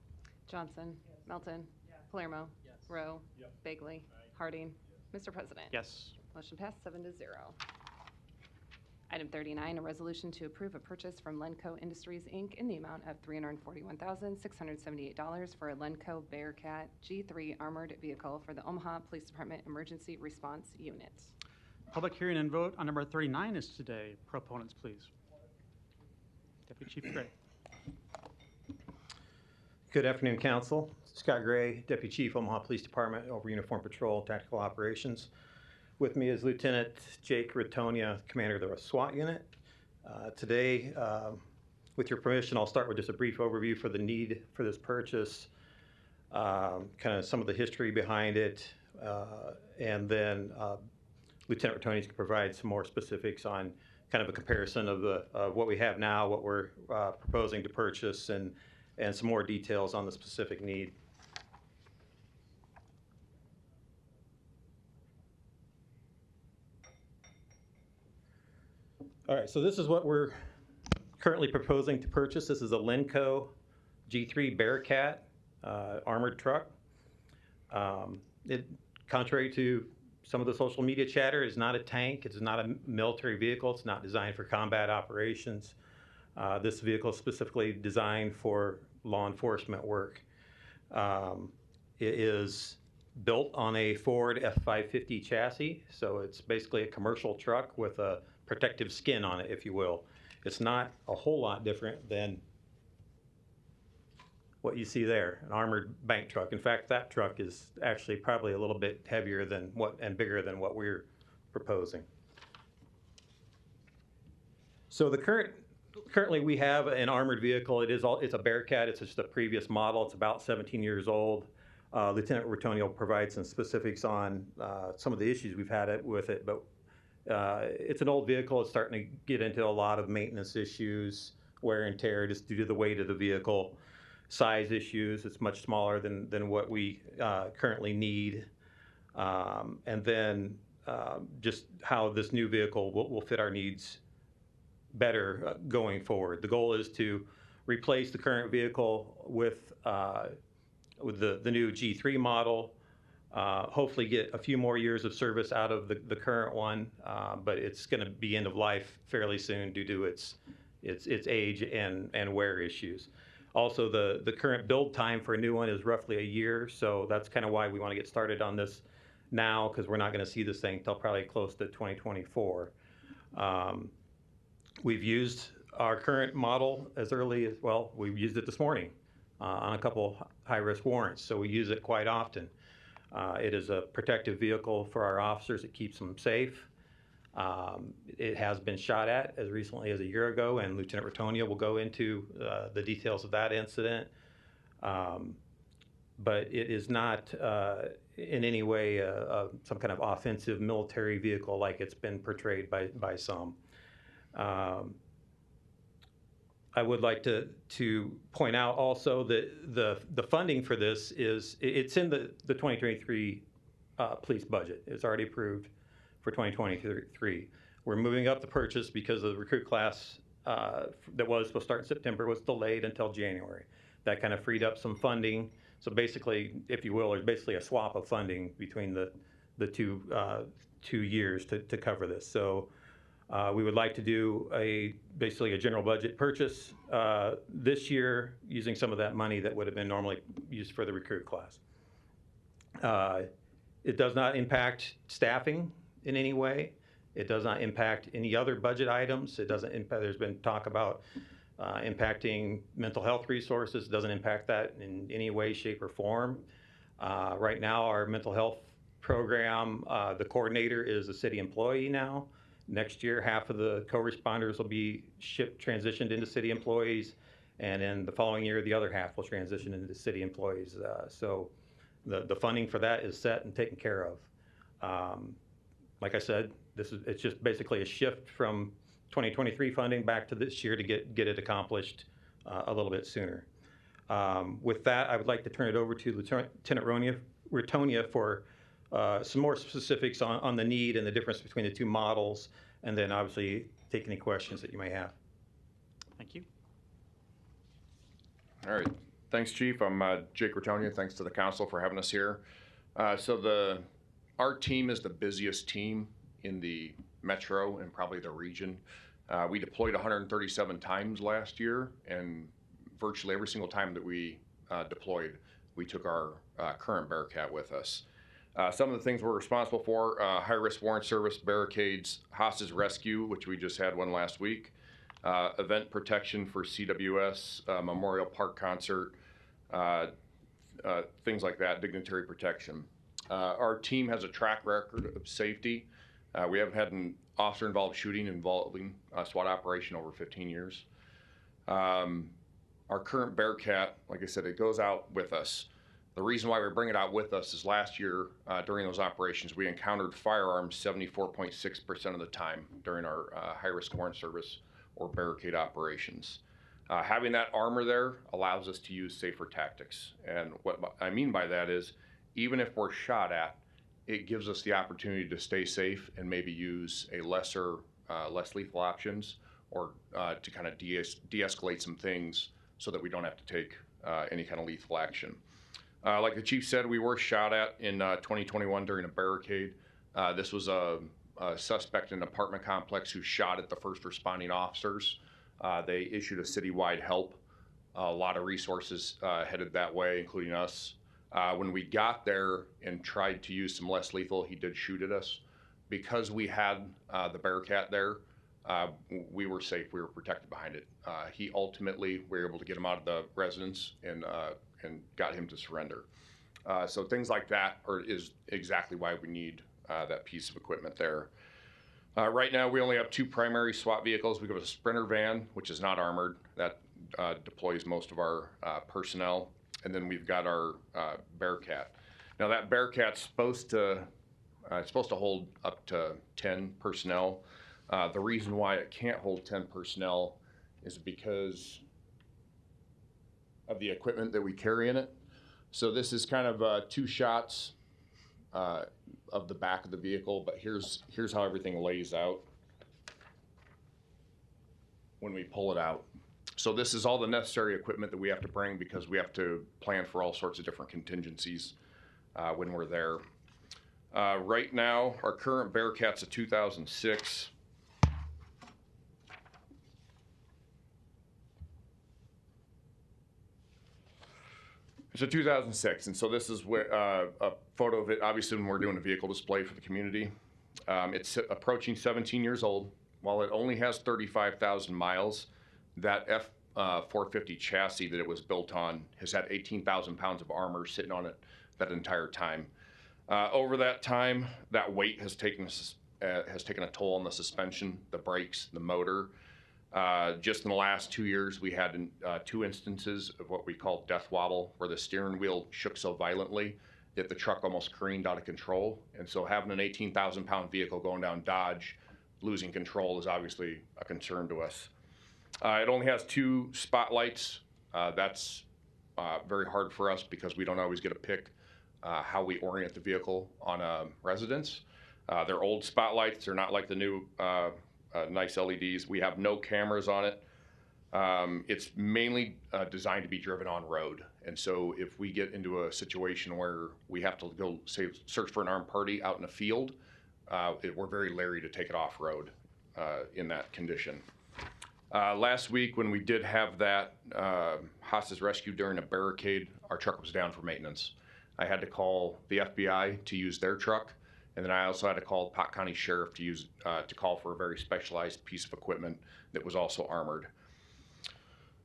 Johnson. Melton. Palermo. Rowe. Bagley. Harding. Mr. President. Yes. Motion passed, 7-0. Item 39, a resolution to approve a purchase from Lenco Industries, Inc. in the amount of $341,678 for a Lenco Bearcat G3 armored vehicle for the Omaha Police Department Emergency Response Unit. Public hearing and vote on number 39 is today. Proponents, please. Deputy Chief Gray. Good afternoon, Council. Scott Gray, Deputy Chief, Omaha Police Department, over Uniform Patrol, Tactical Operations. With me is Lieutenant Jake Ratonia, Commander of the SWAT Unit. Today, with your permission, I'll start with just a brief overview for the need for this purchase, kind of some of the history behind it, and then Lieutenant Ratonia can provide some more specifics on kind of a comparison of what we have now, what we're proposing to purchase, and some more details on the specific need. All right, so this is what we're currently proposing to purchase. This is a Lenco G3 Bearcat armored truck. Contrary to some of the social media chatter, is not a tank. It's not a military vehicle. It's not designed for combat operations. This vehicle is specifically designed for law enforcement work. It is built on a Ford F-550 chassis, so it's basically a commercial truck with a protective skin on it, if you will. It's not a whole lot different than what you see there, an armored bank truck. In fact, that truck is actually probably a little bit heavier than and bigger than what we're proposing. So the current Currently, we have an armored vehicle. It's a Bearcat. It's just a previous model. It's about 17 years old. Lieutenant Rotonio will provide some specifics on some of the issues we've had with it, but it's an old vehicle. It's starting to get into a lot of maintenance issues, wear and tear, just due to the weight of the vehicle, size issues. It's much smaller than what we currently need, and then just how this new vehicle will fit our needs better going forward. The goal is to replace the current vehicle with the new G3 model, hopefully get a few more years of service out of the current one, but it's going to be end of life fairly soon due to its age and wear issues. Also, the current build time for a new one is roughly a year, so that's kind of why we want to get started on this now, because we're not going to see this thing until probably close to 2024. We've used our current model as early as, well, we used it this morning on a couple high-risk warrants, so we use it quite often. It is a protective vehicle for our officers. It keeps them safe. It has been shot at as recently as a year ago, and Lieutenant Rotonio will go into the details of that incident. But it is not in any way some kind of offensive military vehicle like it's been portrayed by some. I would like to point out also that the funding for this it's in the 2023 police budget. It's already approved for 2023. We're moving up the purchase because of the recruit class that was supposed to start in September was delayed until January. That kind of freed up some funding. So basically, if you will, there's basically a swap of funding between the two years to cover this. So we would like to do basically a general budget purchase this year using some of that money that would have been normally used for the recruit class. It does not impact staffing in any way. It does not impact any other budget items. It doesn't impact, there's been talk about impacting mental health resources. It doesn't impact that in any way, shape, or form. Right now, our mental health program, the coordinator is a city employee now. Next year, half of the co-responders will be transitioned into city employees, and in the following year, the other half will transition into city employees. So the funding for that is set and taken care of. Like I said, it's just basically a shift from 2023 funding back to this year to get it accomplished a little bit sooner. With that, I would like to turn it over to Lieutenant Rotonio for some more specifics on the need and the difference between the two models, and then obviously take any questions that you may have. Thank you. All right. Thanks, Chief. I'm Jake Rotonio. Thanks to the council for having us here. Our team is the busiest team in the metro and probably the region. We deployed 137 times last year, and virtually every single time that we deployed, we took our current Bearcat with us. Some of the things we're responsible for, high-risk warrant service, barricades, hostage rescue, which we just had one last week, event protection for CWS, Memorial Park concert, things like that, dignitary protection. Our team has a track record of safety. We haven't had an officer-involved shooting involving a SWAT operation over 15 years. Our current Bearcat, like I said, it goes out with us. The reason why we bring it out with us is last year, during those operations, we encountered firearms 74.6% of the time during our high-risk warrant service or barricade operations. Having that armor there allows us to use safer tactics. And what I mean by that is, even if we're shot at, it gives us the opportunity to stay safe and maybe use a less lethal options, or to kind of de-escalate some things so that we don't have to take any kind of lethal action. Like the chief said, we were shot at in 2021 during a barricade. This was a suspect in an apartment complex who shot at the first responding officers. They issued a citywide help. A lot of resources headed that way, including us. When we got there and tried to use some less lethal, he did shoot at us. Because we had the Bearcat there, we were safe. We were protected behind it. We were able to get him out of the residence and got him to surrender. So things like that is exactly why we need that piece of equipment there. Right now, we only have 2 primary SWAT vehicles. We have a Sprinter van, which is not armored. That deploys most of our personnel. And then we've got our Bearcat. Now that Bearcat's supposed to hold up to 10 personnel. The reason why it can't hold 10 personnel is because of the equipment that we carry in it. So this is kind of 2 shots of the back of the vehicle, but here's how everything lays out when we pull it out. So this is all the necessary equipment that we have to bring because we have to plan for all sorts of different contingencies when we're there. Right now, our current Bearcat's a 2006. It's a 2006, and so this is where, a photo of it, obviously when we're doing a vehicle display for the community. It's approaching 17 years old. While it only has 35,000 miles, that F-450 chassis that it was built on has had 18,000 pounds of armor sitting on it that entire time. Over that time, that weight has taken a toll on the suspension, the brakes, the motor. Just in the last 2 years, we had 2 instances of what we call death wobble, where the steering wheel shook so violently that the truck almost careened out of control. And so having an 18,000 pound vehicle going down Dodge, losing control is obviously a concern to us. It only has 2 spotlights. That's very hard for us because we don't always get to pick how we orient the vehicle on a residence. They're old spotlights. They're not like the new nice LEDs. We have no cameras on it. It's mainly designed to be driven on road. And so if we get into a situation where we have to go, say, search for an armed party out in a field, we're very leery to take it off road in that condition. Last week when we did have that hostage rescue during a barricade, our truck was down for maintenance. I had to call the FBI to use their truck. And then I also had to call Pot County Sheriff to call for a very specialized piece of equipment that was also armored.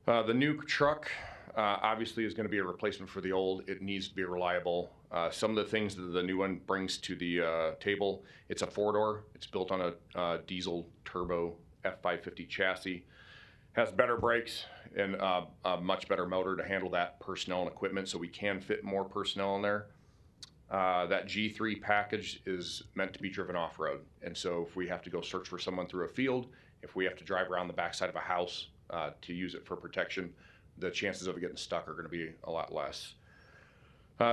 The new truck obviously is going to be a replacement for the old. It needs to be reliable. Some of the things that the new one brings to the table, it's a 4-door. It's built on a diesel turbo F550 chassis. Has better brakes and a much better motor to handle that personnel and equipment, so we can fit more personnel in there. That G3 package is meant to be driven off-road. And so if we have to go search for someone through a field, if we have to drive around the backside of a house to use it for protection, the chances of it getting stuck are going to be a lot less.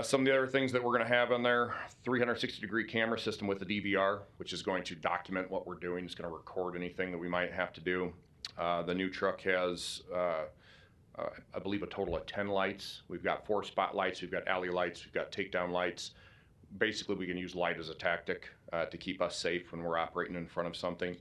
Some of the other things that we're going to have on there, 360-degree camera system with a DVR, which is going to document what we're doing. It's going to record anything that we might have to do. The new truck has, I believe, a total of 10 lights. We've got 4 spotlights, we've got alley lights, we've got takedown lights. Basically, we can use light as a tactic to keep us safe when we're operating in front of something.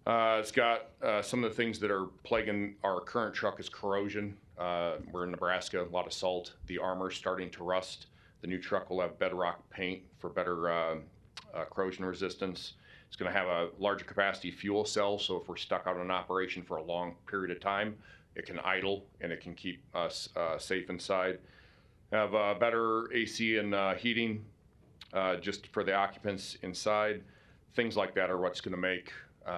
It's got some of the things that are plaguing our current truck is corrosion. We're in Nebraska, a lot of salt. The armor's starting to rust. The new truck will have bedrock paint for better corrosion resistance. It's going to have a larger capacity fuel cell, so if we're stuck out on an operation for a long period of time, it can idle and it can keep us safe inside. Have better AC and heating just for the occupants inside. Things like that are what's going to make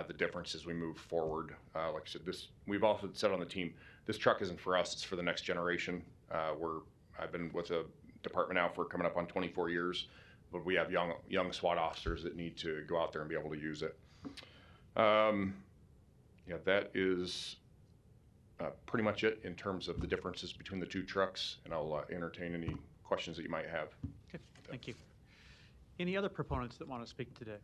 the difference as we move forward. Like I said, we've also said on the team, this truck isn't for us, it's for the next generation. I've been with the department now for coming up on 24 years, but we have young SWAT officers that need to go out there and be able to use it. Yeah, that is pretty much it in terms of the differences between the 2 trucks, and I'll entertain any questions that you might have. Okay, thank you. Any other proponents that want to speak today?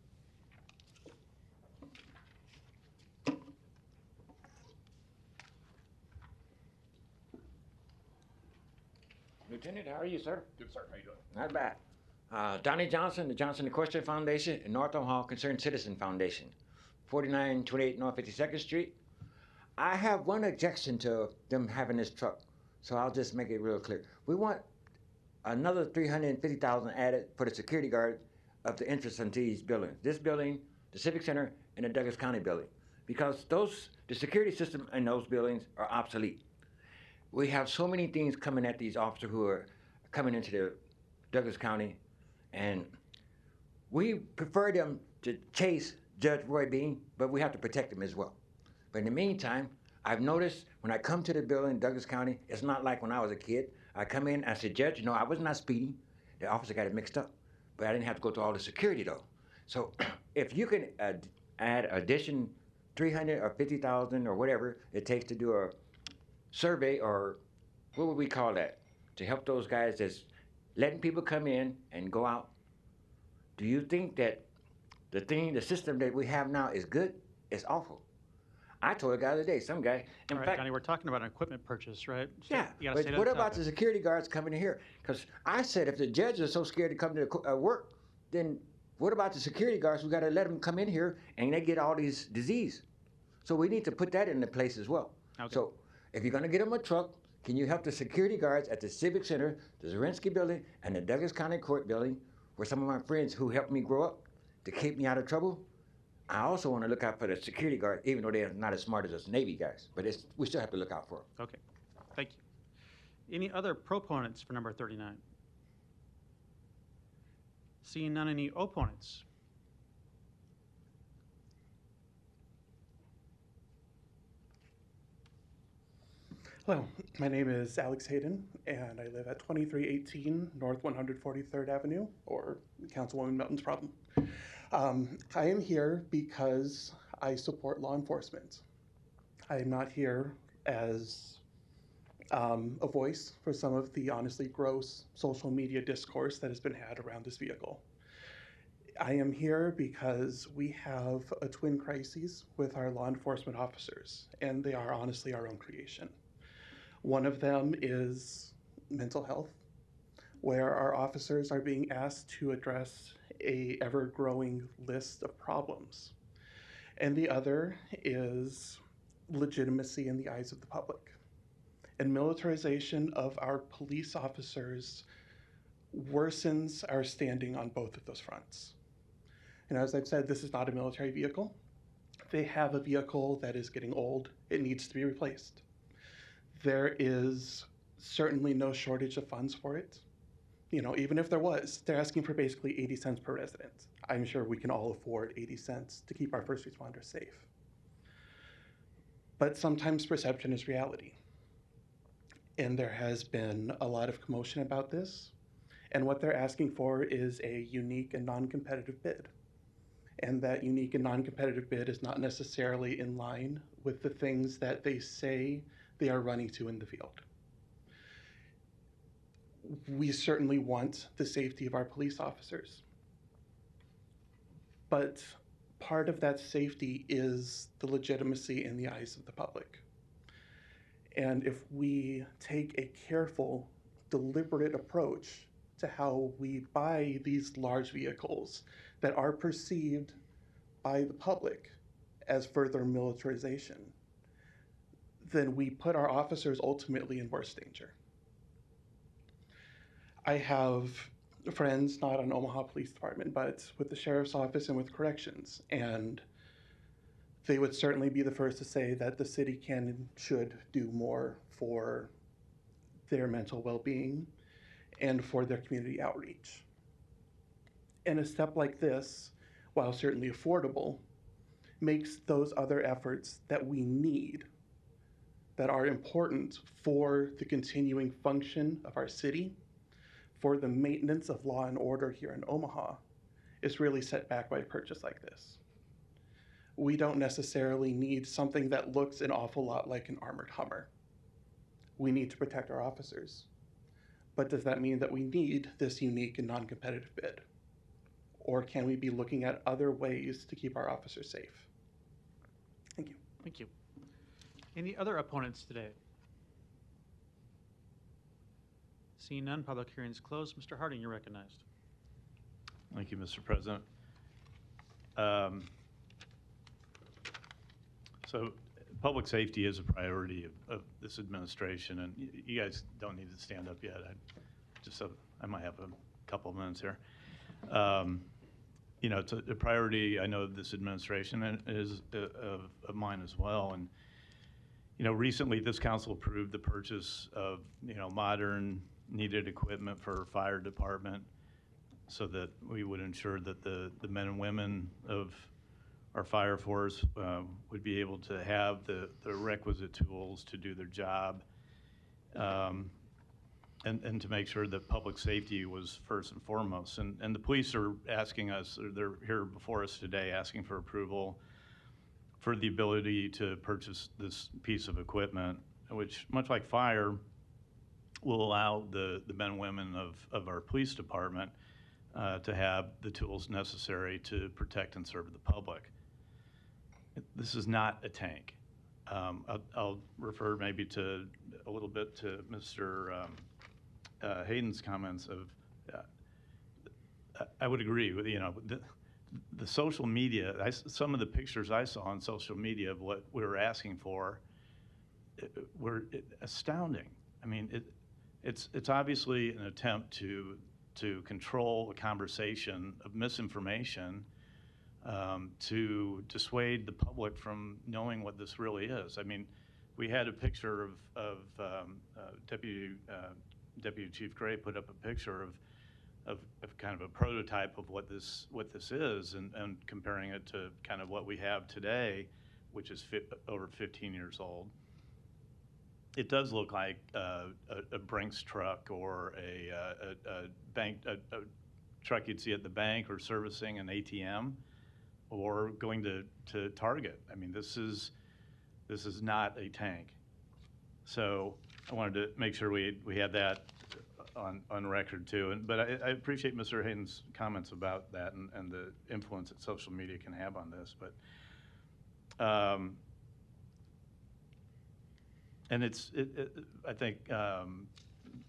Lieutenant, how are you, sir? Good, sir. How you doing? Not bad. Donnie Johnson, the Johnson Equestrian Foundation, and North Omaha Concerned Citizen Foundation, 4928 North 52nd Street. I have one objection to them having this truck, so I'll just make it real clear. We want another $350,000 added for the security guard of the entrance into these buildings. This building, the Civic Center, and the Douglas County building, because the security system in those buildings are obsolete. We have so many things coming at these officers who are coming into the Douglas County, and we prefer them to chase Judge Roy Bean, but we have to protect him as well. But in the meantime, I've noticed when I come to the building in Douglas County, it's not like when I was a kid. I come in, I said, Judge, no, I was not speeding. The officer got it mixed up. But I didn't have to go through all the security though. So if you can add addition 300 or 50,000 or whatever it takes to do a survey, or what would we call that? To help those guys that's letting people come in and go out. Do you think that the system that we have now is good? It's awful. I told a guy the other day, some guy, in All right, fact, Johnny, we're talking about an equipment purchase, right? So yeah, you gotta but stay on what about topic. the security guards coming in here? Because I said if the judges are so scared to come to work, then what about the security guards? We got to let them come in here and they get all these disease. So we need to put that into place as well. Okay. So if you're going to get them a truck, can you help the security guards at the Civic Center, the Zarinsky Building, and the Douglas County Court Building, where some of my friends who helped me grow up to keep me out of trouble? I also want to look out for the security guards, even though they're not as smart as us Navy guys. But we still have to look out for them. Okay, thank you. Any other proponents for number 39? Seeing none, any opponents? Hello, my name is Alex Hayden, and I live at 2318 North 143rd Avenue, or Councilwoman Melton's problem. I am here because I support law enforcement. I am not here as a voice for some of the honestly gross social media discourse that has been had around this vehicle. I am here because we have a twin crises with our law enforcement officers, and they are honestly our own creation. One of them is mental health, where our officers are being asked to address a ever-growing list of problems. And the other is legitimacy in the eyes of the public. And militarization of our police officers worsens our standing on both of those fronts. And as I've said, this is not a military vehicle. They have a vehicle that is getting old. It needs to be replaced. There is certainly no shortage of funds for it. You know, even if there was, they're asking for basically 80 cents per resident. I'm sure we can all afford 80 cents to keep our first responders safe. But sometimes perception is reality. And there has been a lot of commotion about this. And what they're asking for is a unique and non-competitive bid. And that unique and non-competitive bid is not necessarily in line with the things that they say they are running to in the field. We certainly want the safety of our police officers. But part of that safety is the legitimacy in the eyes of the public. And if we take a careful, deliberate approach to how we buy these large vehicles that are perceived by the public as further militarization, then we put our officers ultimately in worse danger. I have friends, not on Omaha Police Department, but with the Sheriff's Office and with corrections, and they would certainly be the first to say that the city can and should do more for their mental well-being and for their community outreach. And a step like this, while certainly affordable, makes those other efforts that we need, that are important for the continuing function of our city, for the maintenance of law and order here in Omaha, is really set back by a purchase like this. We don't necessarily need something that looks an awful lot like an armored Hummer. We need to protect our officers. But does that mean that we need this unique and non-competitive bid? Or can we be looking at other ways to keep our officers safe? Thank you. Thank you. Any other opponents today? Seeing none, public hearing is closed. Mr. Harding, you're recognized. Thank you, Mr. President. So public safety is a priority of this administration, and you guys don't need to stand up yet. I might have a couple of minutes here. You know, it's a priority, I know, of this administration, and is of mine as well. And you know, recently this council approved the purchase of, you know, modern needed equipment for fire department, so that we would ensure that the men and women of our fire force would be able to have the requisite tools to do their job, and to make sure that public safety was first and foremost. And the police are asking us, they're here before us today, asking for approval for the ability to purchase this piece of equipment, which, much like fire, will allow the men and women of our police department to have the tools necessary to protect and serve the public. This is not a tank. I'll refer maybe to a little bit to Mr. Hayden's comments of, I would agree with, the social media, some of the pictures I saw on social media of what we were asking for were astounding. I mean, it's obviously an attempt to control a conversation of misinformation, to dissuade the public from knowing what this really is. I mean, we had a picture of Deputy Chief Gray put up a picture of kind of a prototype of what this is, and comparing it to kind of what we have today, which is over 15 years old. It does look like a Brinks truck or a truck you'd see at the bank, or servicing an ATM, or going to Target. I mean, this is not a tank. So I wanted to make sure we had that on record too. But I appreciate Mr. Hayden's comments about that and the influence that social media can have on this. But and I think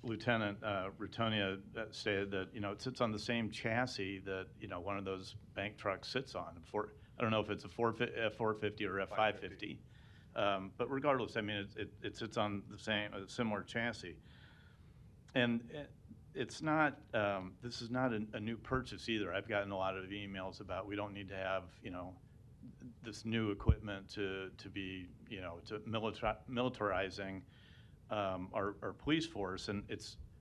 Lieutenant Ratonia stated that it sits on the same chassis that one of those bank trucks sits on. I don't know if it's a 450 or a 550, but regardless, I mean it sits on a similar chassis. And it's not. This is not a new purchase either. I've gotten a lot of emails about we don't need to have this new equipment to be to militarizing our police force, and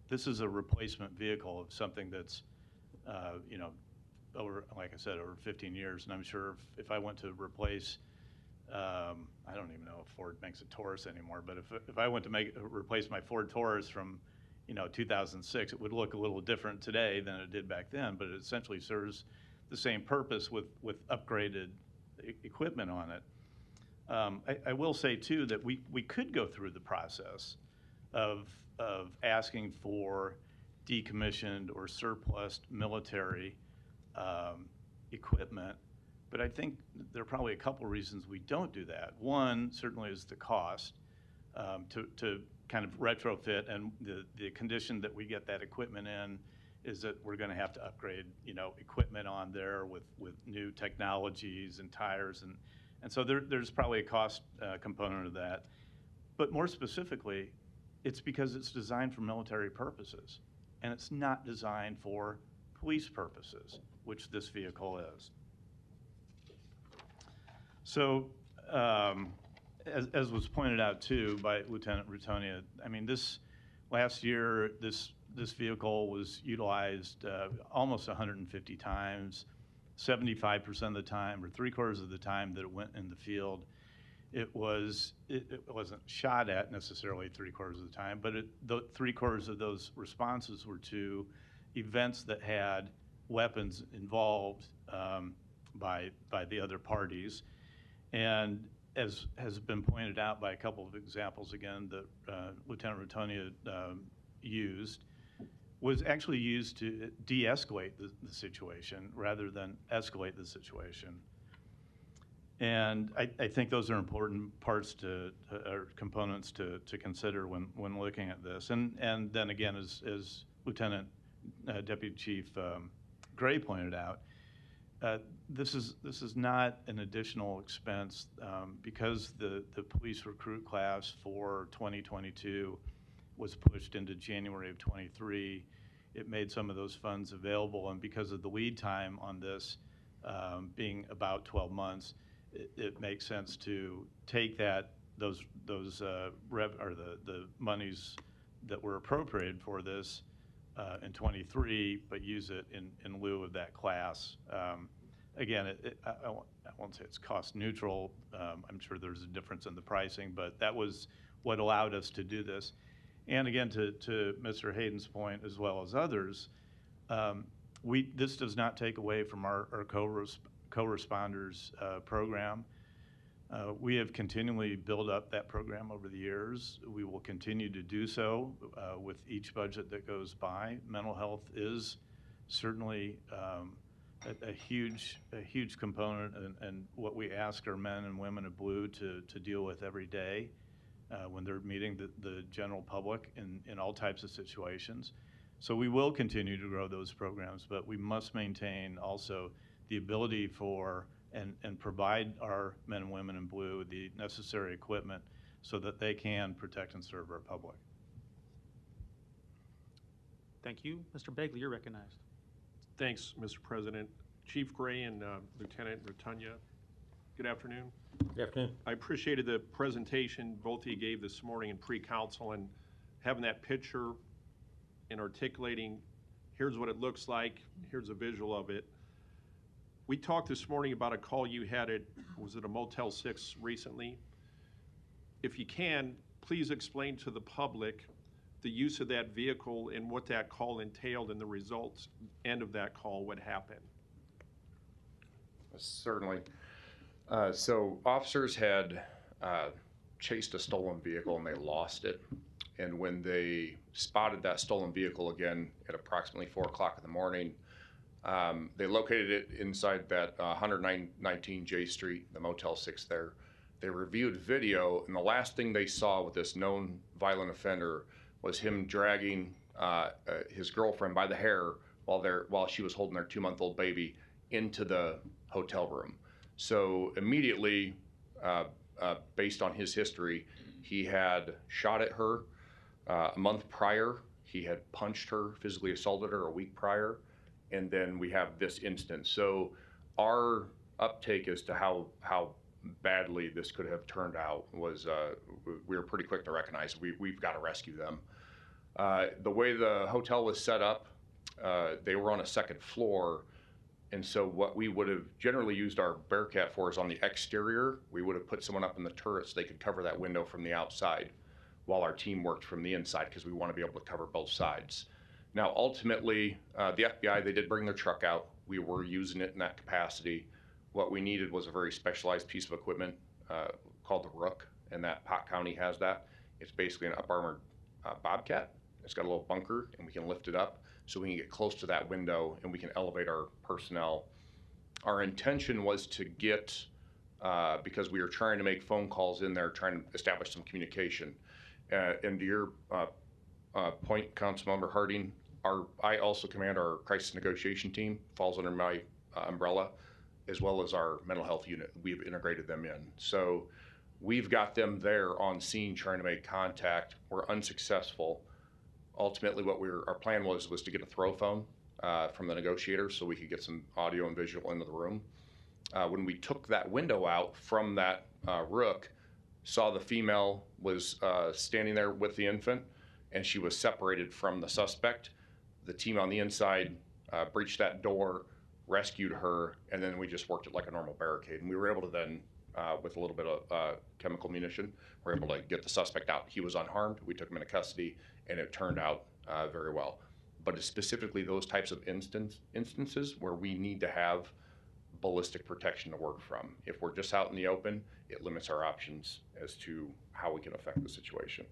this is a replacement vehicle of something that's over, like I said, over 15 years. And I'm sure if I went to replace, I don't even know if Ford makes a Taurus anymore, but if I went to replace my Ford Taurus from 2006, it would look a little different today than it did back then, but it essentially serves the same purpose with upgraded equipment on it. I will say too that we could go through the process of asking for decommissioned or surplus military equipment, but I think there are probably a couple reasons we don't do that. One certainly is the cost to kind of retrofit, and the condition that we get that equipment in is that we're going to have to upgrade equipment on there with new technologies and tires, and so there's probably a cost component of that. But more specifically, it's because it's designed for military purposes, and it's not designed for police purposes, which this vehicle is. So as was pointed out too by Lieutenant Ratonia, I mean, last year this vehicle was utilized almost 150 times. 75% of the time, or 3/4 of the time that it went in the field, it wasn't shot at necessarily 3/4 of the time, but 3/4 of those responses were to events that had weapons involved by the other parties. And as has been pointed out by a couple of examples again that Lieutenant Ratonia used, was actually used to de-escalate the situation rather than escalate the situation. And I think those are important parts or components to consider when looking at this. And then again, as Lieutenant Deputy Chief Gray pointed out, this is not an additional expense because the police recruit class for 2022 was pushed into January of 23. It made some of those funds available, and because of the lead time on this being about 12 months, it makes sense to take those the monies that were appropriated for this in 23, but use it in lieu of that class. again, I won't say it's cost neutral. I'm sure there's a difference in the pricing, but that was what allowed us to do this. And again, to Mr. Hayden's point, as well as others, this does not take away from our co-responders program. We have continually built up that program over the years. We will continue to do so with each budget that goes by. Mental health is certainly a huge component, and what we ask our men and women of Blue to deal with every day when they're meeting the general public in all types of situations. So we will continue to grow those programs, but we must maintain also the ability for and provide our men and women in Blue the necessary equipment so that they can protect and serve our public. Thank you. Mr. Begley, you're recognized. Thanks, Mr. President. Chief Gray and Lieutenant Ratunya, good afternoon. Good afternoon. I appreciated the presentation both of you gave this morning in pre-council, and having that picture and articulating, here's what it looks like, here's a visual of it. We talked this morning about a call you had at, was it a Motel 6 recently? If you can, please explain to the public the use of that vehicle and what that call entailed and the results, end of that call, what happened. Certainly. So officers had chased a stolen vehicle and they lost it. And when they spotted that stolen vehicle again at approximately 4 o'clock in the morning, they located it inside that 119 J Street, the Motel 6 there. They reviewed video, and the last thing they saw with this known violent offender was him dragging his girlfriend by the hair while she was holding their 2-month-old baby into the hotel room. So immediately, based on his history, he had shot at her a month prior. He had punched her, physically assaulted her a week prior. And then we have this instance. So our uptake as to how badly this could have turned out was, we were pretty quick to recognize we've got to rescue them. The way the hotel was set up, they were on a second floor. And so what we would have generally used our Bearcat for is on the exterior. We would have put someone up in the turret so they could cover that window from the outside while our team worked from the inside, because we want to be able to cover both sides. Now, ultimately, the FBI, they did bring their truck out. We were using it in that capacity. What we needed was a very specialized piece of equipment called the Rook, and that Pot County has that. It's basically an up-armored Bobcat. It's got a little bunker, and we can lift it up so we can get close to that window and we can elevate our personnel. Our intention was to get, because we were trying to make phone calls in there, trying to establish some communication. And to your point, Councilmember Harding, I also command our crisis negotiation team, falls under my umbrella, as well as our mental health unit. We've integrated them in. So we've got them there on scene trying to make contact. We're unsuccessful. Ultimately, what our plan was to get a throw phone from the negotiator so we could get some audio and visual into the room. When we took that window out from that Rook, saw the female was standing there with the infant, and she was separated from the suspect. The team on the inside breached that door, rescued her, and then we just worked it like a normal barricade. And we were able to then, with a little bit of chemical munition, we were able to get the suspect out. He was unharmed. We took him into custody, and it turned out very well. But it's specifically those types of instances where we need to have ballistic protection to work from. If we're just out in the open, it limits our options as to how we can affect the situation.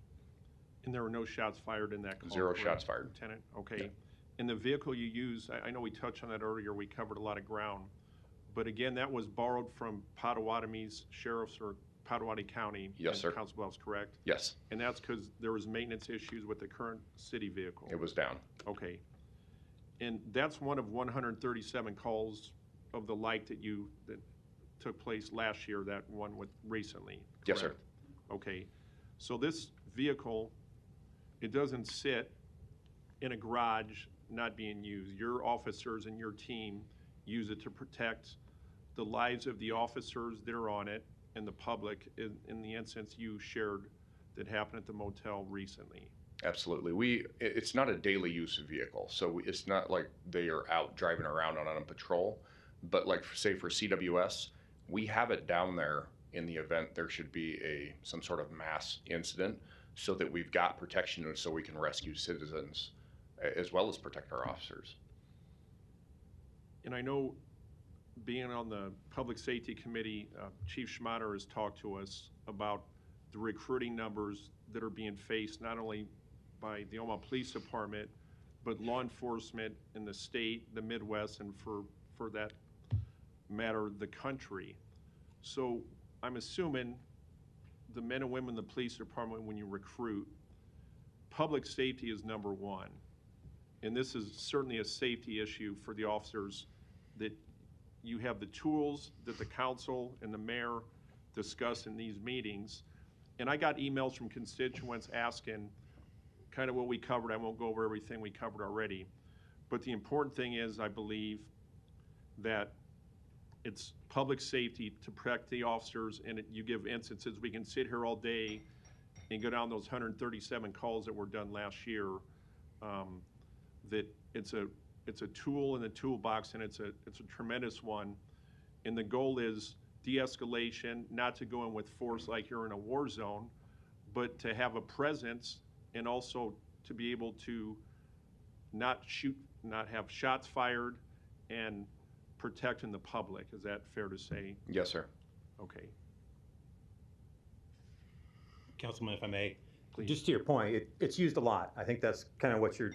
And there were no shots fired in that call? Zero shots fired. Lieutenant, okay. Yeah. And the vehicle you used, I know we touched on that earlier, we covered a lot of ground. But again, that was borrowed from Potawatomi's sheriff's or Potawatomi County. Yes, sir. Council Bluffs, correct? Yes. And that's because there was maintenance issues with the current city vehicle? It was down. Okay. And that's one of 137 calls of the like that took place last year, that one with recently, correct? Yes, sir. Okay. So this vehicle, it doesn't sit in a garage not being used. Your officers and your team use it to protect the lives of the officers that are on it and the public in the instance you shared that happened at the motel recently. Absolutely. It's not a daily use vehicle, so it's not like they are out driving around on a patrol. But like say for CWS, we have it down there in the event there should be some sort of mass incident, so that we've got protection so we can rescue citizens as well as protect our officers. And I know, being on the Public Safety Committee, Chief Schmatter has talked to us about the recruiting numbers that are being faced not only by the Omaha Police Department, but law enforcement in the state, the Midwest, and for that matter, the country. So I'm assuming the men and women in the police department, when you recruit, public safety is number one. And this is certainly a safety issue for the officers, that you have the tools that the council and the mayor discuss in these meetings. And I got emails from constituents asking kind of what we covered. I won't go over everything we covered already. But the important thing is, I believe, that it's public safety to protect the officers, and you give instances. We can sit here all day and go down those 137 calls that were done last year. That it's a tool in the toolbox, and it's a tremendous one. And the goal is de-escalation, not to go in with force like you're in a war zone, but to have a presence, and also to be able to not have shots fired, and protecting the public. Is that fair to say? Yes, sir. Okay. Councilman, if I may, Please. just to your point, it's used a lot. I think that's kind of what you're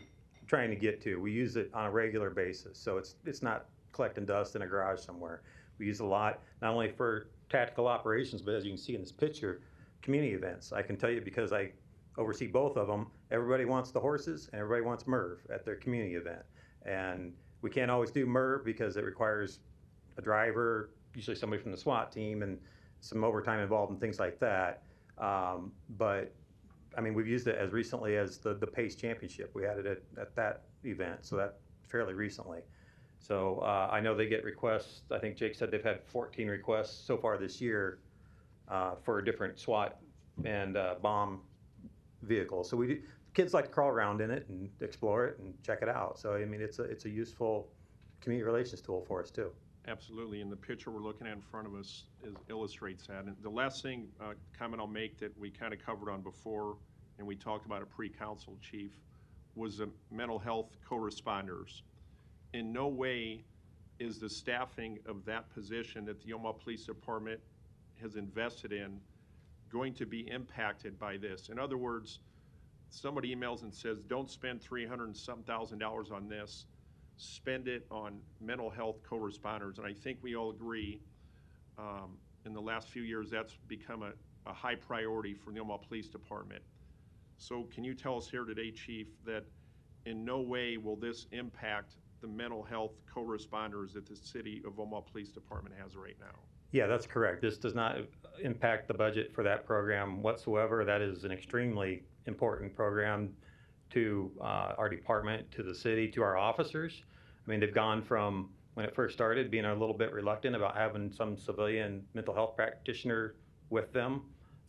trying to get to. We use it on a regular basis, so it's not collecting dust in a garage somewhere. We use it a lot, not only for tactical operations, but as you can see in this picture, community events. I can tell you, because I oversee both of them, everybody wants the horses and everybody wants MERV at their community event. And we can't always do MERV because it requires a driver, usually somebody from the SWAT team, and some overtime involved and things like that. But I mean, we've used it as recently as the PACE Championship. We had it at that event, so that fairly recently. So I know they get requests. I think Jake said they've had 14 requests so far this year for different SWAT and bomb vehicles. So kids like to crawl around in it and explore it and check it out. So I mean, it's a useful community relations tool for us too. Absolutely, and the picture we're looking at in front of us illustrates that. And the last thing, comment I'll make that we kind of covered on before, and we talked about it pre-council, Chief, was the mental health co-responders. In no way is the staffing of that position that the Omaha Police Department has invested in going to be impacted by this. In other words, somebody emails and says, don't spend $300 and some thousand on this, spend it on mental health co-responders. And I think we all agree in the last few years that's become a high priority for the Omaha Police Department. So can you tell us here today, Chief, that in no way will this impact the mental health co-responders that the city of Omaha Police Department has right now? Yeah, that's correct. This does not impact the budget for that program whatsoever. That is an extremely important program to our department, to the city, to our officers. I mean, they've gone from, when it first started, being a little bit reluctant about having some civilian mental health practitioner with them,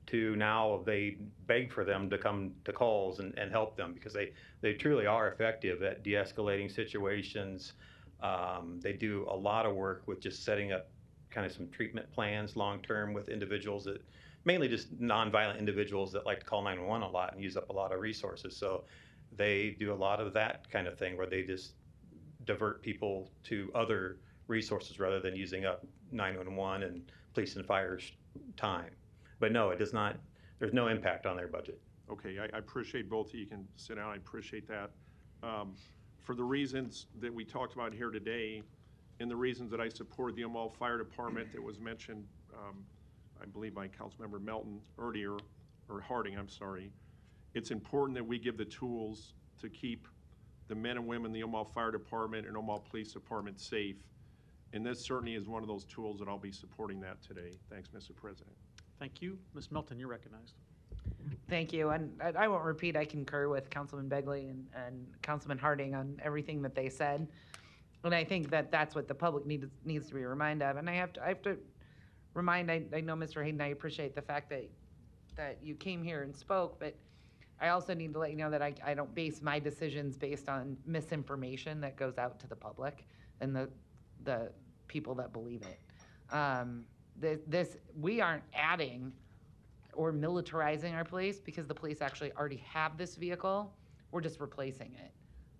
to now they beg for them to come to calls and help them, because they truly are effective at de-escalating situations. They do a lot of work with just setting up kind of some treatment plans long-term with individuals that, mainly just nonviolent individuals that like to call 911 a lot and use up a lot of resources. So they do a lot of that kind of thing where they just divert people to other resources rather than using up 911 and police and fire's time. But no, it does not, there's no impact on their budget. Okay, I appreciate both of you. You can sit down. I appreciate that. For the reasons that we talked about here today, and the reasons that I support the Omaha Fire Department that was mentioned, I believe by Councilmember Melton earlier, or Harding, I'm sorry, it's important that we give the tools to keep the men and women in the Omaha Fire Department and Omaha Police Department safe. And this certainly is one of those tools that I'll be supporting that today. Thanks, Mr. President. Thank you. Ms. Melton, you're recognized. Thank you. And I won't repeat, I concur with Councilman Begley and Councilman Harding on everything that they said. And I think that that's what the public needs to be reminded of. And I have to remind, I know Mr. Hayden, I appreciate the fact that you came here and spoke, but I also need to let you know that I don't base my decisions based on misinformation that goes out to the public. And the people that believe it. We aren't adding or militarizing our police because the police actually already have this vehicle. We're just replacing it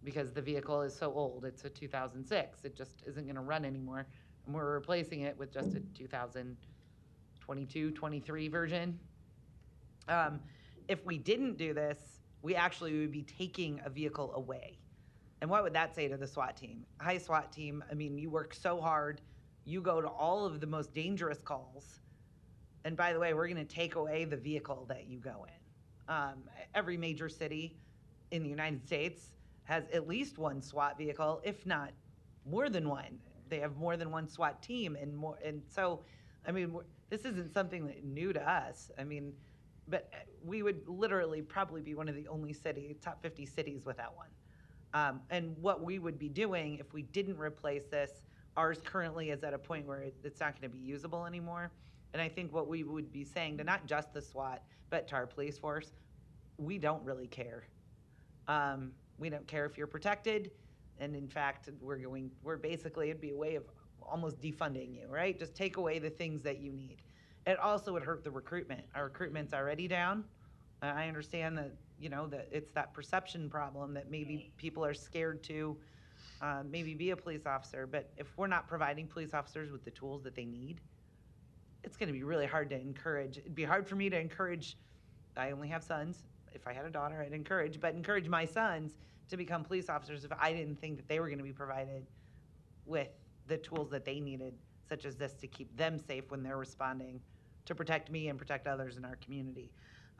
because the vehicle is so old. It's a 2006. It just isn't going to run anymore. And we're replacing it with just a 2022, 23 version. If we didn't do this, we actually would be taking a vehicle away. And what would that say to the SWAT team? Hi, SWAT team. I mean, you work so hard. You go to all of the most dangerous calls. And by the way, we're going to take away the vehicle that you go in. Every major city in the United States has at least one SWAT vehicle, if not more than one. They have more than one SWAT team and more. And so, I mean, this isn't something that new to us. I mean, but we would literally probably be one of the only top 50 cities without one. And what we would be doing if we didn't replace this, ours currently is at a point where it's not going to be usable anymore. And I think what we would be saying to not just the SWAT, but to our police force, we don't really care. We don't care if you're protected. And in fact, we're basically, it'd be a way of almost defunding you, right? Just take away the things that you need. It also would hurt the recruitment. Our recruitment's already down. I understand that, that it's that perception problem that maybe people are scared to maybe be a police officer. But if we're not providing police officers with the tools that they need, it's going to be really hard to encourage. It'd be hard for me to encourage. I only have sons. If I had a daughter, I'd encourage my sons to become police officers if I didn't think that they were going to be provided with the tools that they needed, such as this, to keep them safe when they're responding to protect me and protect others in our community.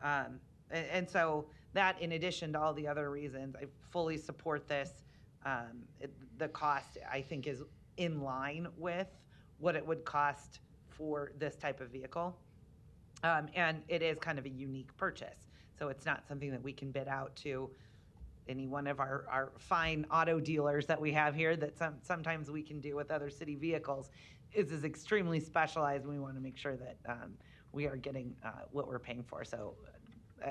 And so that, in addition to all the other reasons, I fully support this. The cost, I think, is in line with what it would cost for this type of vehicle. And it is kind of a unique purchase. So it's not something that we can bid out to any one of our fine auto dealers that we have here that sometimes we can do with other city vehicles. This is extremely specialized, and we want to make sure that we are getting what we're paying for. So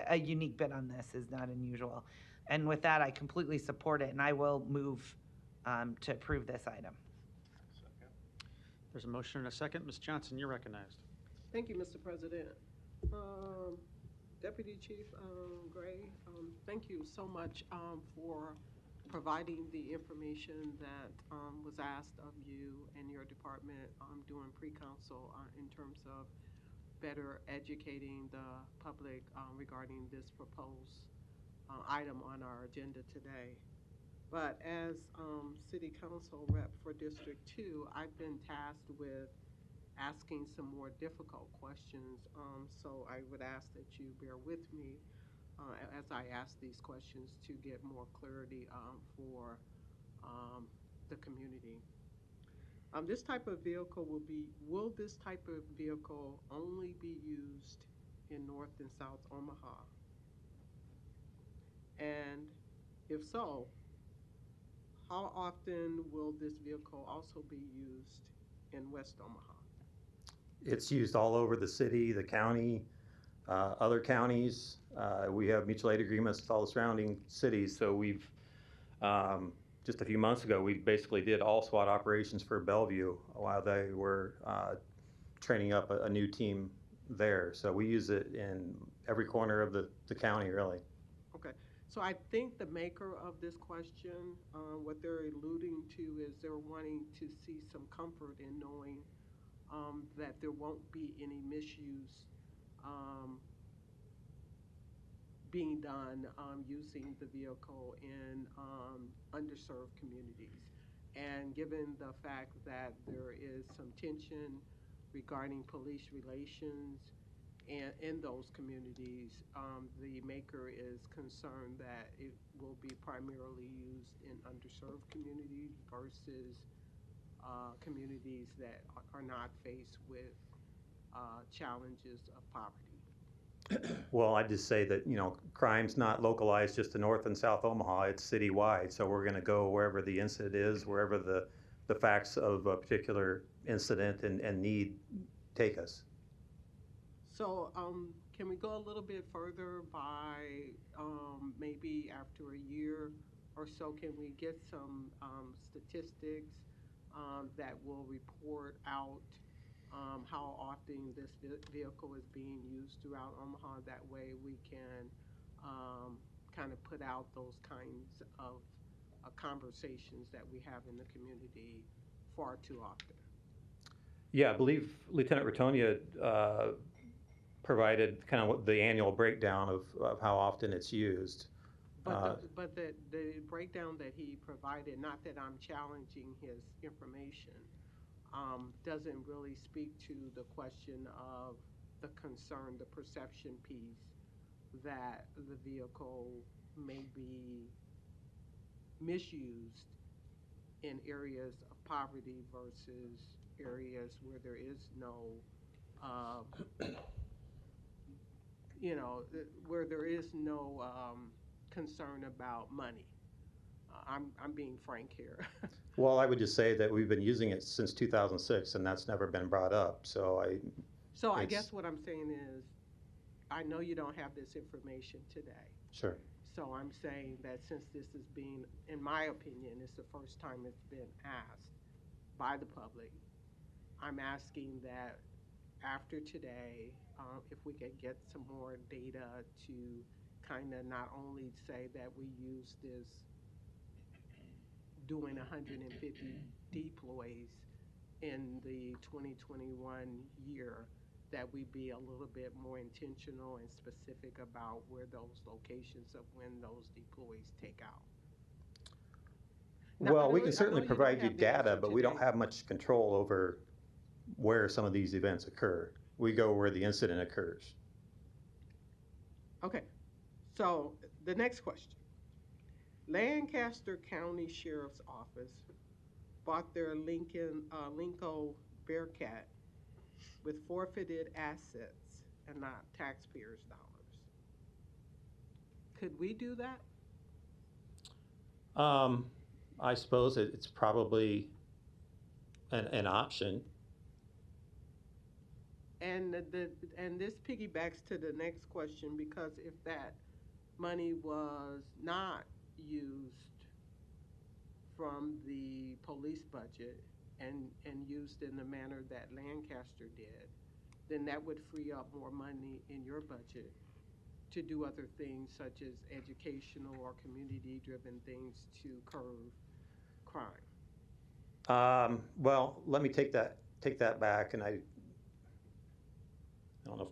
a unique bid on this is not unusual. And with that, I completely support it, and I will move to approve this item. There's a motion and a second. Ms. Johnson, you're recognized. Thank you, Mr. President. Deputy Chief Gray, thank you so much for providing the information that was asked of you and your department during pre-council in terms of better educating the public regarding this proposed item on our agenda today. But as City Council Rep for District 2, I've been tasked with asking some more difficult questions, so I would ask that you bear with me as I ask these questions to get more clarity for the community. This type of vehicle will this type of vehicle only be used in North and South Omaha? And if so, how often will this vehicle also be used in West Omaha? It's used all over the city, the county, other counties. We have mutual aid agreements with all the surrounding cities. So we've, just a few months ago, we basically did all SWAT operations for Bellevue while they were training up a new team there. So we use it in every corner of the county, really. Okay. So I think the maker of this question, what they're alluding to is they're wanting to see some comfort in knowing that there won't be any misuse being done using the vehicle in underserved communities. And given the fact that there is some tension regarding police relations and in those communities, the maker is concerned that it will be primarily used in underserved communities versus communities that are not faced with challenges of poverty. Well, I just say that, crime's not localized just to North and South Omaha, it's citywide. So we're going to go wherever the incident is, wherever the facts of a particular incident and need take us. So can we go a little bit further by maybe after a year or so, can we get some statistics that will report out how often this vehicle is being used throughout Omaha. That way we can kind of put out those kinds of conversations that we have in the community far too often. Yeah, I believe Lieutenant Ratonia provided kind of what the annual breakdown of how often it's used. But the breakdown that he provided, not that I'm challenging his information, doesn't really speak to the question of the concern, the perception piece that the vehicle may be misused in areas of poverty versus areas where there is no, where there is no concern about money. I'm being frank here. Well, I would just say that we've been using it since 2006, and that's never been brought up. So I guess what I'm saying is, I know you don't have this information today. Sure. So I'm saying that since this is being, in my opinion, it's the first time it's been asked by the public, I'm asking that after today, if we could get some more data to kind of not only say that we use this doing 150 deploys in the 2021 year, that we be a little bit more intentional and specific about where those locations of when those deploys take out. Well, we can certainly provide you data, but we don't have much control over where some of these events occur. We go where the incident occurs. Okay, so the next question. Lancaster County Sheriff's Office bought their Lincoln Bearcat with forfeited assets and not taxpayers' dollars. Could we do that? I suppose it's probably an option. And this piggybacks to the next question, because if that money was not used from the police budget and used in the manner that Lancaster did, then that would free up more money in your budget to do other things such as educational or community-driven things to curb crime. Well, let me take that back, and I don't know if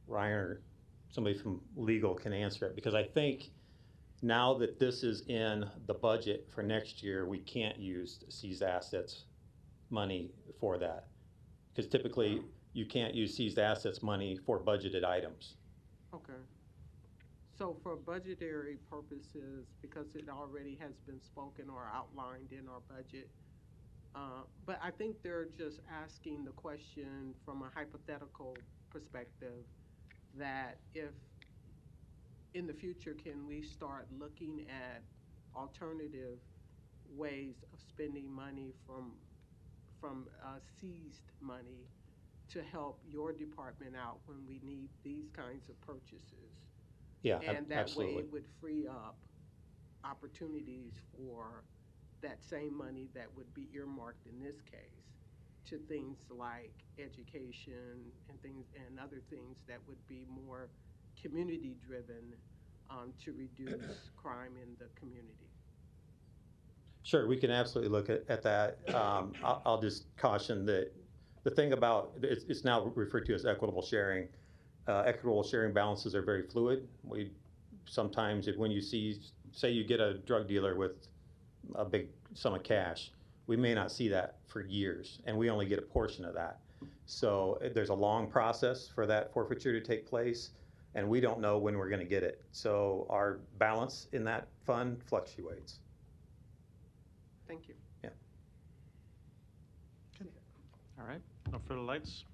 Ryan or somebody from legal can answer it, because I think now that this is in the budget for next year, we can't use seized assets money for that, because typically you can't use seized assets money for budgeted items. Okay. So for budgetary purposes, because it already has been spoken or outlined in our budget, but I think they're just asking the question from a hypothetical perspective, that if in the future, can we start looking at alternative ways of spending money from seized money to help your department out when we need these kinds of purchases? Yeah, and that absolutely. way it would free up opportunities for that same money that would be earmarked in this case to things like education and things and other things that would be more community driven to reduce crime in the community. Sure, we can absolutely look at that. I'll just caution that the thing about it's now referred to as equitable sharing. Equitable sharing balances are very fluid. We sometimes, when you say you get a drug dealer with a big sum of cash, we may not see that for years, and we only get a portion of that. So there's a long process for that forfeiture to take place, and we don't know when we're going to get it. So our balance in that fund fluctuates. Thank you. Yeah. All right, no further lights.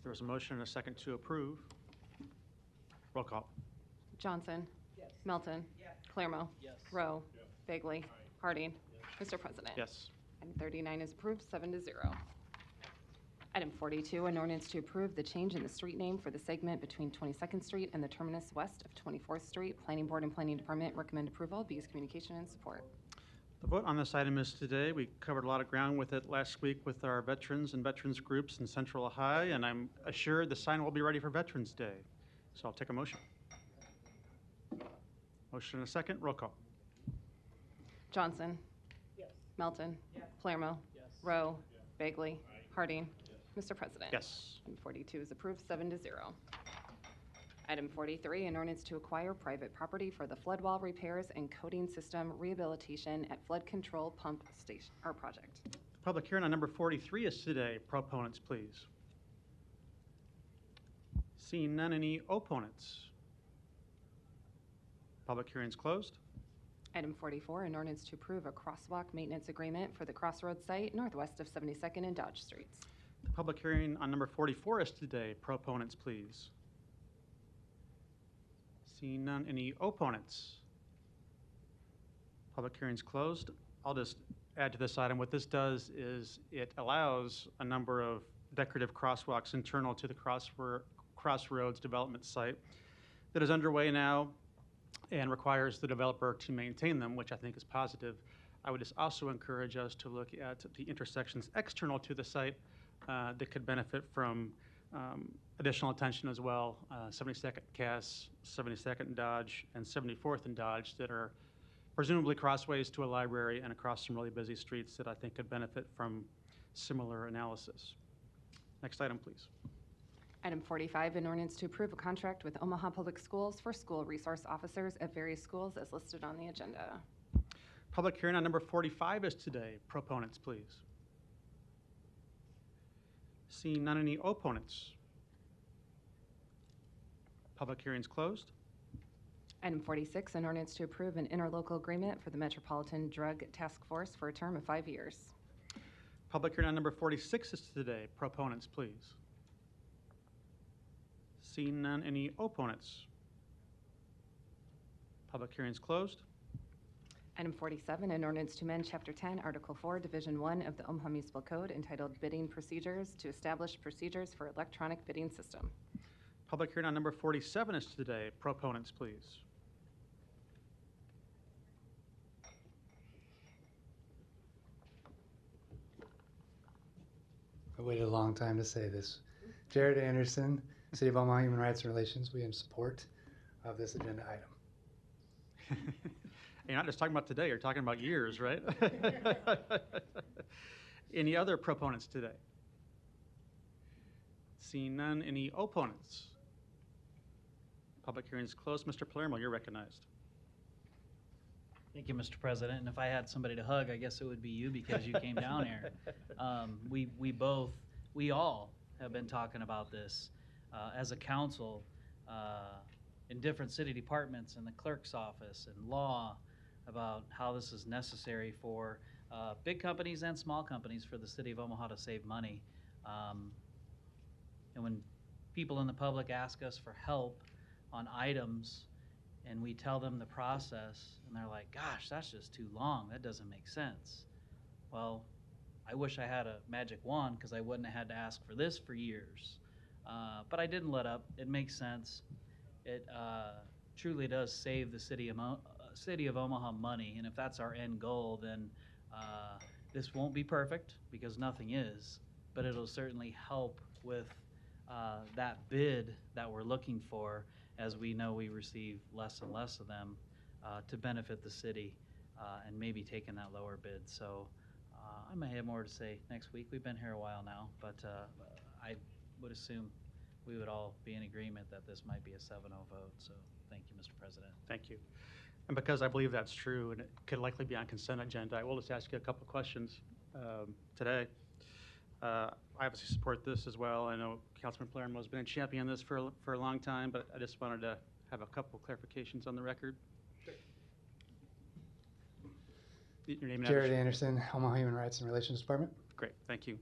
There was a motion and a second to approve. Roll call. Johnson. Yes. Melton. Yes. Clermo. Yes. Rowe. Bagley. Harding. Mr. President. Yes. Item 39 is approved, 7-0. Item 42, an ordinance to approve the change in the street name for the segment between 22nd Street and the terminus west of 24th Street. Planning Board and Planning Department recommend approval. B's communication and support. The vote on this item is today. We covered a lot of ground with it last week with our veterans and veterans groups in Central Ohio, and I'm assured the sign will be ready for Veterans Day. So I'll take a motion. Motion and a second. Roll call. Johnson. Yes. Melton. Yes. Palermo. Yes. Rowe. Bagley. Harding. Mr. President. Yes. Item 42 is approved, 7-0. Item 43, an ordinance to acquire private property for the flood wall repairs and coating system rehabilitation at flood control pump station or project. The public hearing on number 43 is today. Proponents, please. Seeing none, any opponents? Public hearing is closed. Item 44, an ordinance to approve a crosswalk maintenance agreement for the Crossroads site northwest of 72nd and Dodge Streets. The public hearing on number 44 is today. Proponents, please. Seeing none, any opponents? Public hearing's closed. I'll just add to this item. What this does is it allows a number of decorative crosswalks internal to the Crossroads development site that is underway now and requires the developer to maintain them, which I think is positive. I would just also encourage us to look at the intersections external to the site that could benefit from additional attention as well. 72nd Cass, 72nd and Dodge, and 74th and Dodge that are presumably crossways to a library and across some really busy streets that I think could benefit from similar analysis. Next item, please. Item 45, an ordinance to approve a contract with Omaha Public Schools for school resource officers at various schools as listed on the agenda. Public hearing on number 45 is today. Proponents, please. Seeing none, any opponents? Public hearing is closed. Item 46, an ordinance to approve an interlocal agreement for the Metropolitan Drug Task Force for a term of 5 years. Public hearing on number 46 is today. Proponents, please. Seeing none, any opponents? Public hearing is closed. Item 47, an ordinance to amend Chapter 10, Article 4, Division 1 of the Omaha Municipal Code entitled Bidding Procedures to establish procedures for electronic bidding system. Public hearing on number 47 is today. Proponents, please. I waited a long time to say this. Jared Anderson, City of Omaha Human Rights and Relations, we are in support of this agenda item. You're not just talking about today, you're talking about years, right? Any other proponents today? Seeing none, any opponents? Public hearing is closed. Mr. Palermo, you're recognized. Thank you, Mr. President. And if I had somebody to hug, I guess it would be you because you came down here. We all have been talking about this as a council in different city departments, in the clerk's office, and law, about how this is necessary for big companies and small companies for the city of Omaha to save money. And when people in the public ask us for help on items and we tell them the process and they're like, gosh, that's just too long, that doesn't make sense. Well, I wish I had a magic wand because I wouldn't have had to ask for this for years. But I didn't let up. It makes sense. It truly does save the city of Omaha money, and if that's our end goal, then this won't be perfect because nothing is, but it'll certainly help with that bid that we're looking for, as we know we receive less and less of them to benefit the city and maybe taking that lower bid. So I may have more to say next week. We've been here a while now, but I would assume we would all be in agreement that this might be a 7-0 vote. So thank you, Mr. President. Thank you. And because I believe that's true and it could likely be on consent agenda, I will just ask you a couple questions today. I obviously support this as well. I know Councilman Palermo has been a champion of this for a long time, but I just wanted to have a couple clarifications on the record. Sure. Your name and Jared address. Anderson, Omaha Human Rights and Relations Department. Great, thank you.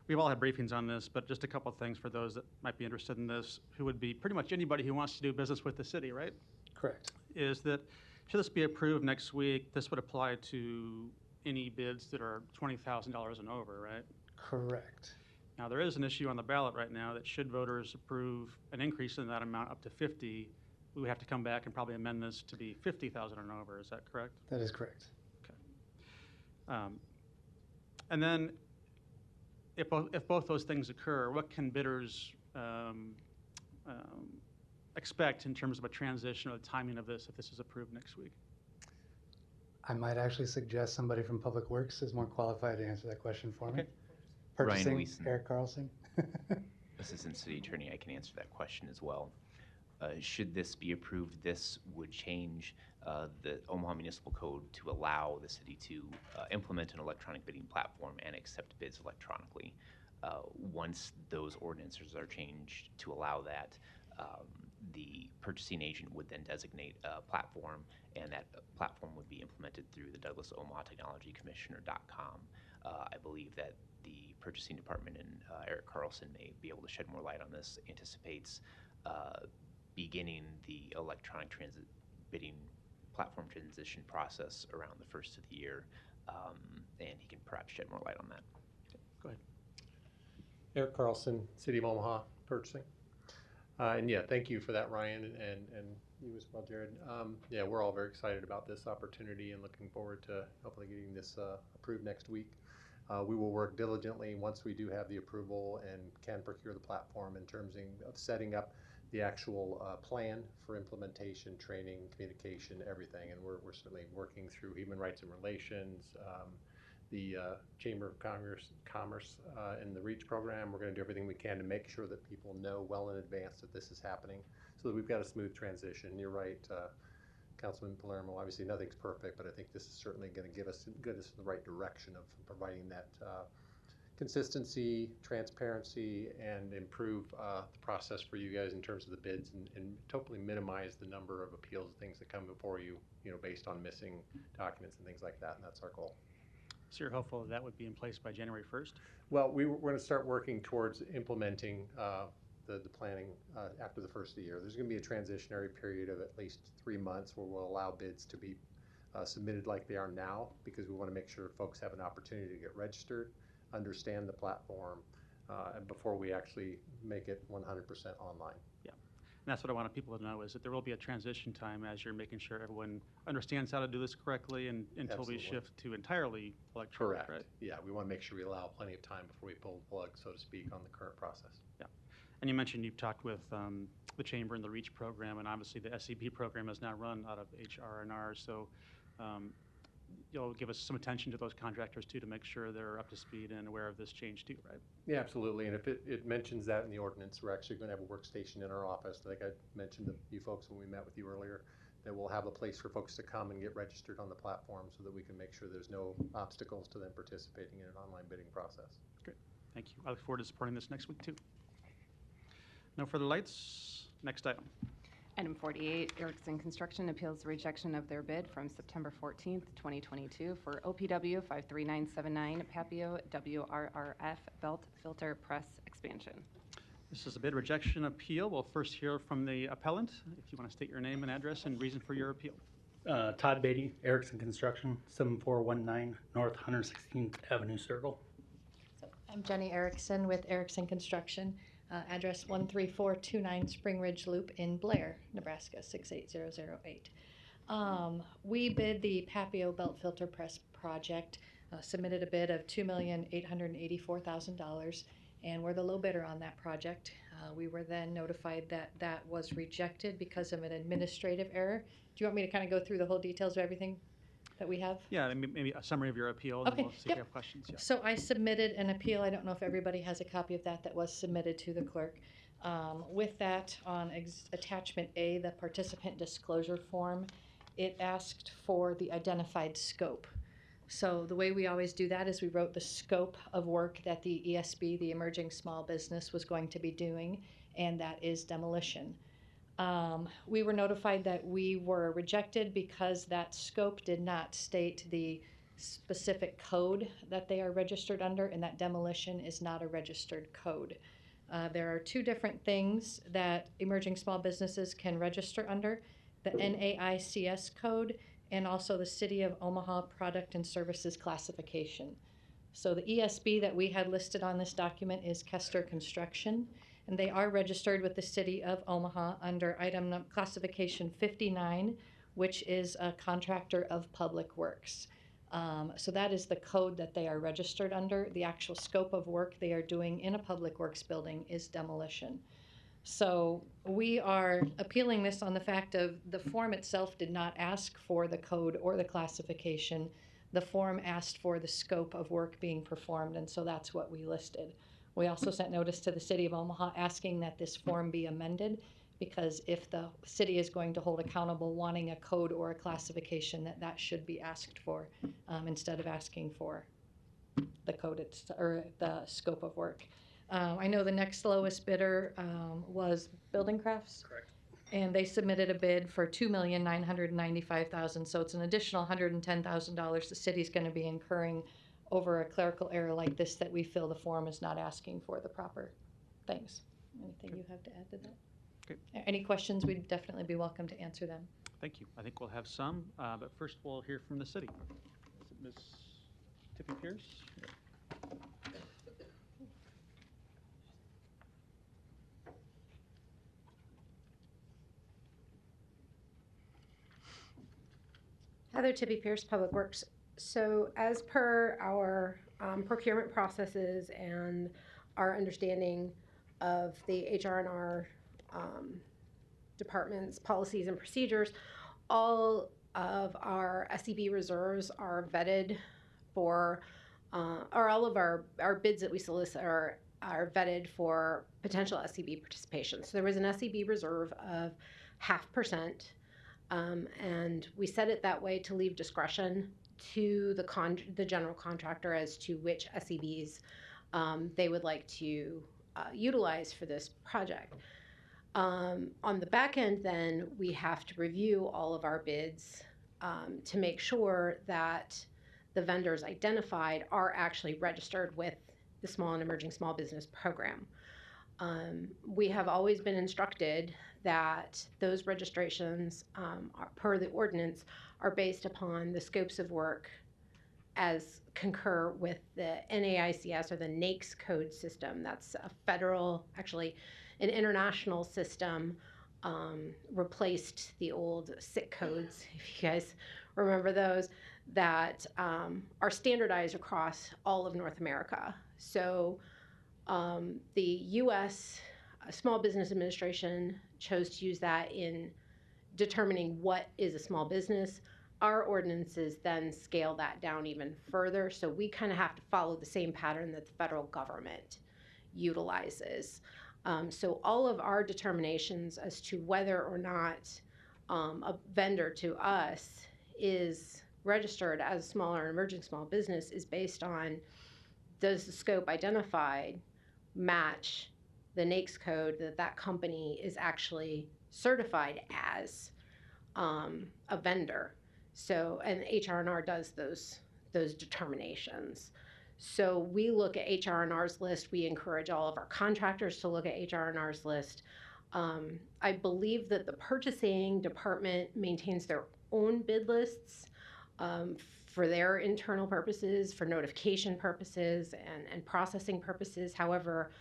We've all had briefings on this, but just a couple of things for those that might be interested in this, who would be pretty much anybody who wants to do business with the city, right? Correct. Is that, should this be approved next week, this would apply to any bids that are $20,000 and over, right? Correct. Now, there is an issue on the ballot right now that should voters approve an increase in that amount up to 50, we would have to come back and probably amend this to be 50,000 and over. Is that correct? That is correct. Okay. And then if both those things occur, what can bidders expect in terms of a transition or the timing of this if this is approved next week? I might actually suggest somebody from Public Works is more qualified to answer that question for me. Okay. Purchasing, Ryan Wiesen. Eric Carlson. Assistant City Attorney, I can answer that question as well. Should this be approved, this would change the Omaha Municipal Code to allow the city to implement an electronic bidding platform and accept bids electronically. Once those ordinances are changed to allow that, the purchasing agent would then designate a platform, and that platform would be implemented through the Douglas Omaha Technology Commission, or DOTComm. I believe that the purchasing department and Eric Carlson may be able to shed more light on this, anticipates beginning the electronic transit bidding platform transition process around the first of the year, and he can perhaps shed more light on that. Go ahead. Eric Carlson, City of Omaha, Purchasing. And yeah, thank you for that, Ryan, and you as well, Jared. Yeah, we're all very excited about this opportunity and looking forward to hopefully getting this approved next week. We will work diligently once we do have the approval and can procure the platform in terms of setting up the actual plan for implementation, training, communication, everything. And we're certainly working through Human Rights and Relations, the Chamber of Commerce and the REACH program. We're going to do everything we can to make sure that people know well in advance that this is happening so that we've got a smooth transition. You're right, Councilman Palermo, obviously nothing's perfect, but I think this is certainly going to get us in the right direction of providing that consistency, transparency, and improve the process for you guys in terms of the bids, and totally minimize the number of appeals and things that come before you, based on missing documents and things like that, and that's our goal. So you're hopeful that would be in place by January 1st? Well, we're going to start working towards implementing the planning after the first of the year. There's going to be a transitionary period of at least 3 months where we'll allow bids to be submitted like they are now, because we want to make sure folks have an opportunity to get registered, understand the platform, and before we actually make it 100% online. Yeah, and that's what I wanted people to know, is that there will be a transition time as you're making sure everyone understands how to do this correctly, and until we shift to entirely electronic. Correct. Right? Yeah, we want to make sure we allow plenty of time before we pull the plug, so to speak, on the current process. Yeah, and you mentioned you've talked with the Chamber and the REACH program, and obviously the SCB program is now run out of HR&R, so you'll give us some attention to those contractors too, to make sure they're up to speed and aware of this change too, right? Yeah, absolutely. And if it mentions that in the ordinance, we're actually going to have a workstation in our office. Like I mentioned to you folks when we met with you earlier, that we'll have a place for folks to come and get registered on the platform so that we can make sure there's no obstacles to them participating in an online bidding process. Great. Thank you. I look forward to supporting this next week too. No further lights. Next item. Item 48, Erickson Construction appeals the rejection of their bid from September 14th, 2022 for OPW 53979 Papio WRRF Belt Filter Press Expansion. This is a bid rejection appeal. We'll first hear from the appellant. If you want to state your name and address and reason for your appeal. Todd Beatty, Erickson Construction, 7419 North 116th Avenue Circle. I'm Jenny Erickson with Erickson Construction. Address 13429 Spring Ridge Loop in Blair, Nebraska 68008. We bid the Papio Belt Filter Press project, submitted a bid of $2,884,000, and we're the low bidder on that project. We were then notified that that was rejected because of an administrative error. Do you want me to kind of go through the whole details of everything that we have? Yeah, maybe a summary of your appeal, and Okay, then we'll see if you have questions. Yeah. So I submitted an appeal. I don't know if everybody has a copy of that was submitted to the clerk. With that, on attachment A, the participant disclosure form, it asked for the identified scope. So the way we always do that is we wrote the scope of work that the ESB, the Emerging Small Business, was going to be doing, and that is demolition. We were notified that we were rejected because that scope did not state the specific code that they are registered under, and that demolition is not a registered code. There are two different things that emerging small businesses can register under, the NAICS code and also the City of Omaha Product and Services Classification. So the ESB that we had listed on this document is Kester Construction, and they are registered with the City of Omaha under item classification 59, which is a contractor of public works. So that is the code that they are registered under. The actual scope of work they are doing in a public works building is demolition. So we are appealing this on the fact of the form itself did not ask for the code or the classification. The form asked for the scope of work being performed, and so that's what we listed. We also sent notice to the City of Omaha asking that this form be amended, because if the city is going to hold accountable wanting a code or a classification, that should be asked for instead of asking for the code or the scope of work. I know the next lowest bidder was Building Crafts. Correct. And they submitted a bid for $2,995,000. So it's an additional $110,000 the city's going to be incurring over a clerical error like this that we feel the form is not asking for the proper things. Anything you have to add to that? Okay. Any questions? We'd definitely be welcome to answer them. Thank you. I think we'll have some, but first we'll hear from the city. Is it Ms. Tiffany Pierce? Heather Tippy Pierce, Public Works. So as per our procurement processes and our understanding of the HR&R department's policies and procedures, all of our SEB reserves are vetted for, or all of our bids that we solicit are vetted for potential SEB participation. So there was an SEB reserve of 0.5%. And we set it that way to leave discretion to the general contractor as to which SEBs they would like to utilize for this project. On the back end, then, we have to review all of our bids to make sure that the vendors identified are actually registered with the Small and Emerging Small Business Program. We have always been instructed that those registrations, per the ordinance, are based upon the scopes of work as concur with the NAICS or the NAICS code system. That's a federal, actually an international system, replaced the old SIC codes, if you guys remember those, that are standardized across all of North America. So the U.S. Small Business Administration chose to use that in determining what is a small business. Our ordinances then scale that down even further, so we kind of have to follow the same pattern that the federal government utilizes. So all of our determinations as to whether or not a vendor to us is registered as a small or emerging small business is based on, does the scope identified match the NAICS code that company is actually certified as a vendor. So, and HR&R does those determinations. So we look at HR&R's list. We encourage all of our contractors to look at HR&R's list. I believe that the purchasing department maintains their own bid lists for their internal purposes, for notification purposes and processing purposes. However,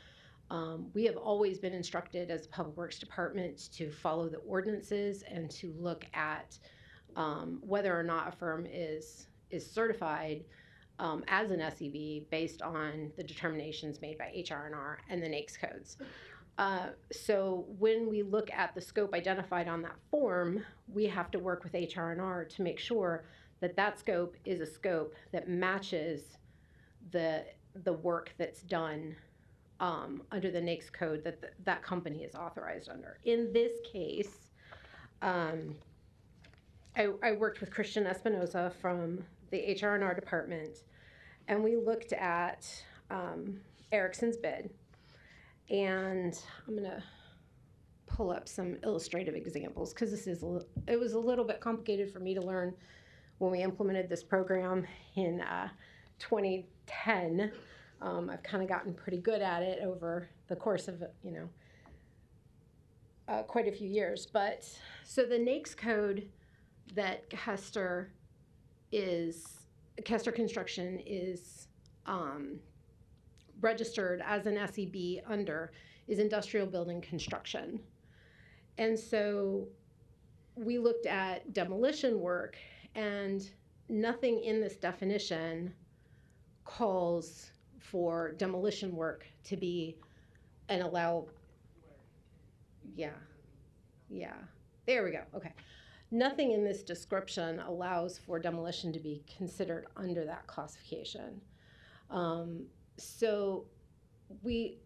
we have always been instructed as a Public Works Department to follow the ordinances and to look at whether or not a firm is certified as an SEB based on the determinations made by HR&R and the NAICS codes. So when we look at the scope identified on that form, we have to work with HR&R to make sure that that scope is a scope that matches the work that's done under the NAICS code that that company is authorized under. In this case, I worked with Christian Espinoza from the HR&R department, and we looked at Erickson's bid. And I'm going to pull up some illustrative examples because it was a little bit complicated for me to learn when we implemented this program in 2010. I've kind of gotten pretty good at it over the course of, quite a few years. But so the NAICS code that Kester Construction is registered as an SEB under is industrial building construction. And so we looked at demolition work, and nothing in this definition calls for demolition work to be and allow, yeah, there we go, okay. Nothing in this description allows for demolition to be considered under that classification. So we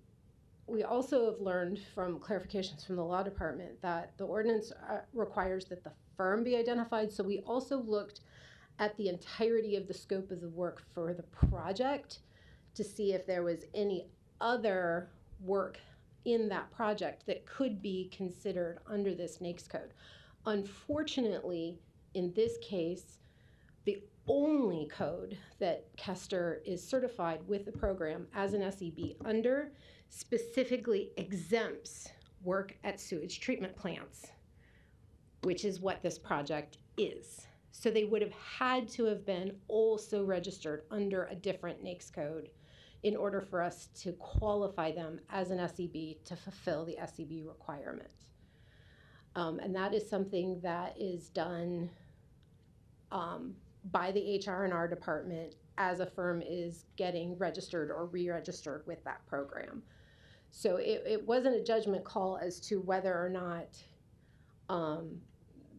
also have learned from clarifications from the law department that the ordinance requires that the firm be identified. So we also looked at the entirety of the scope of the work for the project to see if there was any other work in that project that could be considered under this NAICS code. Unfortunately, in this case, the only code that Kester is certified with the program as an SEB under specifically exempts work at sewage treatment plants, which is what this project is. So they would have had to have been also registered under a different NAICS code in order for us to qualify them as an SEB to fulfill the SEB requirement. And that is something that is done by the HR&R department as a firm is getting registered or re-registered with that program. So it wasn't a judgment call as to whether or not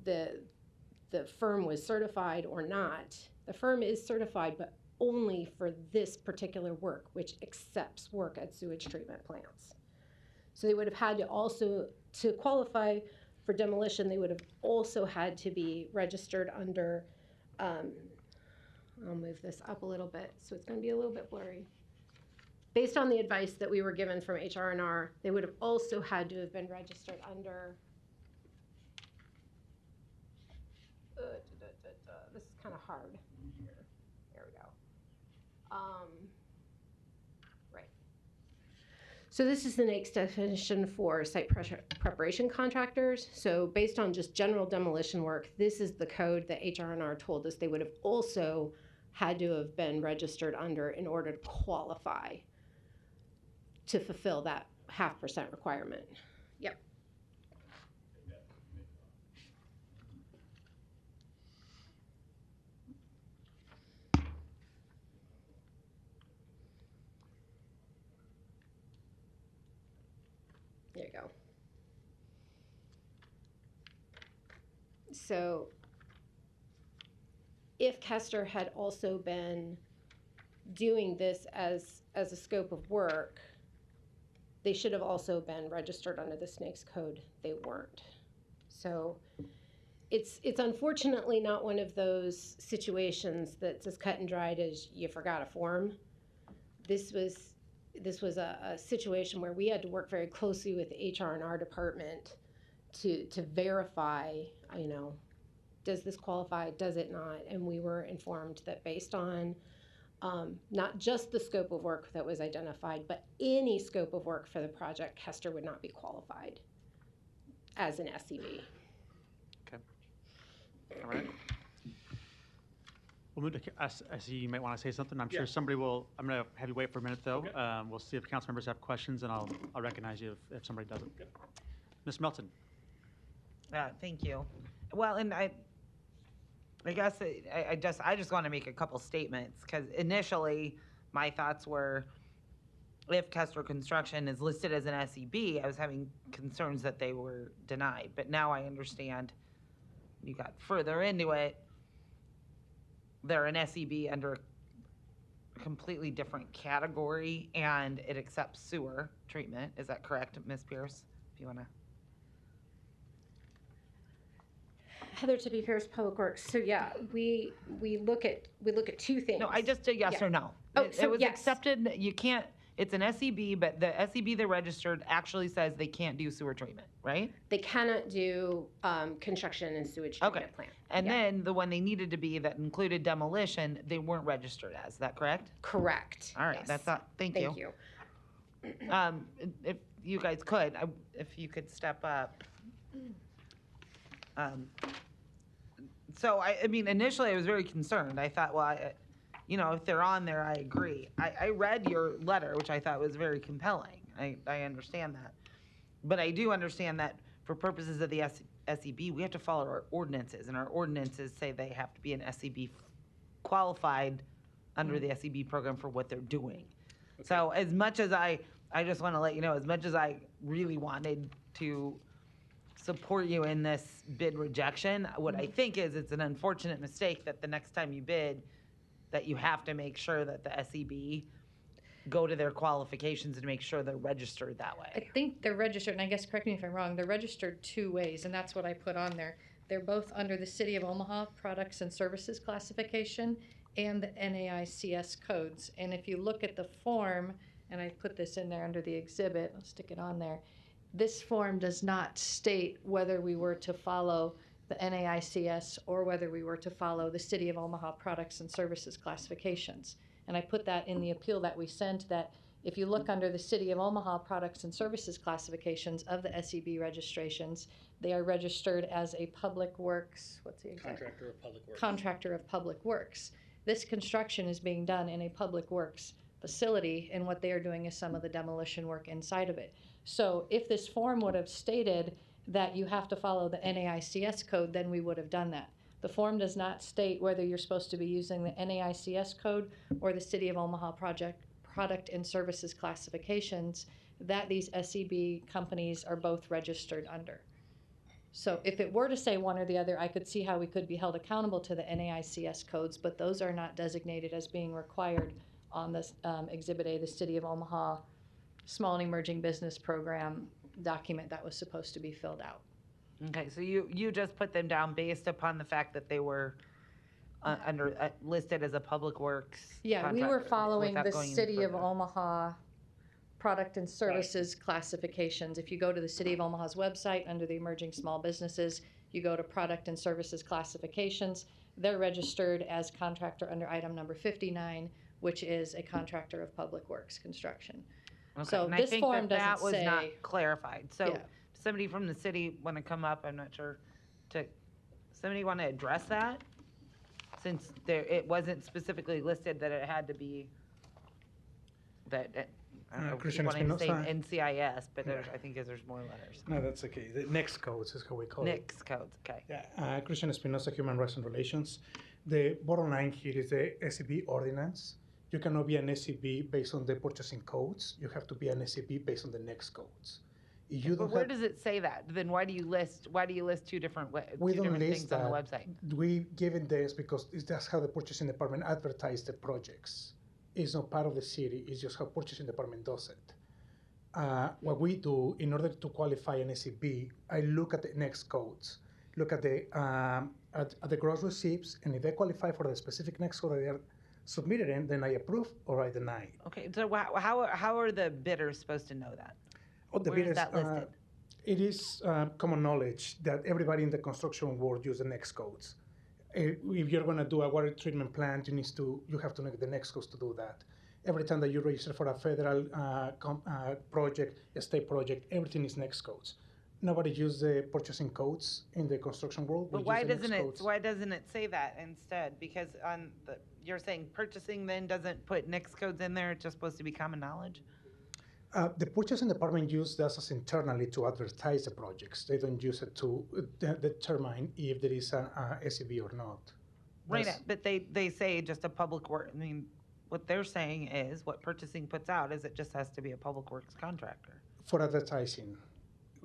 the firm was certified or not. The firm is certified, but only for this particular work, which accepts work at sewage treatment plants. So they would have had to also, to qualify for demolition, they would have also had to be registered under, I'll move this up a little bit, so it's gonna be a little bit blurry. Based on the advice that we were given from HR&R, they would have also had to have been registered under, this is kind of hard. There we go. Right. So this is the NAICS definition for site preparation contractors. So based on just general demolition work, this is the code that HR&R told us they would have also had to have been registered under in order to qualify to fulfill that 0.5% requirement. Yep. There you go. So if Kester had also been doing this as a scope of work, they should have also been registered under the NAICS code. They weren't. So it's unfortunately not one of those situations that's as cut and dried as you forgot a form. This was a situation where we had to work very closely with the HR&R department to verify, you know, does this qualify, does it not? And we were informed that based on not just the scope of work that was identified, but any scope of work for the project, Kester would not be qualified as an SEB. Okay. All right. We'll move to, I see you might want to say something. I'm sure somebody will, I'm going to have you wait for a minute though. Okay. We'll see if council members have questions and I'll recognize you if somebody doesn't. Okay. Ms. Melton. Thank you. Well, and I guess I just want to make a couple statements because initially my thoughts were if Kester Construction is listed as an SEB, I was having concerns that they were denied. But now I understand you got further into it. They're an SEB under a completely different category and it accepts sewer treatment. Is that correct, Ms. Pierce? If you want to. Heather Tippy Pierce, Public Works. So yeah, we look at two things. No, I just did yes or no. Oh, so it was yes. accepted. You can't. It's an SEB, but the SEB they're registered actually says they can't do sewer treatment, right? They cannot do construction and sewage treatment plant. And then the one they needed to be that included demolition, they weren't registered as. Is that correct? Correct. All right, yes. that's not. Thank you. If you guys could, if you could step up. So I mean, initially I was very concerned. I thought, well, you know, if they're on there, I agree. I read your letter, which I thought was very compelling. I understand that. But I do understand that for purposes of the SEB, we have to follow our ordinances, and our ordinances say they have to be an SEB qualified under the SEB program for what they're doing. So as much as I just want to let you know, as much as I really wanted to support you in this bid rejection, what I think is it's an unfortunate mistake that the next time you bid, that you have to make sure that the SEB go to their qualifications and make sure they're registered that way. I think they're registered, and I guess, correct me if I'm wrong, they're registered two ways, and that's what I put on there. They're both under the City of Omaha Products and Services Classification and the NAICS codes. And if you look at the form, and I put this in there under the exhibit, I'll stick it on there, this form does not state whether we were to follow the NAICS or whether we were to follow the City of Omaha Products and Services Classifications. And I put that in the appeal that we sent, that if you look under the City of Omaha Products and Services Classifications of the SEB registrations, they are registered as a public works, what's the exact? Contractor of Public Works. Contractor of Public Works. This construction is being done in a public works facility, and what they are doing is some of the demolition work inside of it. So if this form would have stated that you have to follow the NAICS code, then we would have done that. The form does not state whether you're supposed to be using the NAICS code or the City of Omaha Product and Services Classifications that these SEB companies are both registered under. So if it were to say one or the other, I could see how we could be held accountable to the NAICS codes, but those are not designated as being required on this Exhibit A, the City of Omaha Small and Emerging Business Program document that was supposed to be filled out. Okay, so you just put them down based upon the fact that they were listed as a public works Yeah, we were contractor following without the going any City of further. Omaha Product and Services Classifications. If you go to the City of Omaha's website, under the Emerging Small Businesses, you go to Product and Services Classifications. They're registered as contractor under item number 59, which is a contractor of public works construction. Okay, So and this I think form that doesn't was say. not clarified. So Yeah. somebody from the city want to come up, I'm not sure, somebody want to address that? Since it wasn't specifically listed that it had to be, I don't know, Christian wanting to say Espinosa. NCIS, but Yeah. I think there's more letters. No, that's okay. The next codes is how we call it. NICS codes, okay. Yeah, Christian Espinosa, Human Rights and Relations. The bottom line here is the SEB ordinance. You cannot be an SEB based on the purchasing codes. You have to be an SEB based on the next codes. If you But don't where have, does it say that? Then why do you list two different we two don't different list things on the that. website? We give it this because that's how the purchasing department advertise the projects. It's not part of the city. It's just how purchasing department does it. What we do in order to qualify an SEB, I look at the next codes, look at the gross receipts, and if they qualify for the specific next code that they are submitted in, then I approve or I deny. Okay, so how are the bidders supposed to know that? Oh, the Where is bidders, that listed? It is common knowledge that everybody in the construction world use the next codes. If you're going to do a water treatment plant, you have to know the next codes to do that. Every time that you register for a federal project, a state project, everything is next codes. Nobody uses the purchasing codes in the construction world. We But why use the next doesn't it? codes. Why doesn't it say that instead? Because you're saying purchasing then doesn't put NICS codes in there. It's just supposed to be common knowledge. The purchasing department uses this internally to advertise the projects. They don't use it to determine if there is an SEB or not. Right, That's- but they say just a public work. I mean, what they're saying is what purchasing puts out is it just has to be a public works contractor. For advertising,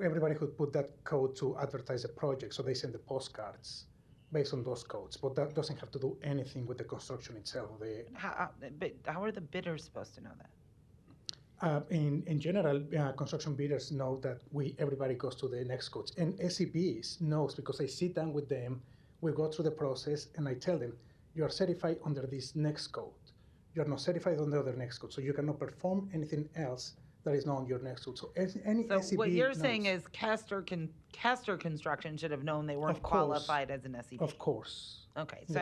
everybody could put that code to advertise a project, so they send the postcards based on those codes. But that doesn't have to do anything with the construction itself. But how are the bidders supposed to know that? In general, construction bidders know that everybody goes to the next codes, and SEBs knows because I sit down with them, we go through the process, and I tell them, you are certified under this next code. You are not certified under the next code, so you cannot perform anything else that is not on your next code. So any So SEB what you're knows. saying is Castor Construction should have known they weren't Of course. qualified as an SEB. Of course. Okay, so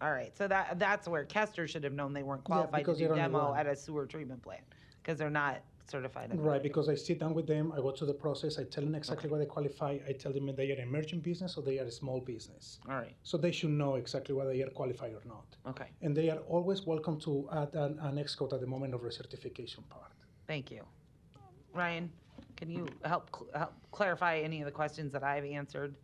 Yeah. all right, so that's where Castor should have known they weren't Yeah, qualified to because do they're only demo one. at a sewer treatment plant because they're not certified. under Right, it. because I sit down with them, I go through the process, I tell them exactly what they qualify, I tell them if they are an emerging business or they are a small business. All right. So they should know exactly whether they are qualified or not. Okay. And they are always welcome to add an X code at the moment of recertification part. Thank you. Ryan, can you help clarify any of the questions that I've answered?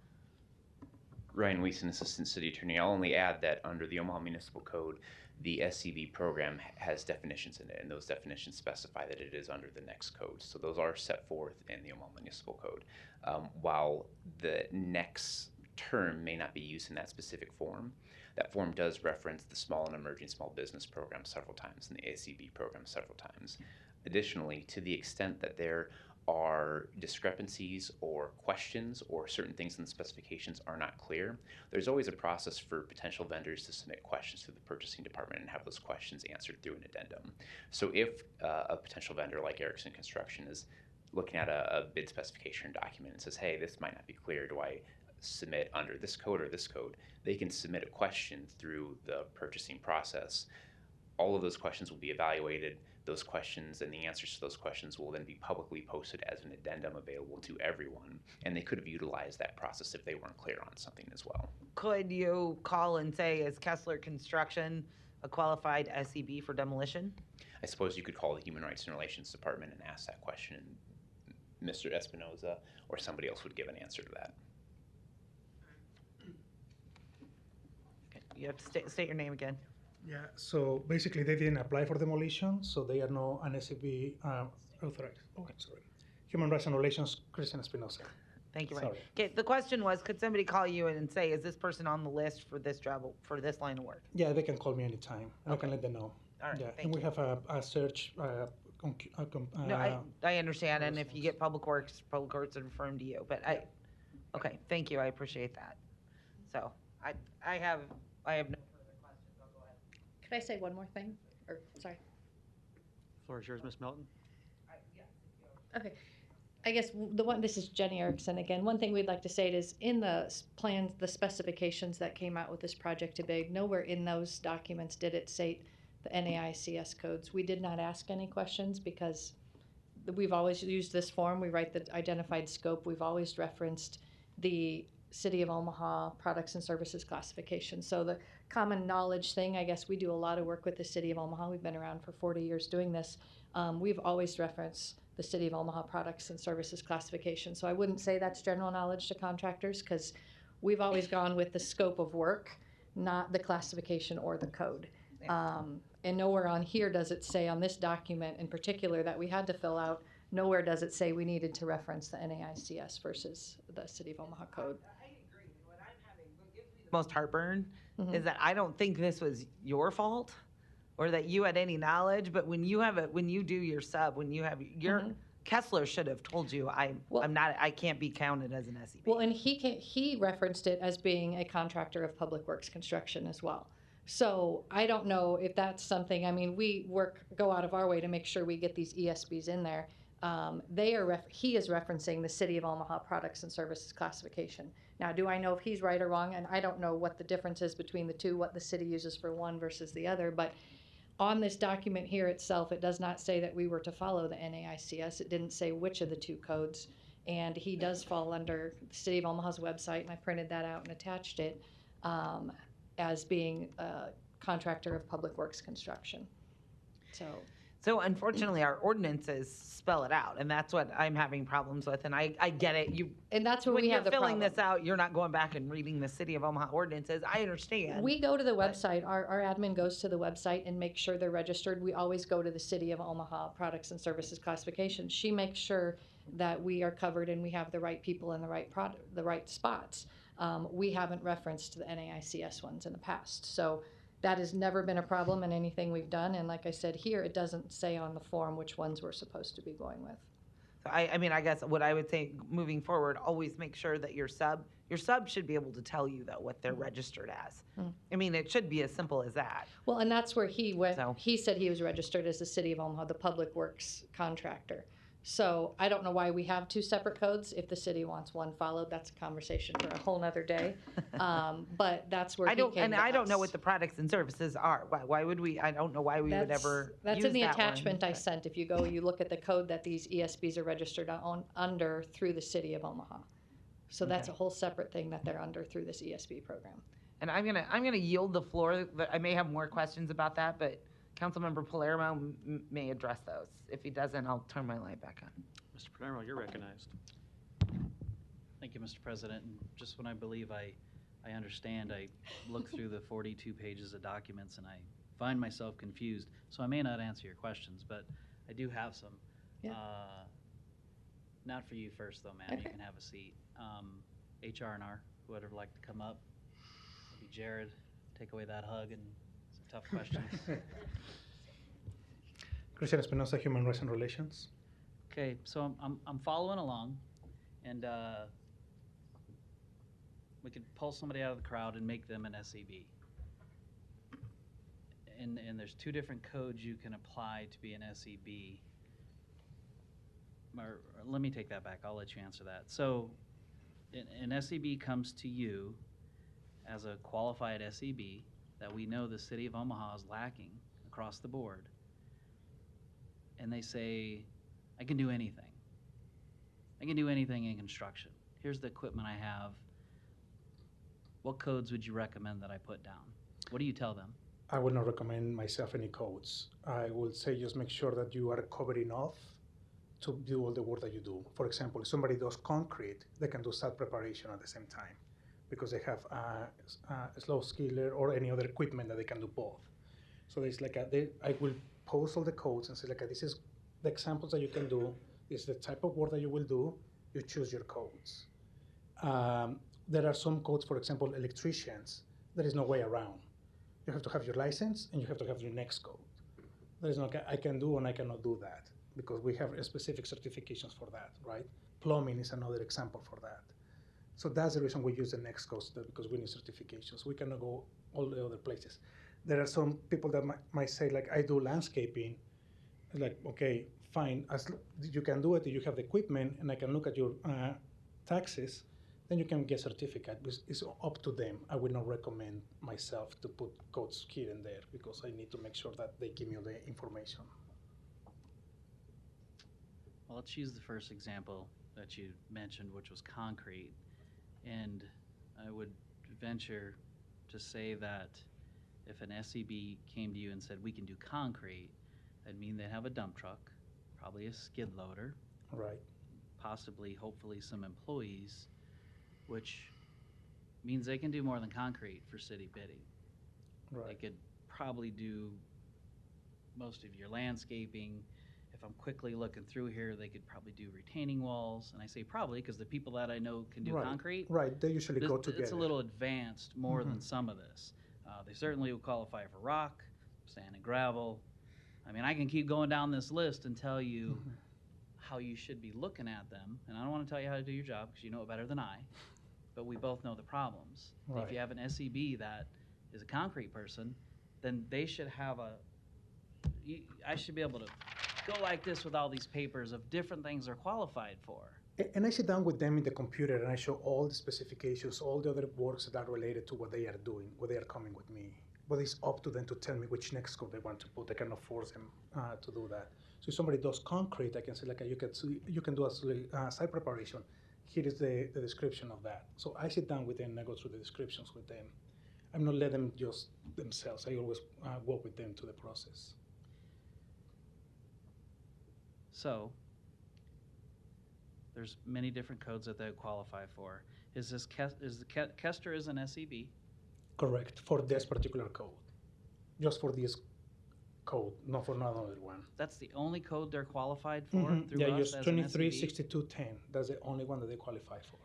Ryan Weeson, Assistant City Attorney. I'll only add that under the Omaha Municipal Code, the SCB program has definitions in it, and those definitions specify that it is under the next code. So those are set forth in the Omaha Municipal Code. While the next term may not be used in that specific form, that form does reference the small and emerging small business program several times and the ACB program several times. Additionally, to the extent that there are discrepancies or questions or certain things in the specifications are not clear, there's always a process for potential vendors to submit questions to the purchasing department and have those questions answered through an addendum. So if a potential vendor like Erickson Construction is looking at a bid specification document and says, hey, this might not be clear, do I submit under this code or this code, they can submit a question through the purchasing process. All of those questions will be evaluated. Those questions and the answers to those questions will then be publicly posted as an addendum available to everyone, and they could have utilized that process if they weren't clear on something as well. Could you call and say, is Kessler Construction a qualified SEB for demolition? I suppose you could call the Human Rights and Relations Department and ask that question, and Mr. Espinoza or somebody else would give an answer to that. Okay. You have to state your name again. Yeah, so basically they didn't apply for demolition, so they are not an SCB authorized. Oh, sorry. Human Rights and Relations, Christian Espinosa. Thank you, Ryan. Sorry. Okay, the question was, could somebody call you in and say, is this person on the list for this job, for this line of work? Yeah, they can call me anytime. I can let them know. All right, Yeah, thank and we you. have a search. No, I understand, and if you get Public Works will refer to you, but okay, thank you, I appreciate that. So, I have no. Could I say one more thing? Or, sorry. Floor is yours, Ms. Melton. Okay. I guess this is Jenny Erickson again. One thing we'd like to say is in the plans, the specifications that came out with this project to bid, nowhere in those documents did it state the NAICS codes. We did not ask any questions because we've always used this form. We write the identified scope. We've always referenced the City of Omaha products and services classification. So the common knowledge thing, I guess we do a lot of work with the City of Omaha. We've been around for 40 years doing this. We've always referenced the City of Omaha products and services classification. So I wouldn't say that's general knowledge to contractors because we've always gone with the scope of work, not the classification or the code. And nowhere on here does it say on this document in particular that we had to fill out, nowhere does it say we needed to reference the NAICS versus the City of Omaha code. Most heartburn is that I don't think this was your fault or that you had any knowledge, but when you do your sub, when you have your Kessler should have told you I can't be counted as an SEB. Well, and he referenced it as being a contractor of Public Works construction as well. So I don't know if that's something. I mean, we go out of our way to make sure we get these ESBs in there. He is referencing the City of Omaha products and services classification. Now, do I know if he's right or wrong? And I don't know what the difference is between the two, what the city uses for one versus the other. But on this document here itself, it does not say that we were to follow the NAICS. It didn't say which of the two codes. And he does fall under the City of Omaha's website, and I printed that out and attached it as being a contractor of Public Works construction. So unfortunately, our ordinances spell it out, and that's what I'm having problems with. And I get it. And that's where when we you're have the filling problem. this out, you're not going back and reading the City of Omaha ordinances. I understand. We go to the website. Our admin goes to the website and makes sure they're registered. We always go to the City of Omaha products and services classification. She makes sure that we are covered and we have the right people in the right spots. We haven't referenced the NAICS ones in the past. So that has never been a problem in anything we've done. And like I said here, it doesn't say on the form which ones we're supposed to be going with. I mean, I guess what I would say moving forward, always make sure that your sub should be able to tell you though what they're registered as. I mean, it should be as simple as that. Well, and that's where he went. He said he was registered as the City of Omaha, the Public Works contractor. So I don't know why we have two separate codes. If the city wants one followed, that's a conversation for a whole nother day. But that's where I don't know us. what the products and services are. Why would we? I don't know why we would ever. That's use in the that attachment one, I sent. If you go, you look at the code that these ESBs are registered under through the City of Omaha. So that's a whole separate thing that they're under through this ESB program. And I'm gonna yield the floor. I may have more questions about that, but Councilmember Palermo may address those. If he doesn't, I'll turn my light back on. Mr. Palermo, you're recognized. Thank you, Mr. President. And just when I believe I I understand. I look through the 42 pages of documents and I find myself confused. So I may not answer your questions, but I do have some. Yeah. Not for you first, though, ma'am. You Okay. can have a seat. HR&R, who would like to come up? Maybe Jared, take away that hug and some tough questions. Christian Espinosa, Human Rights and Relations. Okay, so I'm following along, and we could pull somebody out of the crowd and make them an SEB. And there's two different codes you can apply to be an SEB. Or let me take that back. I'll let you answer that. So an SEB comes to you as a qualified SEB that we know the city of Omaha is lacking across the board. And they say, I can do anything. I can do anything in construction. Here's the equipment I have. What codes would you recommend that I put down? What do you tell them? I would not recommend myself any codes. I would say just make sure that you are covered enough to do all the work that you do. For example, if somebody does concrete, they can do site preparation at the same time because they have a slow skiller or any other equipment that they can do both. So there's like I will post all the codes and say like this is the examples that you can do. This is the type of work that you will do. You choose your codes. There are some codes, for example, electricians. There is no way around. You have to have your license and you have to have your next code. There is no I can do and I cannot do that because we have specific certifications for that, right? Plumbing is another example for that. So that's the reason we use the next codes because we need certifications. We cannot go all the other places. There are some people that might say like, I do landscaping. Like, okay, fine, you can do it, you have the equipment and I can look at your taxes, then you can get certificate. It's up to them. I would not recommend myself to put codes here and there because I need to make sure that they give me the information. Well, let's use the first example that you mentioned, which was concrete. And I would venture to say that if an SEB came to you and said, we can do concrete, that'd mean they'd have a dump truck, probably a skid loader. Right. Possibly, hopefully, some employees, which means they can do more than concrete for city bidding. Right. They could probably do most of your landscaping. If I'm quickly looking through here, they could probably do retaining walls. And I say probably because the people that I know can do Right. concrete. Right, they usually go together. It's a little advanced more than some of this. They certainly would qualify for rock, sand and gravel. I mean, I can keep going down this list and tell you how you should be looking at them. And I don't want to tell you how to do your job because you know it better than I. But we both know the problems. Right. If you have an SEB that is a concrete person, then they should have I should be able to go like this with all these papers of different things they're qualified for. And I sit down with them in the computer and I show all the specifications, all the other works that are related to what they are doing, what they are coming with me. But it's up to them to tell me which next code they want to put. I cannot force them to do that. So if somebody does concrete, I can say like you can do a site preparation. Here is the description of that. So I sit down with them and I go through the descriptions with them. I'm not letting them just themselves. I always walk with them to the process. So there's many different codes that they qualify for. Kester is an SEB? Correct, for this particular code. Just for this code, not for another one. That's the only code they're qualified for through Yeah, us use as an 236210. That's the only one that they qualify for.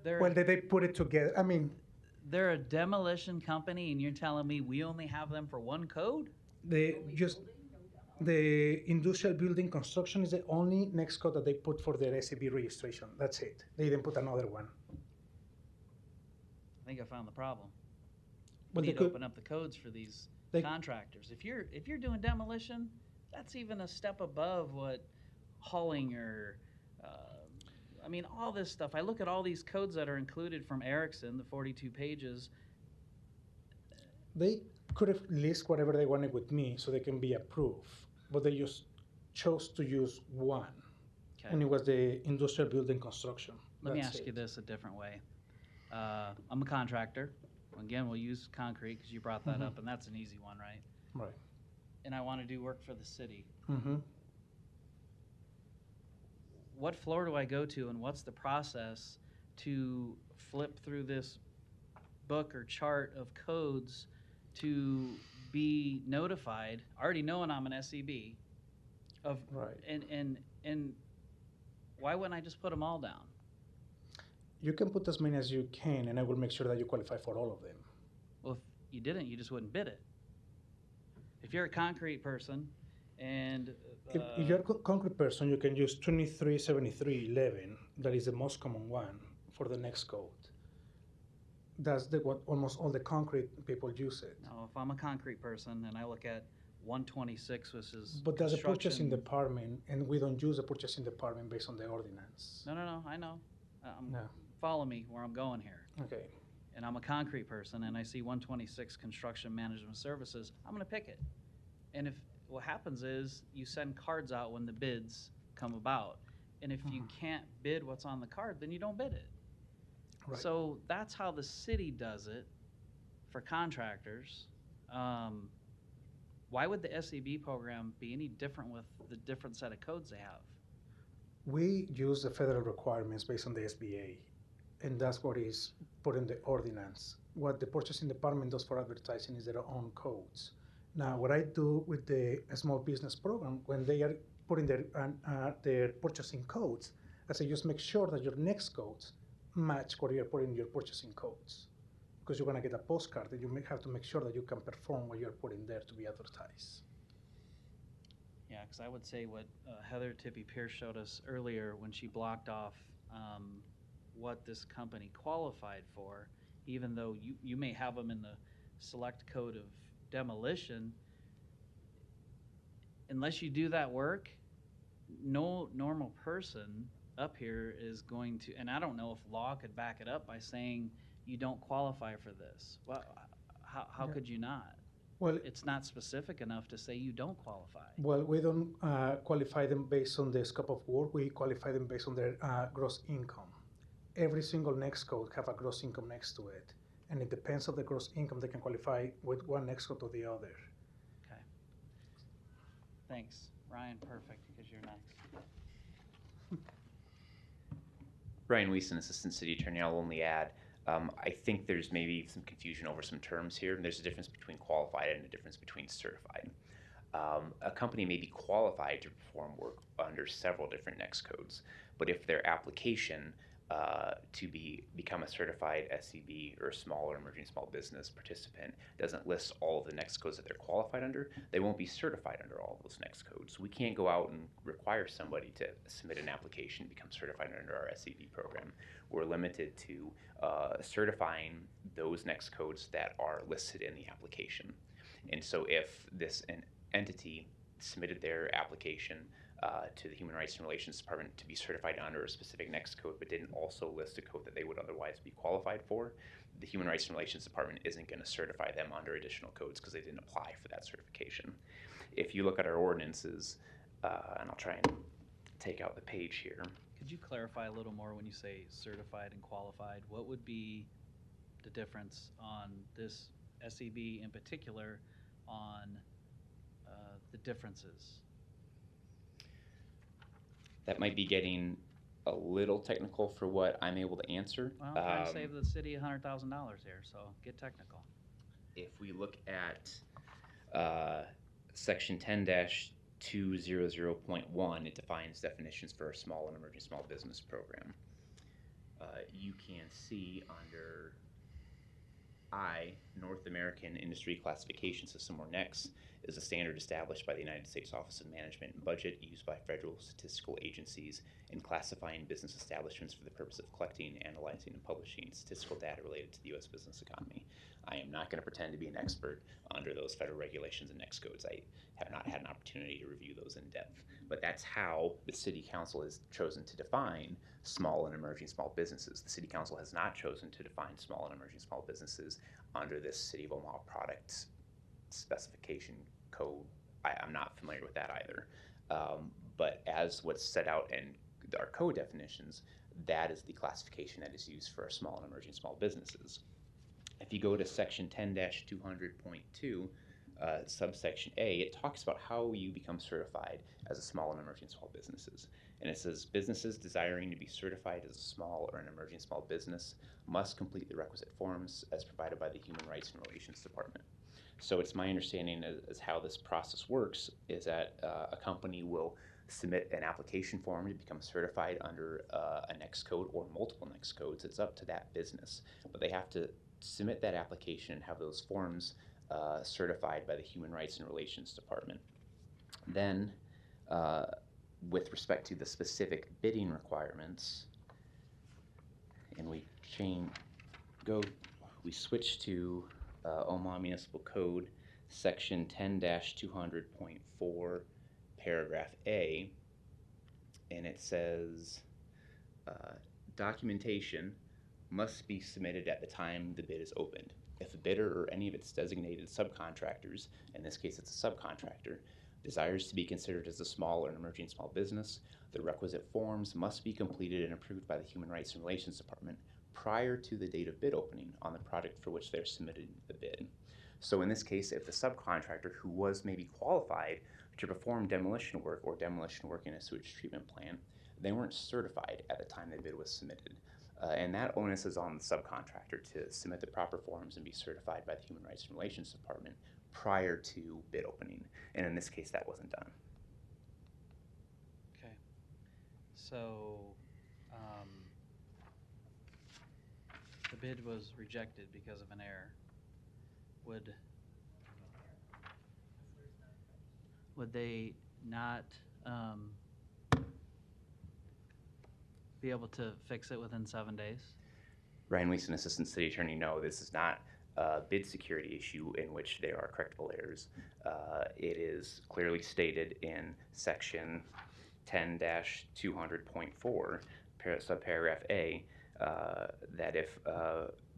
They're Well, they put it together. I mean, they're a demolition company, and you're telling me we only have them for one code? The industrial building construction is the only next code that they put for their SEB registration. That's it. They didn't put another one. I think I found the problem. Well, We they need could- to open up the codes for these they- contractors. If you're doing demolition, that's even a step above what hauling or I mean, all this stuff. I look at all these codes that are included from Erickson, the 42 pages. They could have listed whatever they wanted with me so they can be approved, but they just chose to use one. Okay. And it was the industrial building construction. Let me That's ask you it. this a different way. I'm a contractor. Again, we'll use concrete because you brought that up, and that's an easy one, right? Right. And I want to do work for the city. Mm-hmm. What floor do I go to, and what's the process to flip through this book or chart of codes to be notified, already knowing I'm an SEB, of Right. and why wouldn't I just put them all down? You can put as many as you can, and I will make sure that you qualify for all of them. Well, if you didn't, you just wouldn't bid it. If you're a concrete person and If you're a concrete person, you can use 237311. That is the most common one for the next code. That's what almost all the concrete people use it. no, if I'm a concrete person and I look at 126, which is But that's a purchasing construction- department, and we don't use the purchasing department based on the ordinance. No, I know. No. Follow me where I'm going here. Okay. And I'm a concrete person and I see 126 construction management services, I'm gonna pick it. And if, what happens is you send cards out when the bids come about. And if you can't bid what's on the card, then you don't bid it. Right. So that's how the city does it for contractors. Why would the SEB program be any different with the different set of codes they have? We use the federal requirements based on the SBA, and that's what is put in the ordinance. What the purchasing department does for advertising is their own codes. Now, what I do with the small business program, when they are putting their purchasing codes, I say just make sure that your next codes match what you're putting in your purchasing codes. Because you're gonna get a postcard, and you have to make sure that you can perform what you're putting there to be advertised. Yeah, because I would say what Heather Tippy Pierce showed us earlier when she blocked off what this company qualified for, even though you may have them in the select code of demolition, unless you do that work, no normal person up here is going to, and I don't know if law could back it up by saying you don't qualify for this. Well, how could you not? Well, it's not specific enough to say you don't qualify. Well, we don't qualify them based on the scope of work. We qualify them based on their gross income. Every single next code have a gross income next to it, and it depends on the gross income they can qualify with one next code or the other. Okay. Thanks, Ryan. Perfect, because you're next. Ryan Weeson, Assistant City Attorney. I'll only add, I think there's maybe some confusion over some terms here. There's a difference between qualified and a difference between certified. A company may be qualified to perform work under several different NEX codes, but if their application to become a certified SEB or small or emerging small business participant doesn't list all of the NEX codes that they're qualified under, they won't be certified under all of those NEX codes. We can't go out and require somebody to submit an application to become certified under our SEB program. We're limited to certifying those NEX codes that are listed in the application. And so if an entity submitted their application to the Human Rights and Relations Department to be certified under a specific NEX code, but didn't also list a code that they would otherwise be qualified for, the Human Rights and Relations Department isn't going to certify them under additional codes because they didn't apply for that certification. If you look at our ordinances, and I'll try and take out the page here. Could you clarify a little more when you say certified and qualified? What would be the difference on this SEB in particular on the differences? That might be getting a little technical for what I'm able to answer. Well, I'm trying to save the city $100,000 here, so get technical. If we look at section 10-200.1, it defines definitions for a small and emerging small business program. You can see under I, North American Industry Classification System, or NEX, is a standard established by the United States Office of Management and Budget, used by federal statistical agencies in classifying business establishments for the purpose of collecting, analyzing, and publishing statistical data related to the U.S. business economy. I am not going to pretend to be an expert under those federal regulations and NEX codes. I have not had an opportunity to review those in depth. But that's how the City Council has chosen to define small and emerging small businesses. The City Council has not chosen to define small and emerging small businesses under this City of Omaha product specification code. I'm not familiar with that either. But as what's set out in our code definitions, that is the classification that is used for small and emerging small businesses. If you go to section 10-200.2, subsection A, it talks about how you become certified as a small and emerging small businesses. And it says businesses desiring to be certified as a small or an emerging small business must complete the requisite forms as provided by the Human Rights and Relations Department. So it's my understanding as how this process works is that a company will submit an application form to become certified under a NEX code or multiple NEX codes. It's up to that business, but they have to submit that application and have those forms certified by the Human Rights and Relations Department. Then, with respect to the specific bidding requirements, and we switch to Omaha Municipal Code, section 10-200.4, paragraph A, and it says documentation must be submitted at the time the bid is opened. If a bidder or any of its designated subcontractors, in this case it's a subcontractor, desires to be considered as a small or an emerging small business, the requisite forms must be completed and approved by the Human Rights and Relations Department prior to the date of bid opening on the project for which they're submitting the bid. So in this case, if the subcontractor who was maybe qualified to perform demolition work or demolition work in a sewage treatment plant, they weren't certified at the time the bid was submitted. And that onus is on the subcontractor to submit the proper forms and be certified by the Human Rights and Relations Department prior to bid opening. And in this case, that wasn't done. Okay. So, the bid was rejected because of an error. Would they not be able to fix it within 7 days? Ryan Weeson, Assistant City Attorney, no, this is not a bid security issue in which there are correctable errors. It is clearly stated in section 10-200.4, subparagraph A, that if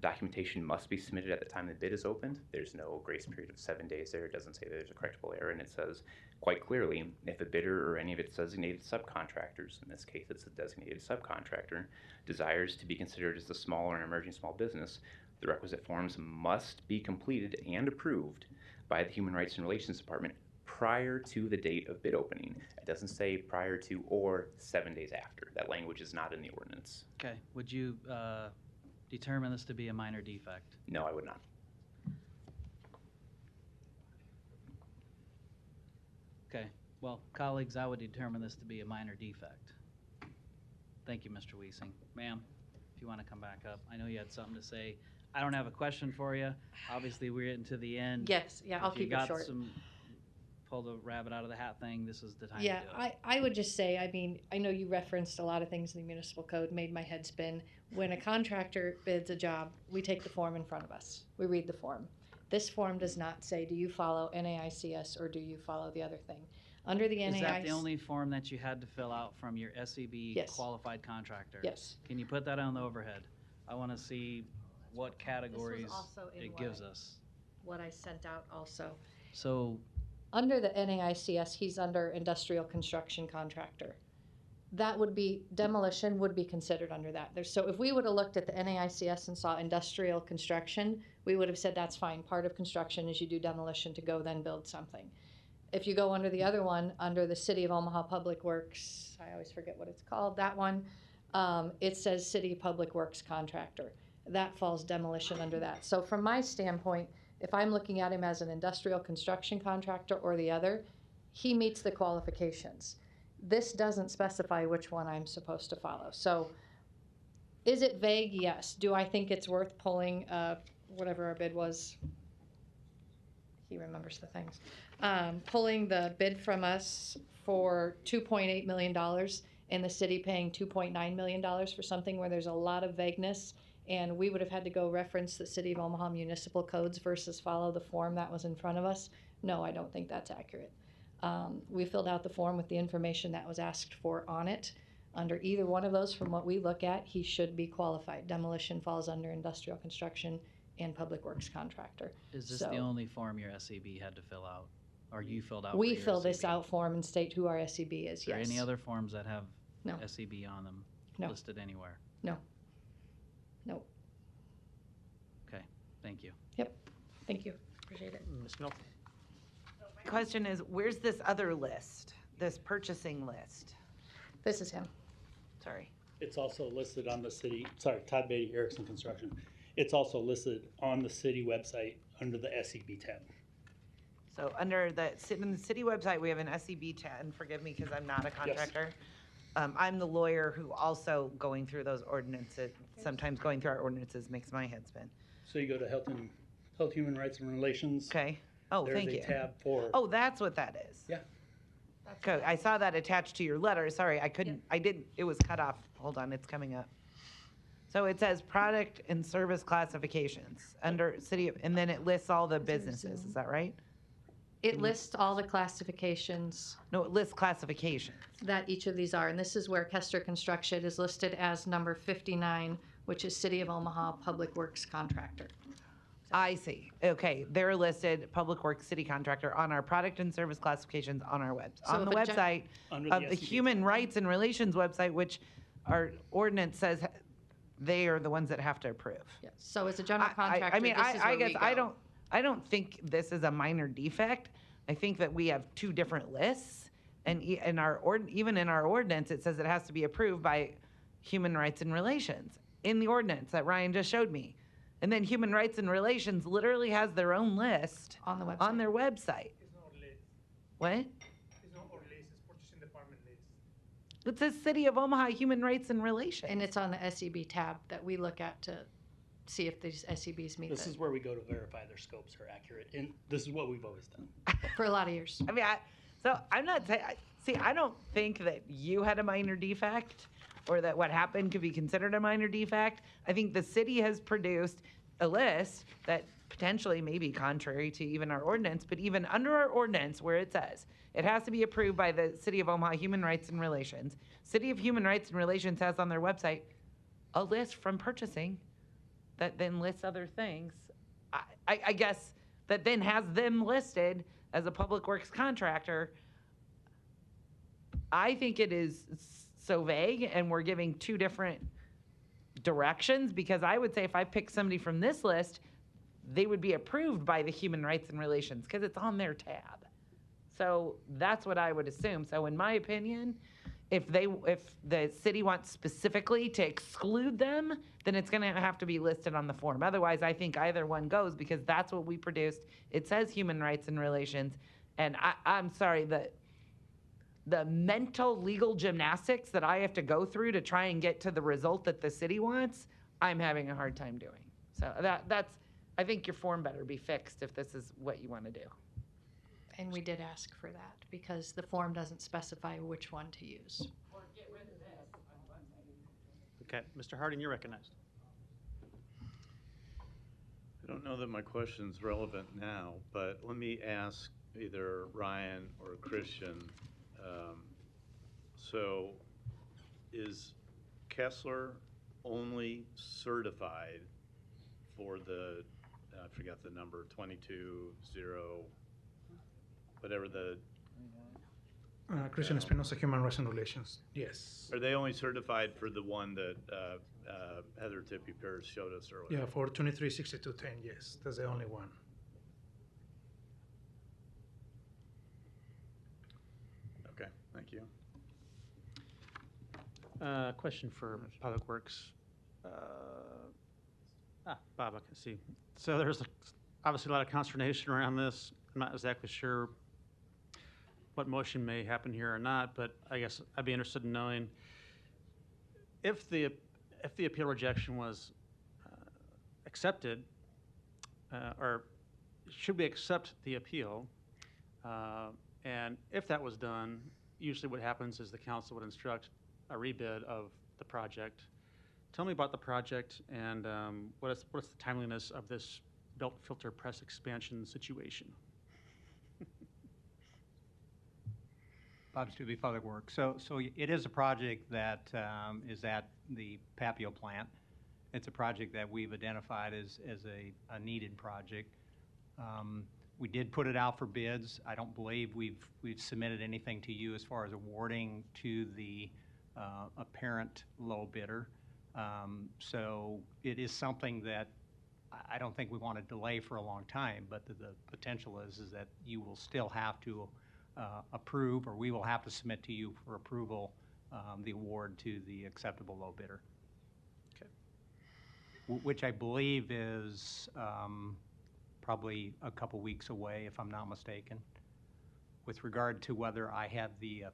documentation must be submitted at the time the bid is opened, there's no grace period of 7 days there. It doesn't say there's a correctable error, and it says quite clearly, if a bidder or any of its designated subcontractors, in this case it's a designated subcontractor, desires to be considered as a small or an emerging small business, the requisite forms must be completed and approved by the Human Rights and Relations Department prior to the date of bid opening. It doesn't say prior to or 7 days after. That language is not in the ordinance. Okay. Would you determine this to be a minor defect? No, I would not. Okay. Well, colleagues, I would determine this to be a minor defect. Thank you, Mr. Weesing. Ma'am, if you want to come back up. I know you had something to say. I don't have a question for you. Obviously, we're getting to the end. Yes, yeah, I'll keep it short. If you got some pull the rabbit out of the hat thing, this is the time Yeah, to do it. I would just say, I mean, I know you referenced a lot of things in the municipal code, made my head spin. When a contractor bids a job, we take the form in front of us. We read the form. This form does not say, do you follow NAICS or do you follow the other thing? Under the Is that the NAICS. only form that you had to fill out from your SEB Yes. qualified contractor? Yes. Can you put that on the overhead? I want to see what categories also in it what gives I- us. What I sent out also. So, Under the NAICS, he's under industrial construction contractor. That would be, demolition would be considered under that. So if we would have looked at the NAICS and saw industrial construction, we would have said that's fine. Part of construction is you do demolition to go then build something. If you go under the other one, under the City of Omaha Public Works, I always forget what it's called, that one, it says City Public Works Contractor. That falls demolition under that. So from my standpoint, if I'm looking at him as an industrial construction contractor or the other, he meets the qualifications. This doesn't specify which one I'm supposed to follow. So is it vague? Yes. Do I think it's worth pulling whatever our bid was? He remembers the things. Pulling the bid from us for $2.8 million and the city paying $2.9 million for something where there's a lot of vagueness, and we would have had to go reference the City of Omaha municipal codes versus follow the form that was in front of us. No, I don't think that's accurate. We filled out the form with the information that was asked for on it. Under either one of those, from what we look at, he should be qualified. Demolition falls under industrial construction and public works contractor. is this So- the only form your SEB had to fill out? Or you filled out? We for your fill this SEB? out form and state who our SEB is, Is there yes. any other forms that have No. SEB on them No. listed anywhere? No. No. Okay, thank you. Yep, thank you, appreciate it. Ms. Milton? My question is, where's this other list, this purchasing list? This is him. Sorry. It's also listed on the city, sorry, Todd Beatty, Erickson Construction. It's also listed on the city website under the SEB tab. So under in the city website, we have an SEB tab, and forgive me because I'm not a contractor. I'm the lawyer who also going through those ordinances, sometimes going through our ordinances makes my head spin. So you go to Health, Human Rights and Relations. Okay. Oh, thank you. There's a tab for. Oh, that's what that is. Yeah. Okay, I saw that attached to your letter. Sorry, I didn't, it was cut off. Hold on, it's coming up. So it says product and service classifications under city, and then it lists all the businesses. Is that right? It lists all the classifications No, it lists classifications. that each of these are, and this is where Kester Construction is listed as number 59, which is City of Omaha Public Works Contractor. I see. Okay, they're listed Public Works City Contractor on our product and service classifications on our So on the if a gen- website Under of the the SED. Human Rights and Relations website, which our ordinance says they are the ones that have to approve. Yes. So as a general contractor, I mean, this is I where we guess go. I don't think this is a minor defect. I think that we have two different lists, and even in our ordinance, it says it has to be approved by Human Rights and Relations in the ordinance that Ryan just showed me. And then Human Rights and Relations literally has their own list on the website. on their website. What? It's not our list, it's purchasing department list. It says City of Omaha Human Rights and Relations. And it's on the SEB tab that we look at to see if these SEBs meet This the, is where we go to verify their scopes are accurate, and this is what we've always done. for a lot of years. I mean, so I'm not saying, I don't think that you had a minor defect or that what happened could be considered a minor defect. I think the city has produced a list that potentially may be contrary to even our ordinance, but even under our ordinance where it says it has to be approved by the City of Omaha Human Rights and Relations, City of Human Rights and Relations has on their website a list from purchasing that then lists other things. I guess that then has them listed as a public works contractor. I think it is so vague, and we're giving two different directions, because I would say if I pick somebody from this list, they would be approved by the Human Rights and Relations because it's on their tab. So that's what I would assume. So in my opinion, if the city wants specifically to exclude them, then it's going to have to be listed on the form. Otherwise, I think either one goes because that's what we produced. It says Human Rights and Relations, and I'm sorry, the mental legal gymnastics that I have to go through to try and get to the result that the city wants, I'm having a hard time doing. So that's, I think your form better be fixed if this is what you want to do. And we did ask for that because the form doesn't specify which one to use. Okay, Mr. Harding, you're recognized. I don't know that my question's relevant now, but let me ask either Ryan or Christian. So is Kessler only certified for the, I forgot the number, 22-0, whatever the... Christian Espinosa, Human Rights and Relations, yes. Are they only certified for the one that Heather Tippy Pierce showed us earlier? Yeah, for 236210, yes, that's the only one. Okay, thank you. Question for Public Works. Bob, I can see. So there's obviously a lot of consternation around this. I'm not exactly sure what motion may happen here or not, but I guess I'd be interested in knowing if the appeal rejection was accepted, or should we accept the appeal? And if that was done, usually what happens is the council would instruct a rebid of the project. Tell me about the project and what's the timeliness of this belt filter press expansion situation? Bob Stubbe, Public Works. So it is a project that is at the Papio plant. It's a project that we've identified as a needed project. We did put it out for bids. I don't believe we've submitted anything to you as far as awarding to the apparent low bidder. So it is something that I don't think we want to delay for a long time, but the potential is that you will still have to approve, or we will have to submit to you for approval the award to the acceptable low bidder. Which I believe is probably a couple weeks away, if I'm not mistaken. With regard to whether I have the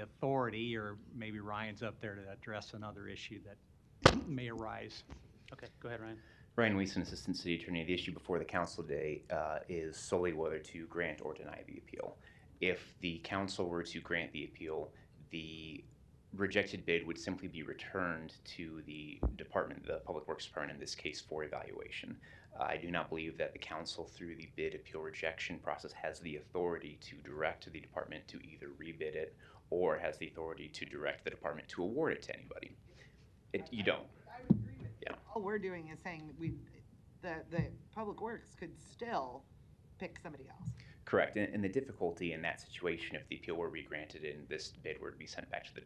authority, or maybe Ryan's up there to address another issue that may arise. Okay, go ahead, Ryan. Ryan Weason, Assistant City Attorney. The issue before the council today is solely whether to grant or deny the appeal. If the council were to grant the appeal, the rejected bid would simply be returned to the department, the Public Works Department in this case, for evaluation. I do not believe that the council, through the bid appeal rejection process, has the authority to direct the department to either rebid it or has the authority to direct the department to award it to anybody. You don't. Yeah. All we're doing is saying the Public Works could still pick somebody else. Correct. And the difficulty in that situation, if the appeal were regranted and this bid were to be sent back to the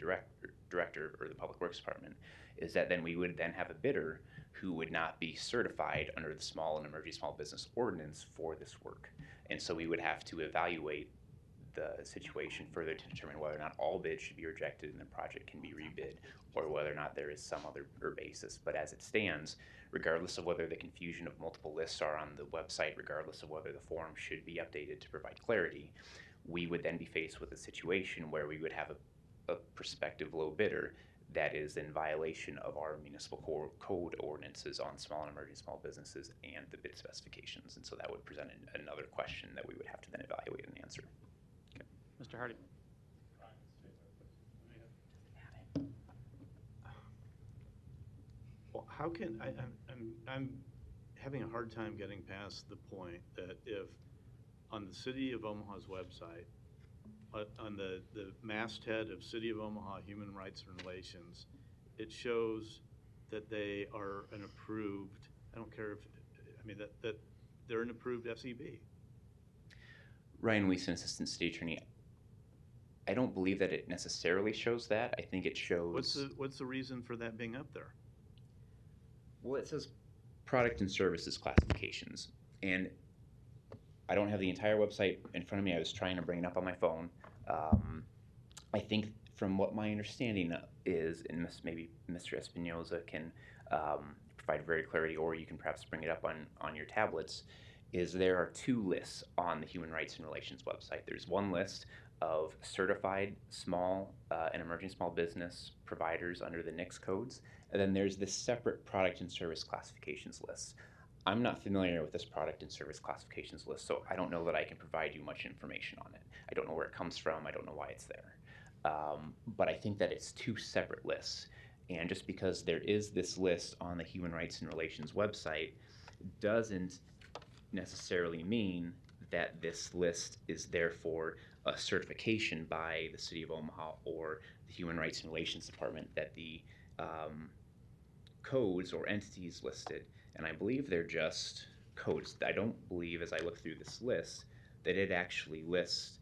director or the Public Works Department, is that then we would then have a bidder who would not be certified under the Small and Emerging Small Business Ordinance for this work. And so we would have to evaluate the situation further to determine whether or not all bids should be rejected and the project can be rebid, or whether or not there is some other basis. But as it stands, regardless of whether the confusion of multiple lists are on the website, regardless of whether the form should be updated to provide clarity, we would then be faced with a situation where we would have a prospective low bidder that is in violation of our municipal code ordinances on small and emerging small businesses and the bid specifications. And so that would present another question that we would have to then evaluate and answer. Okay. Mr. Hardy. Well, how can, I'm having a hard time getting past the point that if on the City of Omaha's website, on the masthead of City of Omaha Human Rights and Relations, it shows that they are an approved, I don't care if, I mean, that they're an approved SEB. Ryan Weason, Assistant City Attorney. I don't believe that it necessarily shows that. I think it shows... What's the reason for that being up there? Well, it says product and services classifications, and I don't have the entire website in front of me. I was trying to bring it up on my phone. I think from what my understanding is, and maybe Mr. Espinoza can provide very clarity, or you can perhaps bring it up on your tablets, is there are two lists on the Human Rights and Relations website. There's one list of certified small and emerging small business providers under the NICS codes, and then there's this separate product and service classifications list. I'm not familiar with this product and service classifications list, so I don't know that I can provide you much information on it. I don't know where it comes from. I don't know why it's there. But I think that it's two separate lists. And just because there is this list on the Human Rights and Relations website doesn't necessarily mean that this list is therefore a certification by the City of Omaha or the Human Rights and Relations Department that the codes or entities listed, and I believe they're just codes. I don't believe, as I look through this list, that it actually lists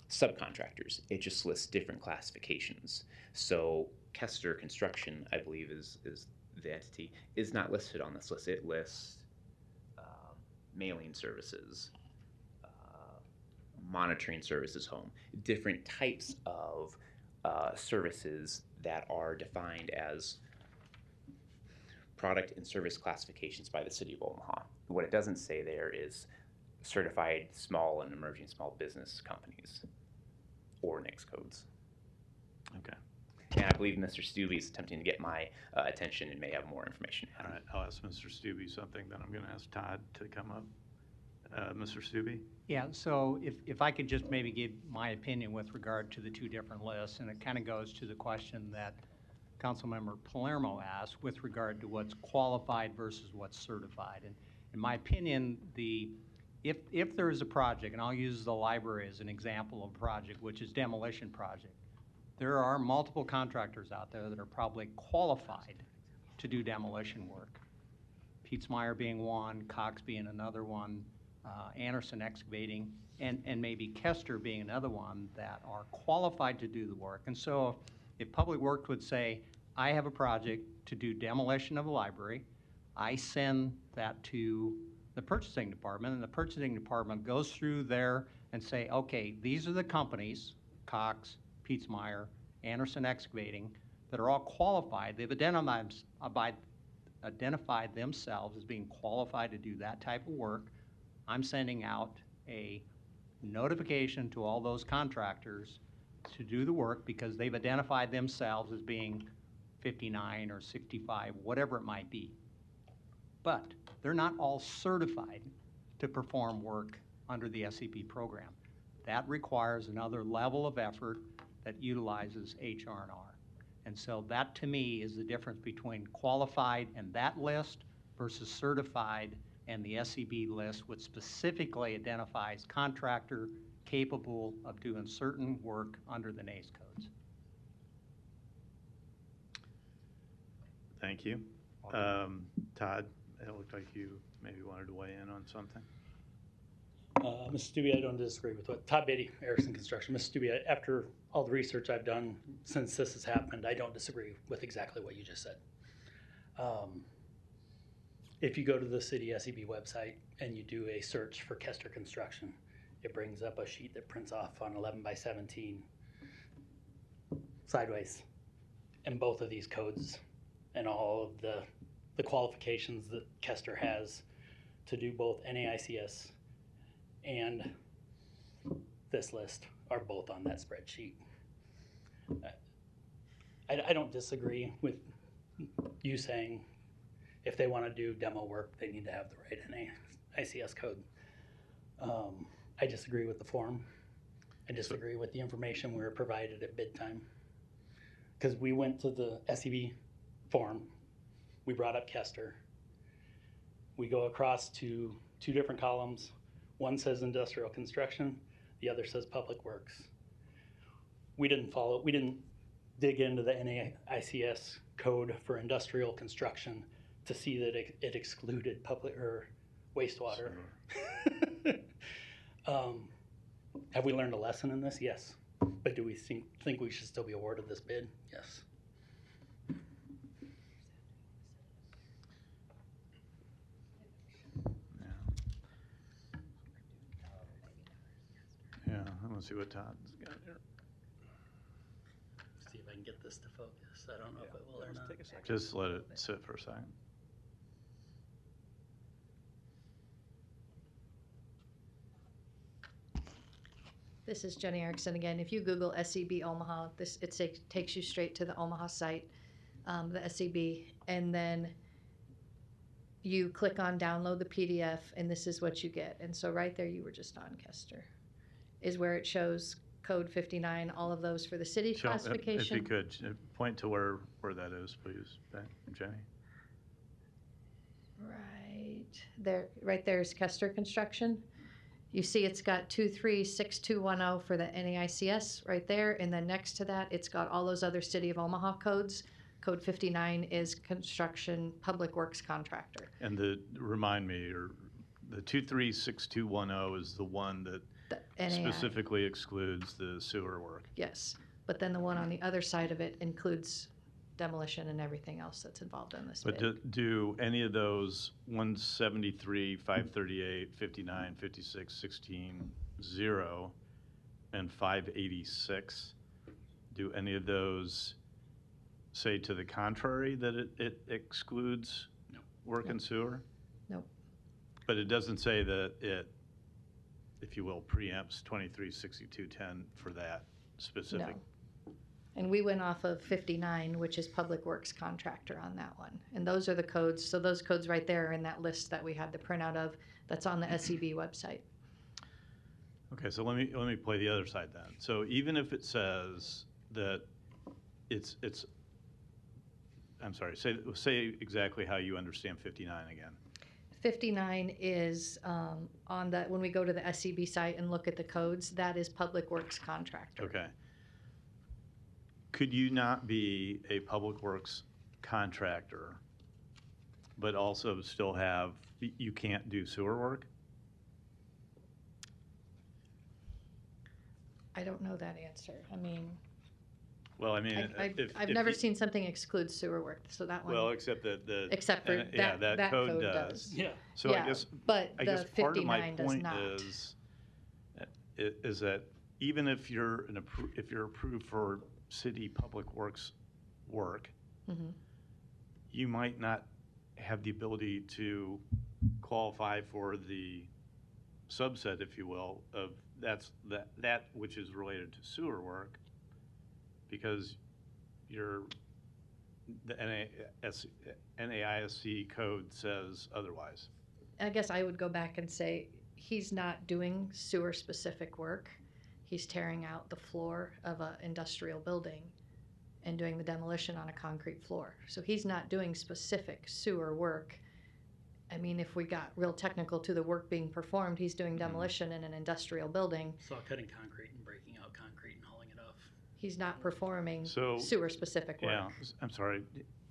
subcontractors. It just lists different classifications. So Kester Construction, I believe is the entity, is not listed on this list. It lists mailing services, monitoring services home, different types of services that are defined as product and service classifications by the City of Omaha. What it doesn't say there is certified small and emerging small business companies or NICS codes. Okay. Okay. And I believe Mr. Stubbe is attempting to get my attention and may have more information. All right, I'll ask Mr. Stubbe something, then I'm going to ask Todd to come up. Mr. Stubbe? Yeah, so if I could just maybe give my opinion with regard to the two different lists, and it kind of goes to the question that Councilmember Palermo asked with regard to what's qualified versus what's certified. And in my opinion, if there is a project, and I'll use the library as an example of a project, which is demolition project, there are multiple contractors out there that are probably qualified to do demolition work. Pietzmeyer being one, Cox being another one, Anderson Excavating, and maybe Kester being another one that are qualified to do the work. And so if Public Works would say, I have a project to do demolition of a library, I send that to the purchasing department, and the purchasing department goes through there and say, okay, these are the companies, Cox, Pietzmeyer, Anderson Excavating, that are all qualified. They've identified themselves as being qualified to do that type of work. I'm sending out a notification to all those contractors to do the work because they've identified themselves as being 59 or 65, whatever it might be. But they're not all certified to perform work under the SCP program. That requires another level of effort that utilizes HR&R. And so that, to me, is the difference between qualified and that list versus certified and the SCB list, which specifically identifies contractor capable of doing certain work under the NACE codes. Thank you. Todd, it looked like you maybe wanted to weigh in on something. Mr. Stubbe, I don't disagree with what Todd Beatty, Erickson Construction. Mr. Stubbe, after all the research I've done since this has happened, I don't disagree with exactly what you just said. If you go to the city SEB website and you do a search for Kester Construction, it brings up a sheet that prints off on 11 by 17 sideways. And both of these codes and all of the qualifications that Kester has to do both NAICS and this list are both on that spreadsheet. I don't disagree with you saying if they want to do demo work, they need to have the right NAICS code. I disagree with the form. I disagree with the information we were provided at bid time. Because we went to the SEB form, we brought up Kester. We go across to 2 different columns. One says industrial construction, the other says public works. We didn't dig into the NAICS code for industrial construction to see that it excluded public or wastewater. Have we learned a lesson in this? Yes. But do we think we should still be awarded this bid? Yes. Yeah, I'm gonna see what Todd's got here. See if I can get this to focus. I don't know if it will or not. Take a second. Just let it sit for a second. This is Jenny Erickson again. If you Google SCB Omaha, it takes you straight to the Omaha site, the SCB, and then you click on download the PDF, and this is what you get. And so right there, you were just on Kester, is where it shows code 59, all of those for the city classification. If you could, point to where that is, please, Jenny. Right there is Kester Construction. You see it's got 236210 for the NAICS right there, and then next to that, it's got all those other City of Omaha codes. Code 59 is construction public works contractor. And remind me, the 236210 is the one that specifically excludes the sewer work. Yes, but then the one on the other side of it includes demolition and everything else that's involved in this bid. But do any of those 173, 538, 59, 56, 16, 0, and 586, do any of those say to the contrary that it excludes work in sewer? No. But it doesn't say that it, if you will, preempts 236210 for that specific? No. And we went off of 59, which is public works contractor on that one. And those are the codes. So those codes right there are in that list that we had the printout of that's on the SEB website. Okay, so let me play the other side then. So even if it says that it's I'm sorry, say exactly how you understand 59 again. 59 is on the, when we go to the SEB site and look at the codes, that is public works contractor. Okay. Could you not be a public works contractor, but also still have, you can't do sewer work? I don't know that answer. I mean, well, I mean, I've never seen something exclude sewer work, so that one. Well, except that except for that code does. Yeah. So yeah, I guess, but I guess the part of my 59 does point not. is that even if you're if you're approved for city public works work, Mhm. you might not have the ability to qualify for the subset, if you will, of that which is related to sewer work, because the NAISC code says otherwise. I guess I would go back and say he's not doing sewer-specific work. He's tearing out the floor of an industrial building and doing the demolition on a concrete floor. So he's not doing specific sewer work. I mean, if we got real technical to the work being performed, he's doing demolition in an industrial building. Saw cutting concrete and breaking out concrete and hauling it off. He's not performing So, sewer-specific work. Yeah, I'm sorry,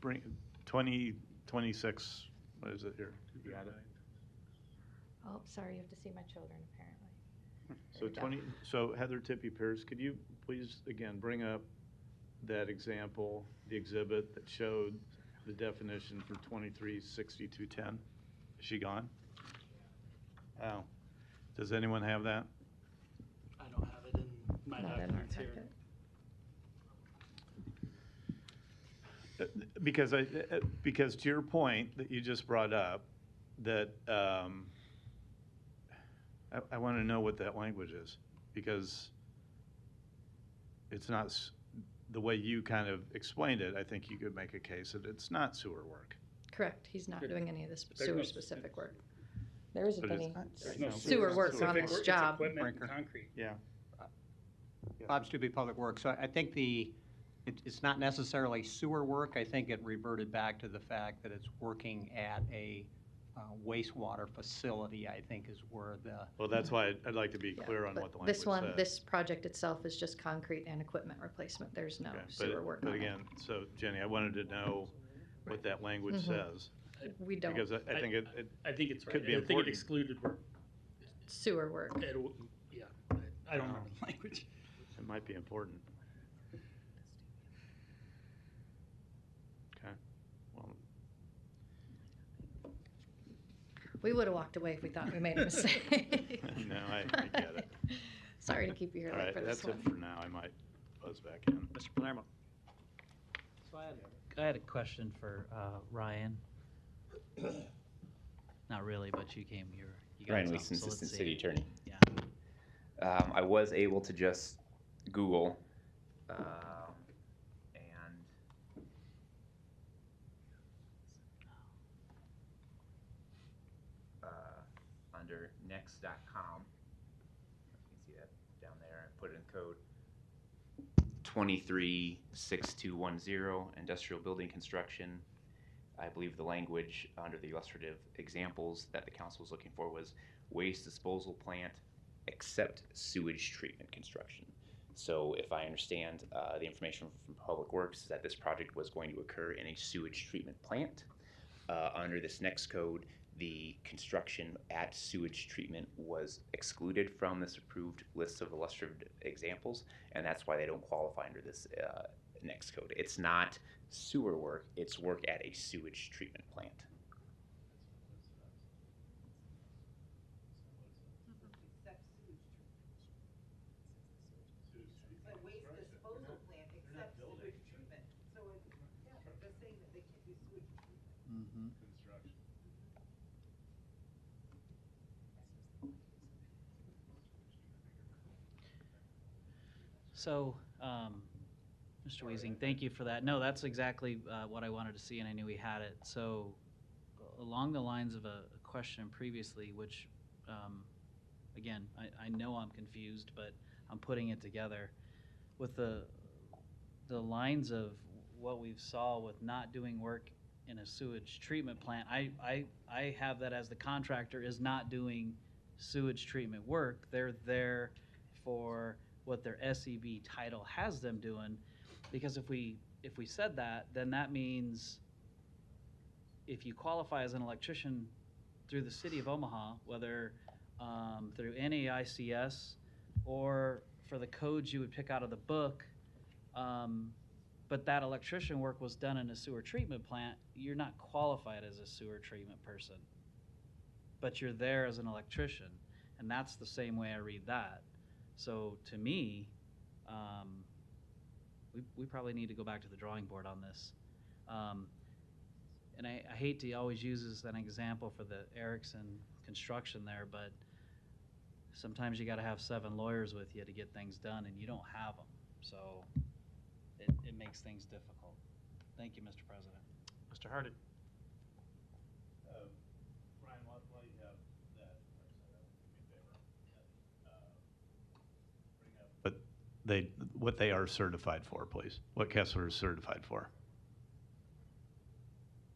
bring 2026, what is it here? You got it? Oh, sorry, you have to see my children, apparently. So so Heather Tippy Pierce, could you please, again, bring up that example, the exhibit that showed the definition for 236210? Is she gone? Oh. Does anyone have that? I don't have it in my Not in our documents here. packet. Because to your point that you just brought up, that I want to know what that language is, because it's not the way you kind of explained it. I think you could make a case that it's not sewer work. Correct, he's not doing any of this There's no- sewer-specific work. There isn't But any There's no sewer work on specific this work, it's job. equipment and Brinker. concrete. Yeah. Bob Stubbe, Public Works. So I think it's not necessarily sewer work. I think it reverted back to the fact that it's working at a wastewater facility, I think is where the. Well, that's why I'd like to be Yeah, clear on but what the language says. This project itself is just concrete and equipment replacement. There's no Okay, sewer work But on it. again, so Jenny, I wanted to know what that language Mhm. says. We don't. Because I think it I think it's right. could be I think it important. excluded work. Sewer work. Yeah, I don't remember the language. It might be important. Okay, well, We would have walked away if we thought we made a mistake. no, I get it. Sorry to keep you here All late right, for this that's one. it for now. I might buzz back in. Mr. Palermo. So I had a question for Ryan. Not really, but you came here. You got Ryan something, Weaston, so let's Assistant see. City Attorney. Yeah. I was able to just Google and under next.com, you can see that down there, I put in code 236210, industrial building construction. I believe the language under the illustrative examples that the council was looking for was waste disposal plant except sewage treatment construction. So if I understand the information from Public Works, is that this project was going to occur in a sewage treatment plant. Under this next code, the construction at sewage treatment was excluded from this approved list of illustrative examples, and that's why they don't qualify under this next code. It's not sewer work, it's work at a sewage treatment plant. Mhm. So, Mr. Weasing, thank you for that. No, that's exactly what I wanted to see, and I knew we had it. So, along the lines of a question previously, which, again, I know I'm confused, but I'm putting it together. With the lines of what we've saw with not doing work in a sewage treatment plant, I have that as the contractor is not doing sewage treatment work. They're there for what their SEB title has them doing, because if we said that, then that means if you qualify as an electrician through the city of Omaha, whether through NAICS or for the codes you would pick out of the book, but that electrician work was done in a sewer treatment plant, you're not qualified as a sewer treatment person, but you're there as an electrician, and that's the same way I read that. So to me, we probably need to go back to the drawing board on this. And I hate to always use this as an example for the Erickson construction there, but sometimes you got to have 7 lawyers with you to get things done, and you don't have them. So it makes things difficult. Thank you, Mr. President. Mr. Hardy. Brian, while you have that, But what they are certified for, please. What Kessler is certified for.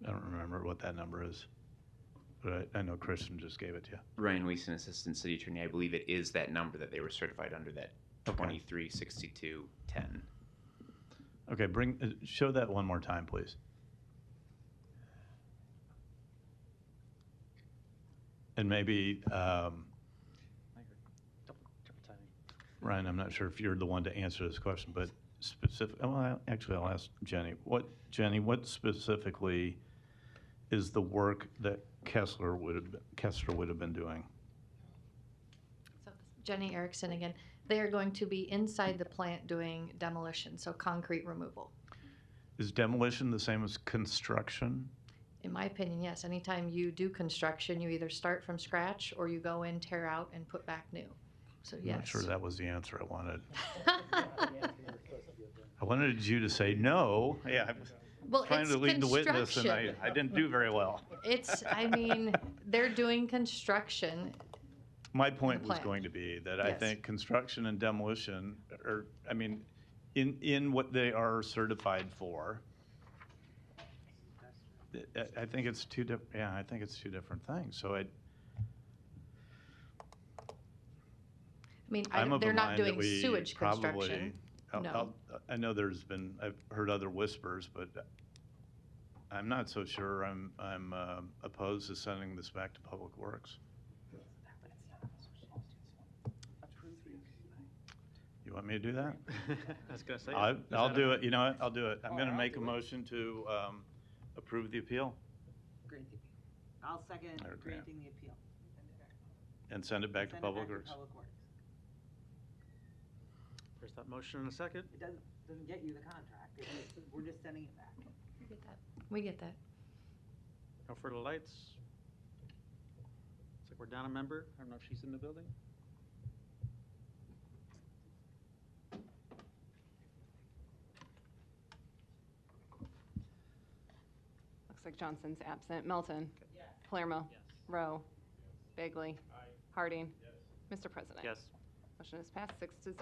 I don't remember what that number is, but I know Christian just gave it to you. Ryan Weeson, Assistant City Attorney, I believe it is that number that they were certified under, that Okay. 236210. Okay, show that one more time, please. And maybe, Ryan, I'm not sure if you're the one to answer this question, but actually, I'll ask Jenny. What specifically is the work that Kessler would have been doing? So Jenny Erickson again. They are going to be inside the plant doing demolition, so concrete removal. Is demolition the same as construction? In my opinion, yes. Anytime you do construction, you either start from scratch or you go in, tear out, and put back new. So yes. I'm not sure that was the answer I wanted. I wanted you to say no. Yeah, I was Well, trying it's to lead the witness, and I construction. didn't do very well. I mean, they're doing construction. My point was plant. going to be that I Yes. think construction and demolition are, I mean, in what they are certified for, I think it's two different. Yeah, I think it's two different things. So I mean, I'm of they're the not mind that doing we sewage probably, construction. No. I know I've heard other whispers, but I'm not so sure I'm opposed to sending this back to Public Works. You want me to do that? I was gonna say. I'll do it. You know what? I'll do it. I'm going to make a motion to approve the appeal Grant the appeal. I'll second Or grant. granting the appeal. and send it back to Public Works. There's that motion in a second. It doesn't get you the contract. We're just sending it back. We get that. We get that. No further lights. Looks like we're down a member. I don't know if she's in the building. Looks like Johnson's absent. Melton. Palermo. Rowe. Bagley. Harding. Mr. President. Yes. Motion is passed 6-0.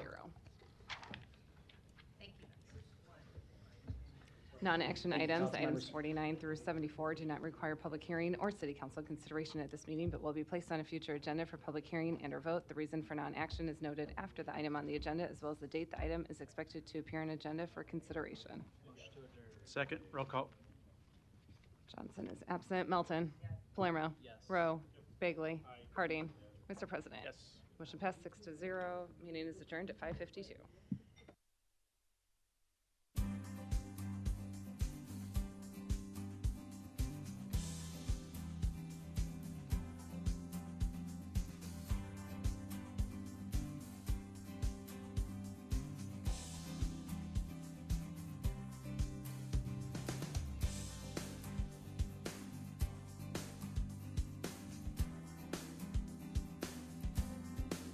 Thank you. Non-action items, Council items members. 49 through 74 do not require public hearing or city council consideration at this meeting, but will be placed on a future agenda for public hearing and or vote. The reason for non-action is noted after the item on the agenda, as well as the date the item is expected to appear on agenda for consideration. Second, roll call. Johnson is absent. Melton. Palermo. Rowe. Bagley. Harding. Mr. President. Yes. Motion passed 6-0. Meeting is adjourned at 5:52.